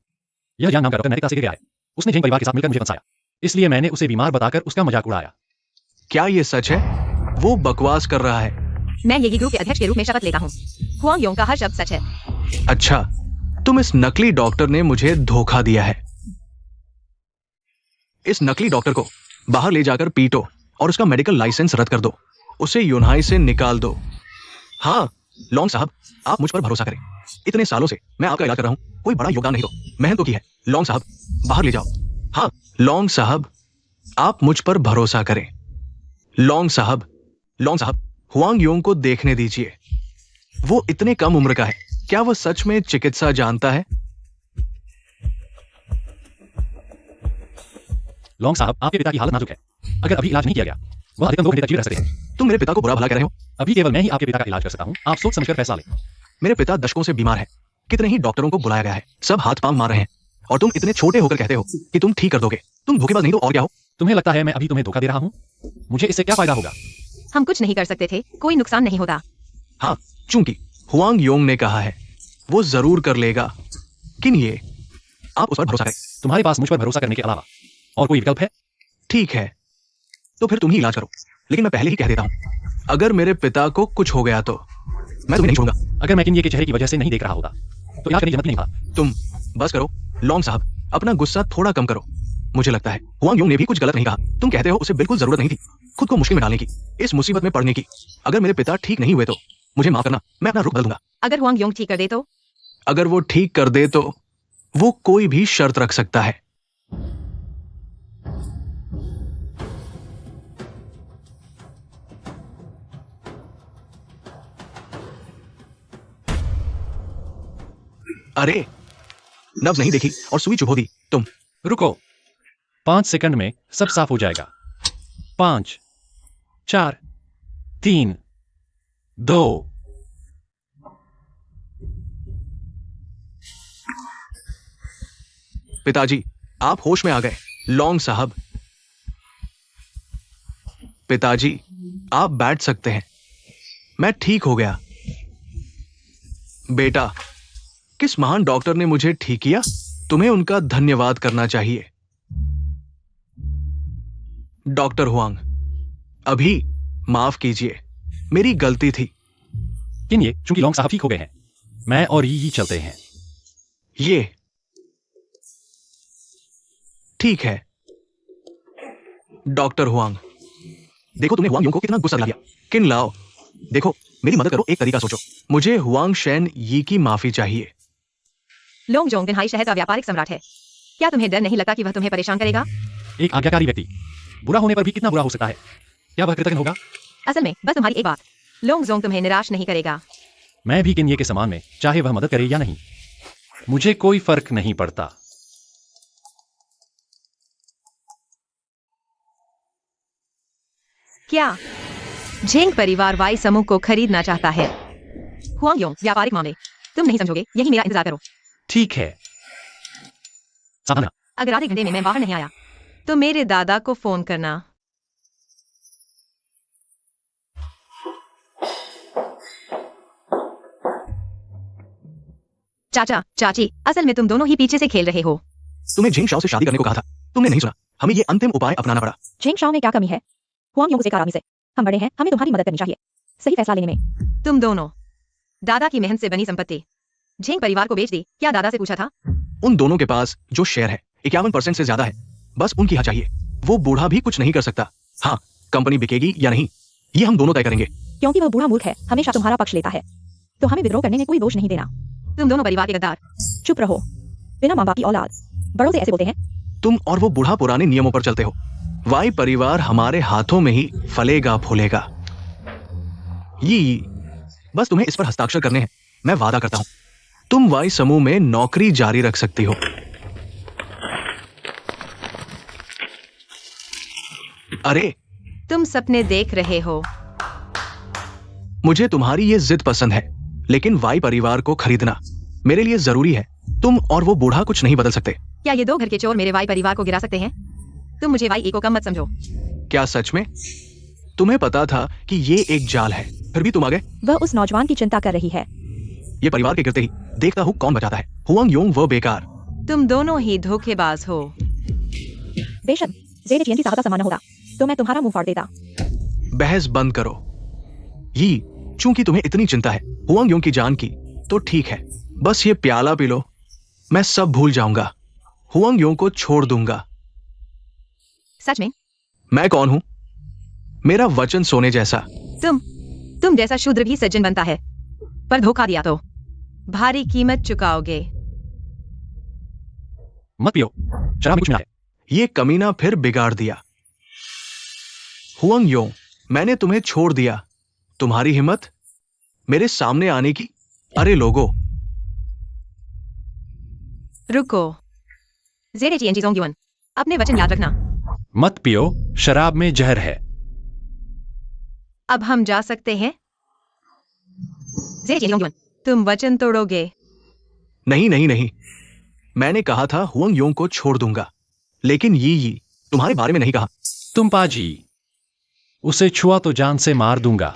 यह जियांग नाम का डॉक्टर नैतिकता से गिर गया है। उसने जिंग परिवार के साथ मिलकर मुझे फंसाया, इसलिए मैंने उसे बीमार बताकर उसका मजाक उड़ाया। क्या ये सच है? वो बकवास कर रहा है। मैं ये ग्रुप के अध्यक्ष के रूप में शपथ लेता हूँ, हुआंग योंग का हर शब्द सच है। अच्छा, तुम इस नकली डॉक्टर ने मुझे धोखा दिया है। इस नकली डॉक्टर को बाहर ले जाकर पीटो और उसका मेडिकल लाइसेंस रद्द कर दो। उसे यूनाई से निकाल दो। हाँ, लॉन्ग साहब, आप मुझ पर भरोसा करें। इतने सालों से मैं आपका इलाज कर रहा हूं, कोई बड़ा योगदान नहीं दो, मेहनत तो की है। लॉन्ग साहब, बाहर ले जाओ। हाँ, लॉन्ग साहब, आप मुझ पर भरोसा करें। लॉन्ग साहब, हुआंग योंग को देखने दीजिए। वो इतने कम उम्र का है। क्या वो सच में चिकित्सा जानता है? लॉन्ग साहब, आपके पिता की हालत नाजुक है। अगर अभी इलाज नहीं किया गया, वह अधिकतम 2 घंटे तक जीवित रह सकते हैं। तुम मेरे पिता को बुरा भला कह रहे हो। अभी केवल मैं ही आपके पिता का इलाज कर सकता हूँ। आप सोच समझकर फैसला लें। मेरे पिता दशकों से बीमार है। कितने ही डॉक्टरों को बुलाया गया है, सब हाथ पांव मार रहे हैं और तुम इतने छोटे होकर कहते हो कि तुम ठीक कर दोगे। तुम धोखेबाज नहीं तो और क्या हो? तुम्हें लगता है मैं अभी तुम्हें धोखा दे रहा हूँ? मुझे इससे क्या फायदा होगा? हम कुछ नहीं कर सकते थे, कोई नुकसान नहीं होता। हाँ, चूंकि हुआंग योंग ने कहा है, वो जरूर कर लेगा। किन ये, आप उस पर भरोसा करें। तुम्हारे पास मुझ पर भरोसा करने के अलावा और कोई विकल्प है? ठीक है, तो फिर तुम ही इलाज करो। लेकिन मैं पहले ही कह देता हूँ, अगर मेरे पिता को कुछ हो गया तो मैं तुम्हें नहीं छोड़ूंगा। अगर मैं किन्ये के चेहरे की वजह से नहीं देख रहा होता तो इलाज करने की जरूरत नहीं था। तुम बस करो लॉन्ग साहब, अपना गुस्सा थोड़ा कम करो। मुझे लगता है हुआंग यूंग ने भी कुछ गलत नहीं कहा। तुम कहते हो उसे बिल्कुल जरूरत नहीं थी खुद को मुश्किल में डालने की, इस मुसीबत में पड़ने की। अगर मेरे पिता ठीक नहीं हुए तो मुझे माफ करना, मैं अपना रुख बदल दूंगा। अगर हुआंग योंग ठीक कर दे तो? अगर वो ठीक कर दे तो वो कोई भी शर्त रख सकता है। अरे नब्ज नहीं देखी और सुई चुभो दी तुम। रुको, 5 सेकंड में सब साफ हो जाएगा। 5, 4, 3, 2। पिताजी आप होश में आ गए। लॉन्ग साहब, पिताजी आप बैठ सकते हैं। मैं ठीक हो गया। बेटा, किस महान डॉक्टर ने मुझे ठीक किया, तुम्हें उनका धन्यवाद करना चाहिए। डॉक्टर हुआंग, अभी माफ कीजिए, मेरी गलती थी। किन्ये, चूंकि लॉन्ग साहब ठीक हो गए हैं, मैं और यी चलते हैं। ये ठीक है। डॉक्टर हुआंग, देखो तुमने हुआंग यूंग को कितना गुस्सा दिला दिया। किन लाओ, देखो मेरी मदद करो, एक तरीका सोचो। मुझे हुआंग शेन यी की माफी चाहिए। लोंग जोंग दिनहाई शहर का व्यापारिक सम्राट है। क्या तुम्हें डर नहीं लगता कि वह तुम्हें परेशान करेगा? एक आज्ञाकारी व्यक्ति बुरा होने पर भी कितना बुरा हो सकता है? क्या वह कृतज्ञ होगा? असल में बस तुम्हारी एक बात, लोंग जोंग तुम्हें निराश नहीं करेगा। मैं भी किन्ये के समान में, चाहे वह मदद करे या नहीं, मुझे कोई फर्क नहीं पड़ता। क्या झेंग परिवार वाई समूह को खरीदना चाहता है? हुआंग योंग, व्यापारिक मामले तुम नहीं समझोगे, यही मेरा इंतजार करो। ठीक है। सावधान। अगर आधे घंटे में मैं बाहर नहीं आया तो मेरे दादा को फोन करना। चाचा, चाची, असल में तुम दोनों ही पीछे से खेल रहे हो। तुम्हें झेंग शाओ से शादी करने को कहा था, तुमने नहीं सुना। हमें ये अंतिम उपाय अपनाना पड़ा। झेंग शाओ में क्या कमी है? हुआंग योंग बेकार आदमी से, हम बड़े हैं, हमें तुम्हारी मदद करनी चाहिए सही फैसला लेने में। तुम दोनों दादा की मेहनत से बनी संपत्ति झेंग परिवार को बेच दी। क्या दादा से पूछा था? उन दोनों के पास जो शेयर है 51% से ज्यादा है, बस उनकी हाँ चाहिए। वो बूढ़ा भी कुछ नहीं कर सकता। हाँ, कंपनी बिकेगी या नहीं ये हम दोनों तय करेंगे। क्योंकि वह बूढ़ा मूर्ख है, हमेशा तुम्हारा पक्ष लेता है, तो हमें विद्रोह करने में कोई दोष नहीं देना। तुम दोनों परिवार के गद्दार। चुप रहो, बिना माँ बाप की औलाद बड़ों से ऐसे बोलते हैं। तुम और वो बूढ़ा पुराने नियमों पर चलते हो। वाई परिवार हमारे हाथों में ही फलेगा फूलेगा। ये बस तुम्हें इस पर हस्ताक्षर करने हैं। मैं वादा करता हूं तुम वाई समूह में नौकरी जारी रख सकती हो। अरे तुम सपने देख रहे हो। मुझे तुम्हारी ये जिद पसंद है, लेकिन वाई परिवार को खरीदना मेरे लिए जरूरी है। तुम और वो बूढ़ा कुछ नहीं बदल सकते। क्या ये दो घर के चोर मेरे वाई परिवार को गिरा सकते हैं? तुम मुझे वाई को कम मत समझो। क्या सच में तुम्हें पता था कि ये एक जाल है, फिर भी तुम आ गए? वह उस नौजवान की चिंता कर रही है। ये परिवार के गिरते ही देखता हूँ कौन बचाता है। हुआंग योंग वो बेकार। तुम दोनों ही धोखेबाज हो। बेशक जेनेचियन की सहायता समान होता तो मैं तुम्हारा मुंह फाड़ देता। बहस बंद करो। ये चूंकि तुम्हें इतनी चिंता है हुआंग योंग की जान की, तो ठीक है, बस ये प्याला पी लो, मैं सब भूल जाऊंगा। हुआंग योंग को छोड़ दूंगा। सच में? मैं कौन हूं? मेरा वचन सोने जैसा। तुम जैसा शूद्र भी सज्जन बनता है, पर धोखा दिया तो भारी कीमत चुकाओगे। मत पियो, शराब में कुछ मिला है। ये कमीना फिर बिगाड़ दिया। हुआंग योंग, मैंने तुम्हें छोड़ दिया, तुम्हारी हिम्मत मेरे सामने आने की। अरे लोगों, रुको। जेनेचियन जोंग युन, अपने वचन याद रखना। मत पियो, शराब में जहर है। अब हम जा सकते हैं? जेनेचियन जोंग युन, तुम वचन तोड़ोगे? नहीं नहीं नहीं, मैंने कहा था हुआंग योंग को छोड़ दूंगा, लेकिन ये तुम्हारे बारे में नहीं कहा। तुम पाजी, उसे छुआ तो जान से मार दूंगा।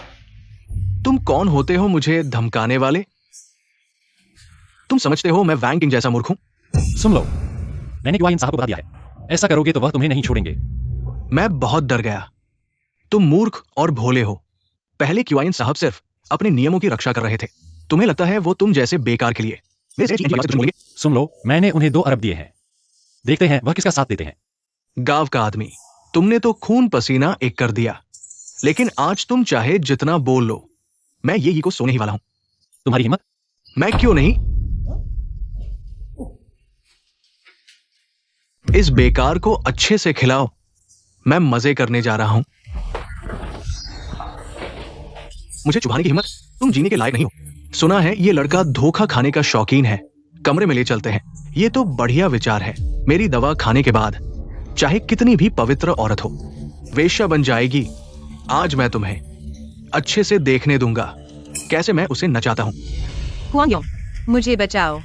तुम कौन होते हो मुझे धमकाने वाले? तुम समझते हो मैं वैंग किंग जैसा मूर्ख हूं? सुन लो, मैंने क्यों इन साहब को बता दिया है, ऐसा करोगे तो वह तुम्हें नहीं छोड़ेंगे। मैं बहुत डर गया। तुम मूर्ख और भोले हो, पहले क्यूआईएन साहब सिर्फ अपने नियमों की रक्षा कर रहे थे। तुम्हें लगता है वो तुम जैसे बेकार के लिए मेरे ZHENG परिवार से दुश्मन बोलेंगे? सुन लो, मैंने उन्हें 2 अरब दिए हैं। देखते हैं वह किसका साथ देते हैं। गांव का आदमी, तुमने तो खून पसीना एक कर दिया, लेकिन आज तुम चाहे जितना बोल लो, मैं ये को सोने ही वाला हूं। तुम्हारी हिम्मत? मैं क्यों नहीं? इस बेकार को अच्छे से खिलाओ, मैं मजे करने जा रहा हूं। मुझे चुभाने की हिम्मत? तुम जीने के लायक नहीं हो। सुना है ये लड़का धोखा खाने का शौकीन है, कमरे में ले चलते हैं। ये तो बढ़िया विचार है। मेरी दवा खाने के बाद चाहे कितनी भी पवित्र औरत हो, वेश्या बन जाएगी। आज मैं तुम्हें अच्छे से देखने दूंगा कैसे मैं उसे नचाता हूं। हुआंग योंग, मुझे बचाओ।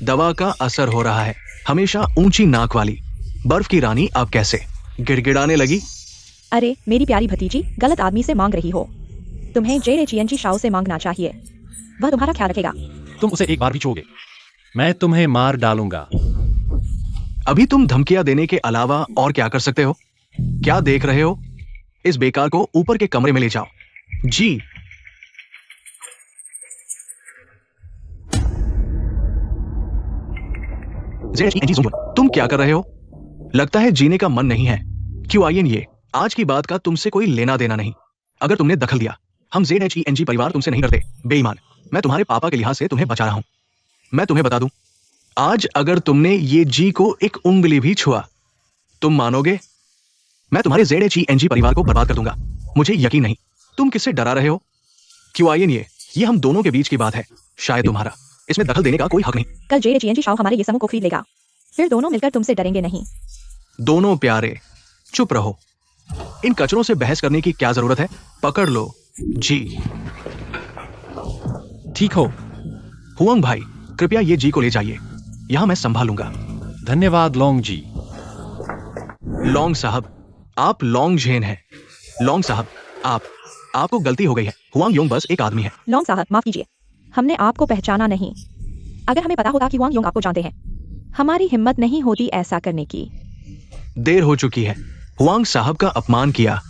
दवा का असर हो रहा है। हमेशा ऊंची नाक वाली बर्फ की रानी अब कैसे गिड़गिड़ाने लगी। अरे मेरी प्यारी भतीजी, गलत आदमी से मांग रही हो। तुम्हें ZHENG शाओ से मांगना चाहिए, वह तुम्हारा ख्याल रखेगा। तुम उसे एक बार भी छूओगे, मैं तुम्हें मार डालूंगा। अभी तुम धमकियां देने के अलावा और क्या कर सकते हो? क्या देख रहे हो? इस बेकार को ऊपर के कमरे में ले जाओ। जी। ZHENG, तुम क्या कर रहे हो? लगता है जीने का मन नहीं है। क्यूआईएन, ये आज की बात का तुमसे कोई लेना देना नहीं। अगर तुमने दखल दिया, हम ZHENG परिवार तुमसे नहीं डरते। बेईमान, मैं तुम्हारे पापा के लिहाज से तुम्हें बचा रहा हूं। मैं तुम्हें बता दूं, आज अगर तुमने ये जी को एक उंगली भी छुआ, तुम मानोगे? मैं तुम्हारे ZHENG परिवार को बर्बाद कर दूंगा। मुझे यकीन नहीं। तुम किससे डरा रहे हो? क्यूआईएन, ये हम दोनों के बीच की बात है। शायद तुम्हारा इसमें दखल देने का कोई हक नहीं। कल ZHENG शाओ हमारे ये समूह को खरीद लेगा, फिर दोनों मिलकर तुमसे डरेंगे नहीं। दोनों प्यारे, चुप रहो। इन कचरों से बहस करने की क्या जरूरत है? पकड़ लो। जी। ठीक हो। हुआंग भाई, कृपया ये जी को ले जाइए, यहां मैं संभालूंगा। धन्यवाद लोंग जी। लोंग साहब, आप लोंग झेन हैं। लोंग साहब, आपको गलती हो गई है। हुआंग योंग बस एक आदमी है। लोंग साहब, माफ कीजिए, हमने आपको पहचाना नहीं। अगर हमें पता होता कि हुआंग योंग आपको जानते हैं, हमारी हिम्मत नहीं होती ऐसा करने की। देर हो चुकी है। हुआंग साहब का अपमान किया,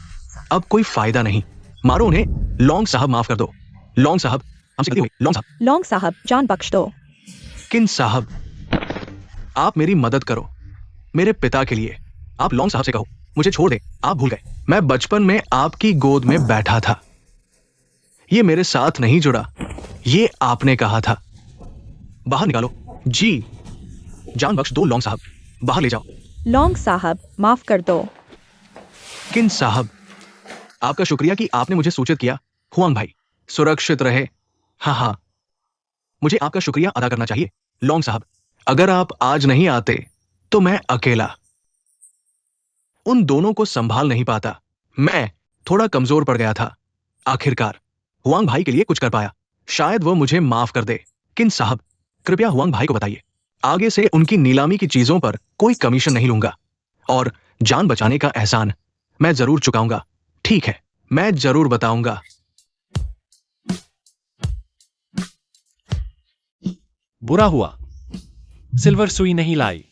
अब कोई फायदा नहीं। मारो उन्हें। लोंग साहब, माफ कर दो। लोंग साहब, हमसे गलती हुई। लोंग साहब, जान बख्श दो। किन साहब, आप मेरी मदद करो, मेरे पिता के लिए। आप लोंग साहब से कहो मुझे छोड़ दे। आप भूल गए, मैं बचपन में आपकी गोद में बैठा था। ये मेरे साथ नहीं जुड़ा, ये आपने कहा था। बाहर निकालो। जी। जान बख्श दो लोंग साहब, बाहर ले जाओ। लोंग साहब, माफ कर दो। किन साहब, आपका शुक्रिया कि आपने मुझे सूचित किया। हुआंग भाई, सुरक्षित रहे। हाँ, मुझे आपका शुक्रिया अदा करना चाहिए। लोंग साहब, अगर आप आज नहीं आते तो मैं अकेला उन दोनों को संभाल नहीं पाता। मैं थोड़ा कमजोर पड़ गया था। आखिरकार हुआंग भाई के लिए कुछ कर पाया। शायद वो मुझे माफ कर दे। किन साहब, कृपया हुआंग भाई को बताइए, आगे से उनकी नीलामी की चीजों पर कोई कमीशन नहीं लूंगा, और जान बचाने का एहसान मैं जरूर चुकाऊंगा। ठीक है, मैं जरूर बताऊंगा। बुरा हुआ, सिल्वर सुई नहीं लाई।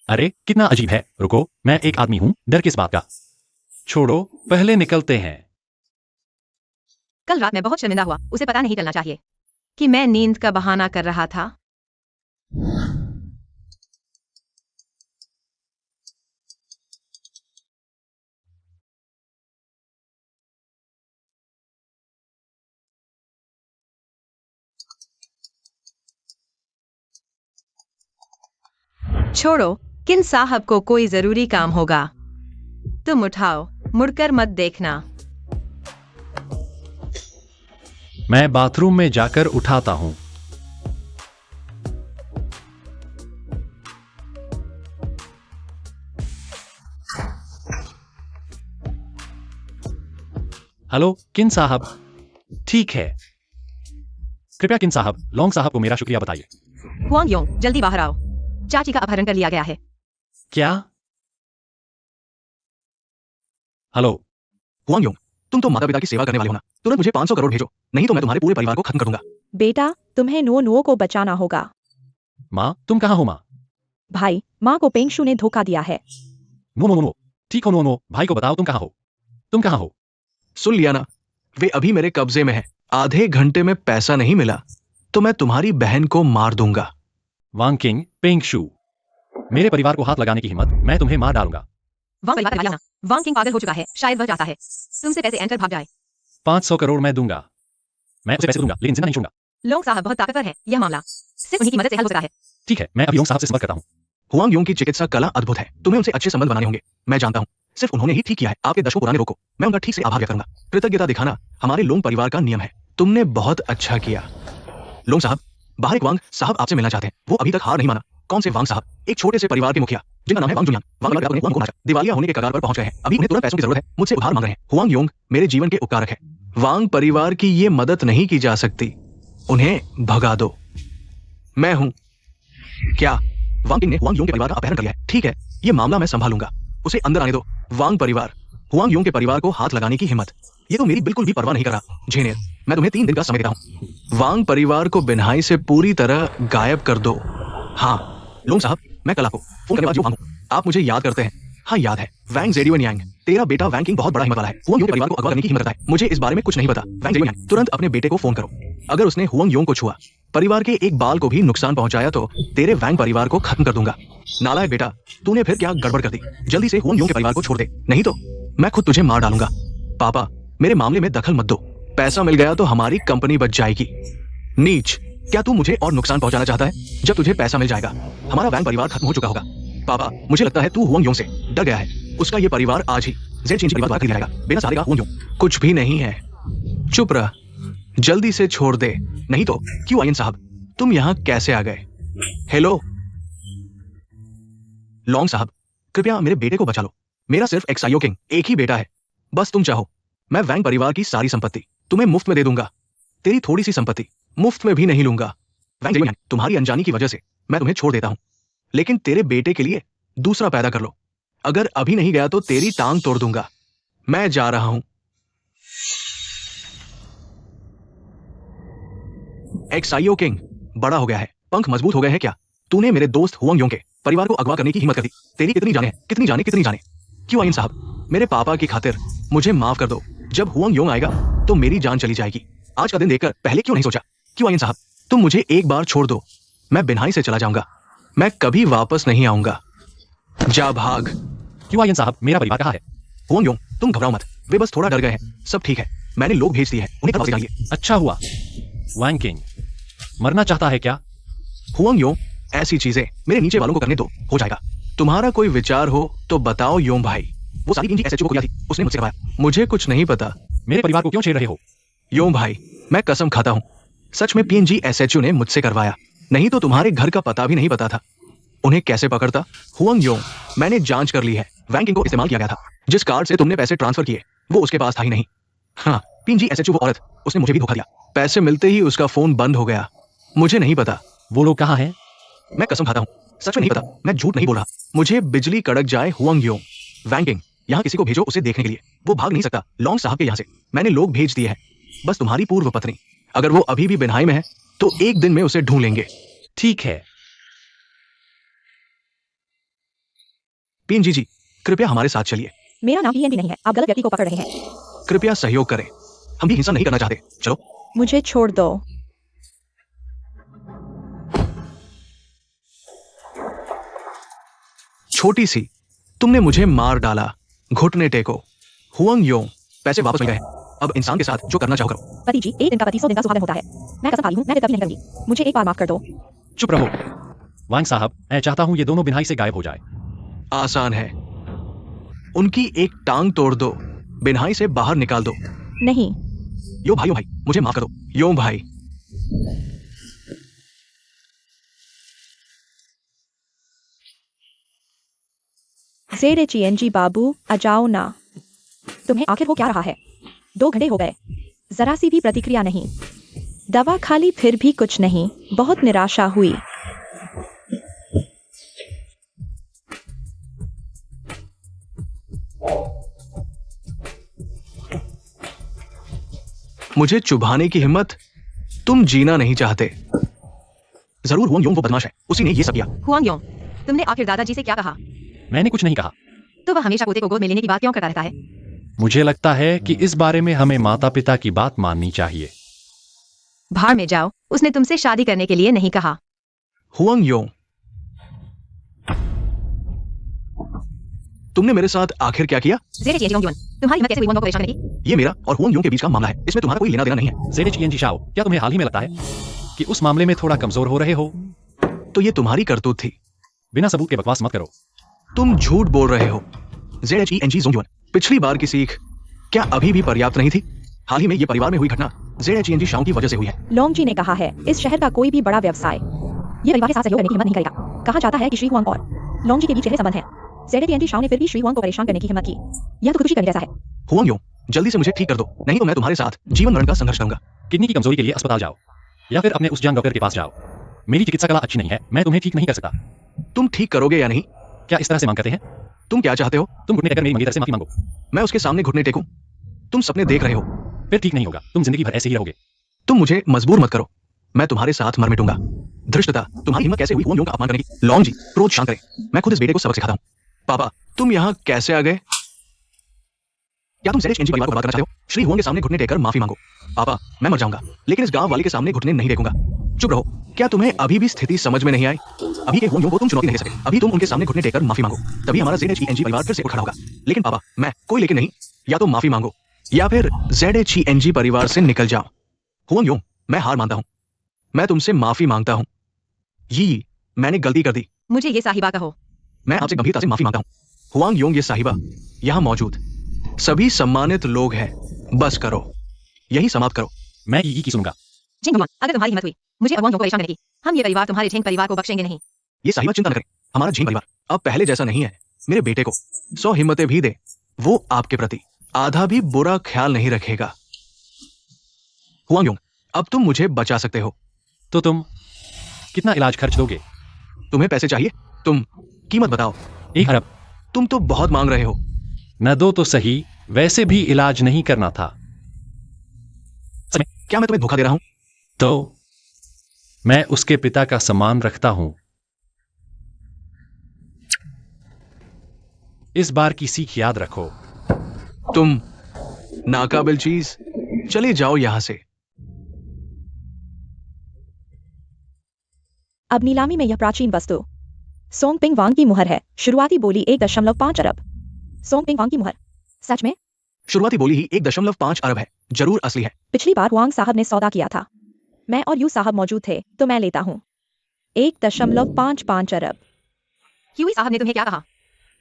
अरे कितना अजीब है। रुको, मैं एक आदमी हूं, डर किस बात का? छोड़ो, पहले निकलते हैं। कल रात मैं बहुत शर्मिंदा हुआ। उसे पता नहीं चलना चाहिए कि मैं नींद का बहाना कर रहा था। छोड़ो, किन साहब को कोई जरूरी काम होगा। तुम उठाओ, मुड़कर मत देखना। मैं बाथरूम में जाकर उठाता हूं। हेलो किन साहब। ठीक है, कृपया किन साहब, लोंग साहब को मेरा शुक्रिया बताइए। हुआंग योंग, जल्दी बाहर आओ। चाची का अपहरण कर लिया गया है। क्या? हेलो हुआंग योंग, तुम तो माता पिता की सेवा करने वाले हो ना। तुरंत मुझे 500 करोड़ भेजो, नहीं तो मैं तुम्हारे पूरे परिवार को खत्म करूंगा। बेटा, तुम्हें नुओ को बचाना होगा। माँ, तुम कहाँ हो माँ? भाई, माँ को पेंगशु ने धोखा दिया है। नो, ठीक हो नो, भाई को बताओ तुम कहाँ हो? तुम कहाँ हो? सुन लिया ना, वे अभी मेरे कब्जे में है। आधे घंटे में पैसा नहीं मिला तो मैं तुम्हारी बहन को मार दूंगा। वांग किंग, पेंग शू, मेरे परिवार को हाथ लगाने की हिम्मत, मैं तुम्हें मार डालूंगा। वांग परिवार का दिवालिया होना। वांग किंग पागल हो चुका है, शायद वह चाहता है तुमसे पैसे एंटर भाग जाए। 500 करोड़ मैं दूंगा। मैं उसे पैसे दूंगा, लेकिन जिंदा नहीं छोड़ूंगा। लोंग साहब बहुत ताकतवर है, यह मामला सिर्फ उन्हीं की मदद से हल हो सकता है। ठीक है, मैं अभी योंग साहब से संपर्क करता हूँ। हुआंग योंग की चिकित्सा कला अद्भुत है। तुम्हें उनसे अच्छे संबंध बनाने होंगे। मैं जानता हूँ, सिर्फ उन्होंने ही ठीक किया है आपके दशकों पुराने रोग को। मैं उनका ठीक से आभार व्यक्त करूंगा। कृतज्ञता दिखाना हमारे लोंग परिवार का नियम है। तुमने बहुत अच्छा किया। लोंग साहब, बाहर एक वांग साहब आपसे मिलना चाहते हैं। वो अभी तक हार नहीं माना। कौन से वांग साहब? एक छोटे से परिवार के मुखिया जिनका नाम है वांग जुलियांग। वांग परिवार ने वांग को मारा, दिवालिया होने के कगार पर पहुंच गए हैं। अभी उन्हें तुरंत पैसों की जरूरत है, मुझसे उधार मांग रहे हैं। हुआंग योंग मेरे जीवन के उपकारक है। वांग परिवार की ये मदद नहीं की जा सकती। उन्हें भगा दो। मैं हूं। क्या? वांग किंग ने हुआंग योंग के परिवार का अपहरण कर लिया है। ठीक है, ये मामला मैं संभालूंगा। उसे अंदर आने दो। वांग परिवार, हुआंग योंग के परिवार को हाथ लगाने की हिम्मत, ये तो मेरी बिल्कुल भी परवाह नहीं कर रहा। झेनियर, मैं तुम्हें 3 दिन का समय देता हूँ। वांग परिवार को बिन्हाई से पूरी तरह गायब कर दो। हाँ लोंग साहब, मैं कल आपको फोन करने वाला जो वांग हूं। आप मुझे याद करते हैं? हाँ याद है। वैंग ज़ेडियन यांग, तेरा बेटा वैंग किंग बहुत बड़ा हिम्मत वाला है। हुआंग योंग के परिवार को अगवा करने की हिम्मत रखता है। मुझे इस बारे में कुछ नहीं पता। वैंग ज़ेडियन यांग, तुरंत अपने बेटे को फोन करो। अगर उसने हुआंग योंग को छुआ, परिवार के एक बाल को भी नुकसान पहुंचाया तो तेरे वैंग परिवार को खत्म कर दूंगा। नालायक बेटा, तूने फिर क्या गड़बड़ कर दी? जल्दी से हुआंग योंग के परिवार को छोड़ दे, नहीं तो मैं खुद तुझे मार डालूंगा। पापा, मेरे मामले में दखल मत दो। पैसा मिल गया तो हमारी कंपनी बच जाएगी। नीच, क्या तू मुझे और नुकसान पहुंचाना चाहता है? जब तुझे पैसा मिल जाएगा हमारा वैंग परिवार खत्म हो चुका होगा। पापा, मुझे लगता है तू हुआंग योंग से डर गया है। उसका ये परिवार आज ही ज़ेड चीन परिवार खरीद लेगा। बिना सहारे का हुआंग योंग कुछ भी नहीं है। चुप रह, जल्दी से छोड़ दे, नहीं तो। क्यों आयन साहब, तुम यहाँ कैसे आ गए? हेलो लॉन्ग साहब, कृपया मेरे बेटे को बचा लो। मेरा सिर्फ एक्साइयो किंग एक ही बेटा है। बस तुम चाहो, मैं वैंग परिवार की सारी संपत्ति तुम्हें मुफ्त में दे दूंगा। तेरी थोड़ी सी संपत्ति मुफ्त में भी नहीं लूंगा। वैंग ज़ेडियन, तुम्हारी अनजानी की वजह से मैं तुम्हें छोड़ देता हूं, लेकिन तेरे बेटे के लिए दूसरा पैदा कर लो। अगर अभी नहीं गया तो तेरी टांग तोड़ दूंगा। मैं जा रहा हूं। एक्साइयो किंग बड़ा हो गया है, पंख मजबूत हो गए हैं क्या? तूने मेरे दोस्त हुआंग योंग के परिवार को अगवा करने की हिम्मत कर दी। तेरी कितनी जाने हैं, कितनी जाने। क्यों आयन साहब, मेरे पापा की खातिर मुझे माफ कर दो। जब हुआंग योंग आएगा तो मेरी जान चली जाएगी। आज का दिन देखकर पहले क्यों नहीं सोचा? क्यों आयन साहब, तुम मुझे एक बार छोड़ दो, मैं बिन्हाई से चला जाऊंगा। मैं कभी वापस नहीं आऊंगा। जा भाग। क्यों आयन साहब, मेरा परिवार कहाँ है? हुआंग योंग, तुम घबराओ मत, वे बस थोड़ा डर गए हैं। सब ठीक है, मैंने लोग भेज दिए हैं, उन्हें कल वापस जाइए। अच्छा हुआ। वांग किंग मरना चाहता है क्या? हुआंग योंग, ऐसी चीजें मेरे नीचे वालों को करने दो, हो जाएगा। तुम्हारा कोई विचार हो तो बताओ योंग भाई। वो सारी इंजी एसएचओ को किया थी, उसने मुझसे करवाया। मुझे कुछ नहीं पता। मेरे परिवार को क्यों छेड़ रहे हो? योंग भाई, मैं कसम खाता हूँ, सच में पीएनजी एसएचओ ने मुझसे करवाया, नहीं तो तुम्हारे घर का पता भी नहीं पता था। उन्हें कैसे पकड़ता? हुआंग योंग, मैंने जांच कर ली है। वैंग किंग को इस्तेमाल किया गया था। जिस कार्ड से तुमने पैसे ट्रांसफर किए वो उसके पास था ही नहीं। हाँ, पीएनजी एसएचओ वो औरत, उसने मुझे भी धोखा दिया। पैसे मिलते ही उसका फोन बंद हो गया। मुझे नहीं पता। वो लोग कहाँ हैं? मैं कसम खाता हूँ, सच में नहीं पता। मैं झूठ नहीं बोल रहा। मुझे बिजली कड़क जाए हुआंग योंग। वैंग किंग, यहाँ किसी को भेजो उसे देखने के लिए। वो भाग नहीं सकता लॉन्ग साहब के यहाँ से। मैंने लोग भेज दिए हैं। बस तुम्हारी पूर्व पत्नी, अगर वो अभी भी बिन्हाई में है तो एक दिन में उसे ढूंढ लेंगे। ठीक है। पीएनजी जी, कृपया हमारे साथ चलिए। मेरा नाम पीएनजी नहीं है, आप गलत व्यक्ति को पकड़ रहे हैं। कृपया सहयोग करें, हम भी हिंसा नहीं करना चाहते। चलो। मुझे छोड़ दो। छोटी सी, तुमने मुझे मार डाला। घुटने टेको। हुआंग योंग, पैसे वापस मिल गए। अब इंसान के साथ जो करना चाहो करो। पति जी, एक दिन का पति 100 दिन का सुहागन होता है। मैं कसम खाती हूँ, मैं कभी नहीं करूंगी। मुझे एक बार माफ कर दो। चुप रहो। वांग साहब, मैं चाहता हूँ ये दोनों बिन्हाई से गायब हो जाए। आसान है, उनकी एक टांग तोड़ दो, बिन्हाई से बाहर निकाल दो। नहीं। यो भाई, मुझे माफ कर दो। यो भाई। ज़ेड चीएनजी बाबू, आ जाओ ना। तुम्हें आखिर हो क्या रहा है? 2 घंटे हो गए, जरा सी भी प्रतिक्रिया नहीं। दवा खा ली फिर भी कुछ नहीं, बहुत निराशा हुई। मुझे चुभाने की हिम्मत? तुम जीना नहीं चाहते। जरूर हुआंग योंग वो बदमाश है, उसी ने ये सब किया। हुआंग योंग, तुमने आखिर दादाजी से क्या कहा? मैंने कुछ नहीं कहा। तो वह हमेशा पोते को गोद में लेने की बात क्यों करता रहता है? मुझे लगता है कि इस बारे में हमें माता पिता की बात माननी चाहिए। भाड़ में जाओ, उसने तुमसे शादी करने के लिए नहीं कहा। हुआंग योंग, तुमने मेरे साथ आखिर क्या किया? ज़ेडे चिएंजी योंग, तुम्हारी हिम्मत कैसे हुई हुआंग को परेशान करने की? ये मेरा और हुआंग योंग के बीच का मामला है, इसमें तुम्हारा कोई लेना देना नहीं है। ज़ेडे चिएंजी शाओ, क्या तुम्हें हाल ही में लगता है कि उस मामले में थोड़ा कमजोर हो रहे हो? तो ये तुम्हारी करतूत थी। बिना सबूत के बकवास मत करो। तुम झूठ बोल रहे हो। ZHENG जोंगयुन, पिछली बार की सीख क्या अभी भी पर्याप्त नहीं थी? हाल ही में ये परिवार में हुई घटना ZHENG शाओ की वजह से हुई है। लोंग जी ने कहा है, इस शहर का कोई भी बड़ा व्यवसाय ये परिवार के साथ सहयोग करने की हिम्मत नहीं करेगा। कहा जाता है कि श्री हुआंग और लोंग जी के बीच गहरे संबंध है। ZHENG शाओ ने फिर भी श्री हुआंग को परेशान करने की हिम्मत की। यह तो खुदकुशी करने जैसा है। हुआंग योंग, जल्दी से मुझे ठीक कर दो, नहीं तो मैं तुम्हारे साथ जीवन मरण का संघर्ष करूंगा। किडनी की कमजोरी के लिए अस्पताल जाओ या फिर अपने उस जान डॉक्टर के पास जाओ। मेरी चिकित्सा कला अच्छी नहीं है, मैं तुम्हें ठीक नहीं कर सकता। तुम ठीक करोगे या नहीं? क्या इस तरह से मांग करते हैं? तुम क्या चाहते हो? तुम घुटने टेककर मेरी मंगी तरफ से माफी मांगो। मैं उसके सामने घुटने टेकूं? तुम सपने देख रहे हो। फिर ठीक नहीं होगा, तुम जिंदगी भर ऐसे ही रहोगे। तुम मुझे मजबूर मत करो, मैं तुम्हारे साथ मर मिटूंगा। धृष्टता, तुम्हारी हिम्मत कैसे हुई हुआंग योंग का अपमान करने की? लॉन्ग जी, क्रोध शांत करें, मैं खुद इस बेटे को सबक सिखाता हूँ। पापा, तुम यहाँ कैसे आ गए? क्या तुम ZHENG परिवार को बर्बाद करना चाहते हो? श्री हुआंग के सामने घुटने टेककर माफी मांगो। पापा, मैं मर जाऊंगा, लेकिन इस गांव वाले के सामने घुटने नहीं टेकूंगा। चुप रहो। क्या तुम्हें अभी भी स्थिति समझ में नहीं आई? अभी के हुआंग योंग को तुम चुनौती नहीं दे सके, अभी तुम उनके सामने घुटने टेककर माफी मांगो, तभी हमारा ZHENG परिवार फिर से उठ खड़ा होगा। लेकिन पापा, मैं कोई लेकिन नहीं, या तो माफी मांगो या फिर ZHENG परिवार से निकल जाओ। हुआंग योंग, मैं हार मानता हूँ, मैं तुमसे माफी मांगता हूँ। ये मैंने गलती कर दी। मुझे ये साहिबा कहो। मैं आपसे गंभीरता से माफी मांगता हूँ। हुआंग योंग, ये साहिबा, यहाँ मौजूद सभी सम्मानित लोग हैं, बस करो, यही समाप्त करो। मैं ई की सुनूंगा। जिंग हुआंग, अगर तुम्हारी हिम्मत हुई मुझे और हुआंग को परेशान करने की, हम ये परिवार तुम्हारे झेंग परिवार को बख्शेंगे नहीं। ये साहिबा चिंता न करें, हमारा झेंग परिवार अब पहले जैसा नहीं है। मेरे बेटे को 100 हिम्मतें भी दे, वो आपके प्रति आधा भी बुरा ख्याल नहीं रखेगा। हुआंग योंग, अब तुम मुझे बचा सकते हो। तो तुम कितना इलाज खर्च दोगे? तुम्हें पैसे चाहिए? तुम कीमत बताओ। 1 अरब। तुम तो बहुत मांग रहे हो। न दो तो सही, वैसे भी इलाज नहीं करना था। क्या मैं तुम्हें धोखा दे रहा हूं? तो मैं उसके पिता का सम्मान रखता हूं। इस बार की सीख याद रखो। तुम नाकाबिल चीज, चले जाओ यहां से। अब नीलामी में यह प्राचीन वस्तु सोंगपिंग वांग की मुहर है। शुरुआती बोली 1.5 अरब। सोंगपिंग वांग की मुहर सच में? शुरुआती बोली ही 1.5 अरब है, जरूर असली है। पिछली बार हुआंग साहब ने सौदा किया था, मैं और यू साहब मौजूद थे, तो मैं लेता हूँ 1.55 अरब। ह्यूई साहब ने तुम्हें क्या कहा?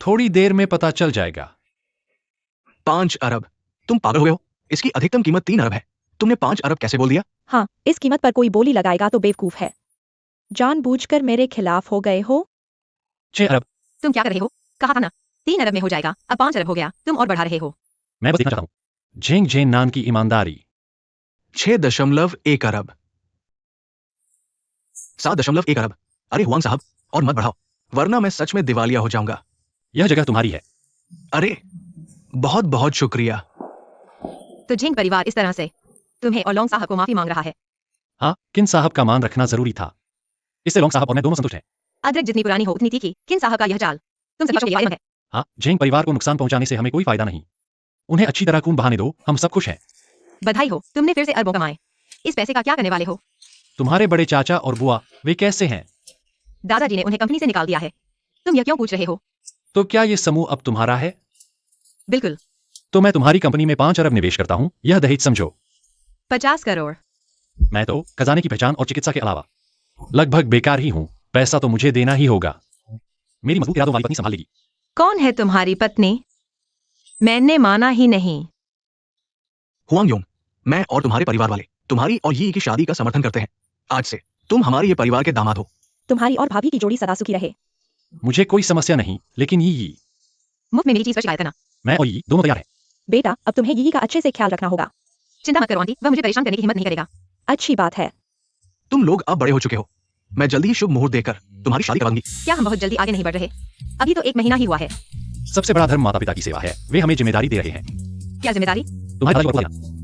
थोड़ी देर में पता चल जाएगा। 5 अरब? तुम पागल हो गए हो? इसकी अधिकतम कीमत 3 अरब है, तुमने 5 अरब कैसे बोल दिया? हाँ, इस कीमत पर कोई बोली लगाएगा तो बेवकूफ है। जानबूझकर मेरे खिलाफ हो गए हो। 6 अरब। तुम क्या कर रहे हो? कहा था ना 3 अरब में हो जाएगा, अब 5 अरब हो गया, तुम और बढ़ा रहे हो। मैं बस देखना चाहता हूं झेंग झेन नान की ईमानदारी। 6.1 अरब। 7.1 अरब। अरे हुआंग साहब, और मत बढ़ाओ, वरना मैं सच में दिवालिया हो जाऊंगा। यह जगह तुम्हारी है। अरे बहुत बहुत शुक्रिया। तो झेंग परिवार इस तरह से तुम्हें और लोंग साहब को माफी मांग रहा है। हाँ, किन साहब का मान रखना जरूरी था। इससे लोंग साहब और मैं दोनों संतुष्ट हैं। अदरक जितनी पुरानी हो उतनी तीखी। किन साहब का यह चाल तुम सभी के लिए फायदेमंद है। हाँ, झेंग परिवार को नुकसान पहुंचाने से हमें कोई फायदा नहीं। उन्हें अच्छी तरह खून बहाने दो, हम सब खुश हैं। बधाई हो, तुमने फिर से अरबों कमाए। इस पैसे का क्या करने वाले हो? तुम्हारे बड़े चाचा और बुआ वे कैसे हैं? दादाजी ने उन्हें कंपनी से निकाल दिया है। तुम यह क्यों पूछ रहे हो? तो क्या ये समूह अब तुम्हारा है? बिल्कुल। तो मैं तुम्हारी कंपनी में 5 अरब निवेश करता हूँ, यह दहेज समझो। 50 करोड़। मैं तो खजाने की पहचान और चिकित्सा के अलावा लगभग बेकार ही हूँ। पैसा तो मुझे देना ही होगा। मेरी मजबूत इरादों वाली पत्नी संभालेगी। कौन है तुम्हारी पत्नी? मैंने माना ही नहीं। हुआंग योंग, मैं और तुम्हारे परिवार वाले तुम्हारी और यी की शादी का समर्थन करते हैं। आज से तुम हमारे ये परिवार के दामाद हो। तुम्हारी और भाभी की जोड़ी सदा सुखी रहे। मुझे कोई समस्या नहीं, लेकिन ये मुफ्त में मेरी चीज पर शिकायत करना। मैं और ये दोनों तैयार हैं। बेटा, अब तुम्हें यी का अच्छे से ख्याल रखना होगा। चिंता मत करो आंटी, वह मुझे परेशान करने की हिम्मत नहीं करेगा। अच्छी बात है। तुम लोग अब बड़े हो चुके हो, मैं जल्दी ही शुभ मुहूर्त देकर तुम्हारी शादी करवाऊंगी। क्या हम बहुत जल्दी आगे नहीं बढ़ रहे? अभी तो 1 महीना ही हुआ है। सबसे बड़ा धर्म माता पिता की सेवा है, वे हमें जिम्मेदारी दे रहे हैं। क्या जिम्मेदारी? तुम्हारे दादाजी को बता देना।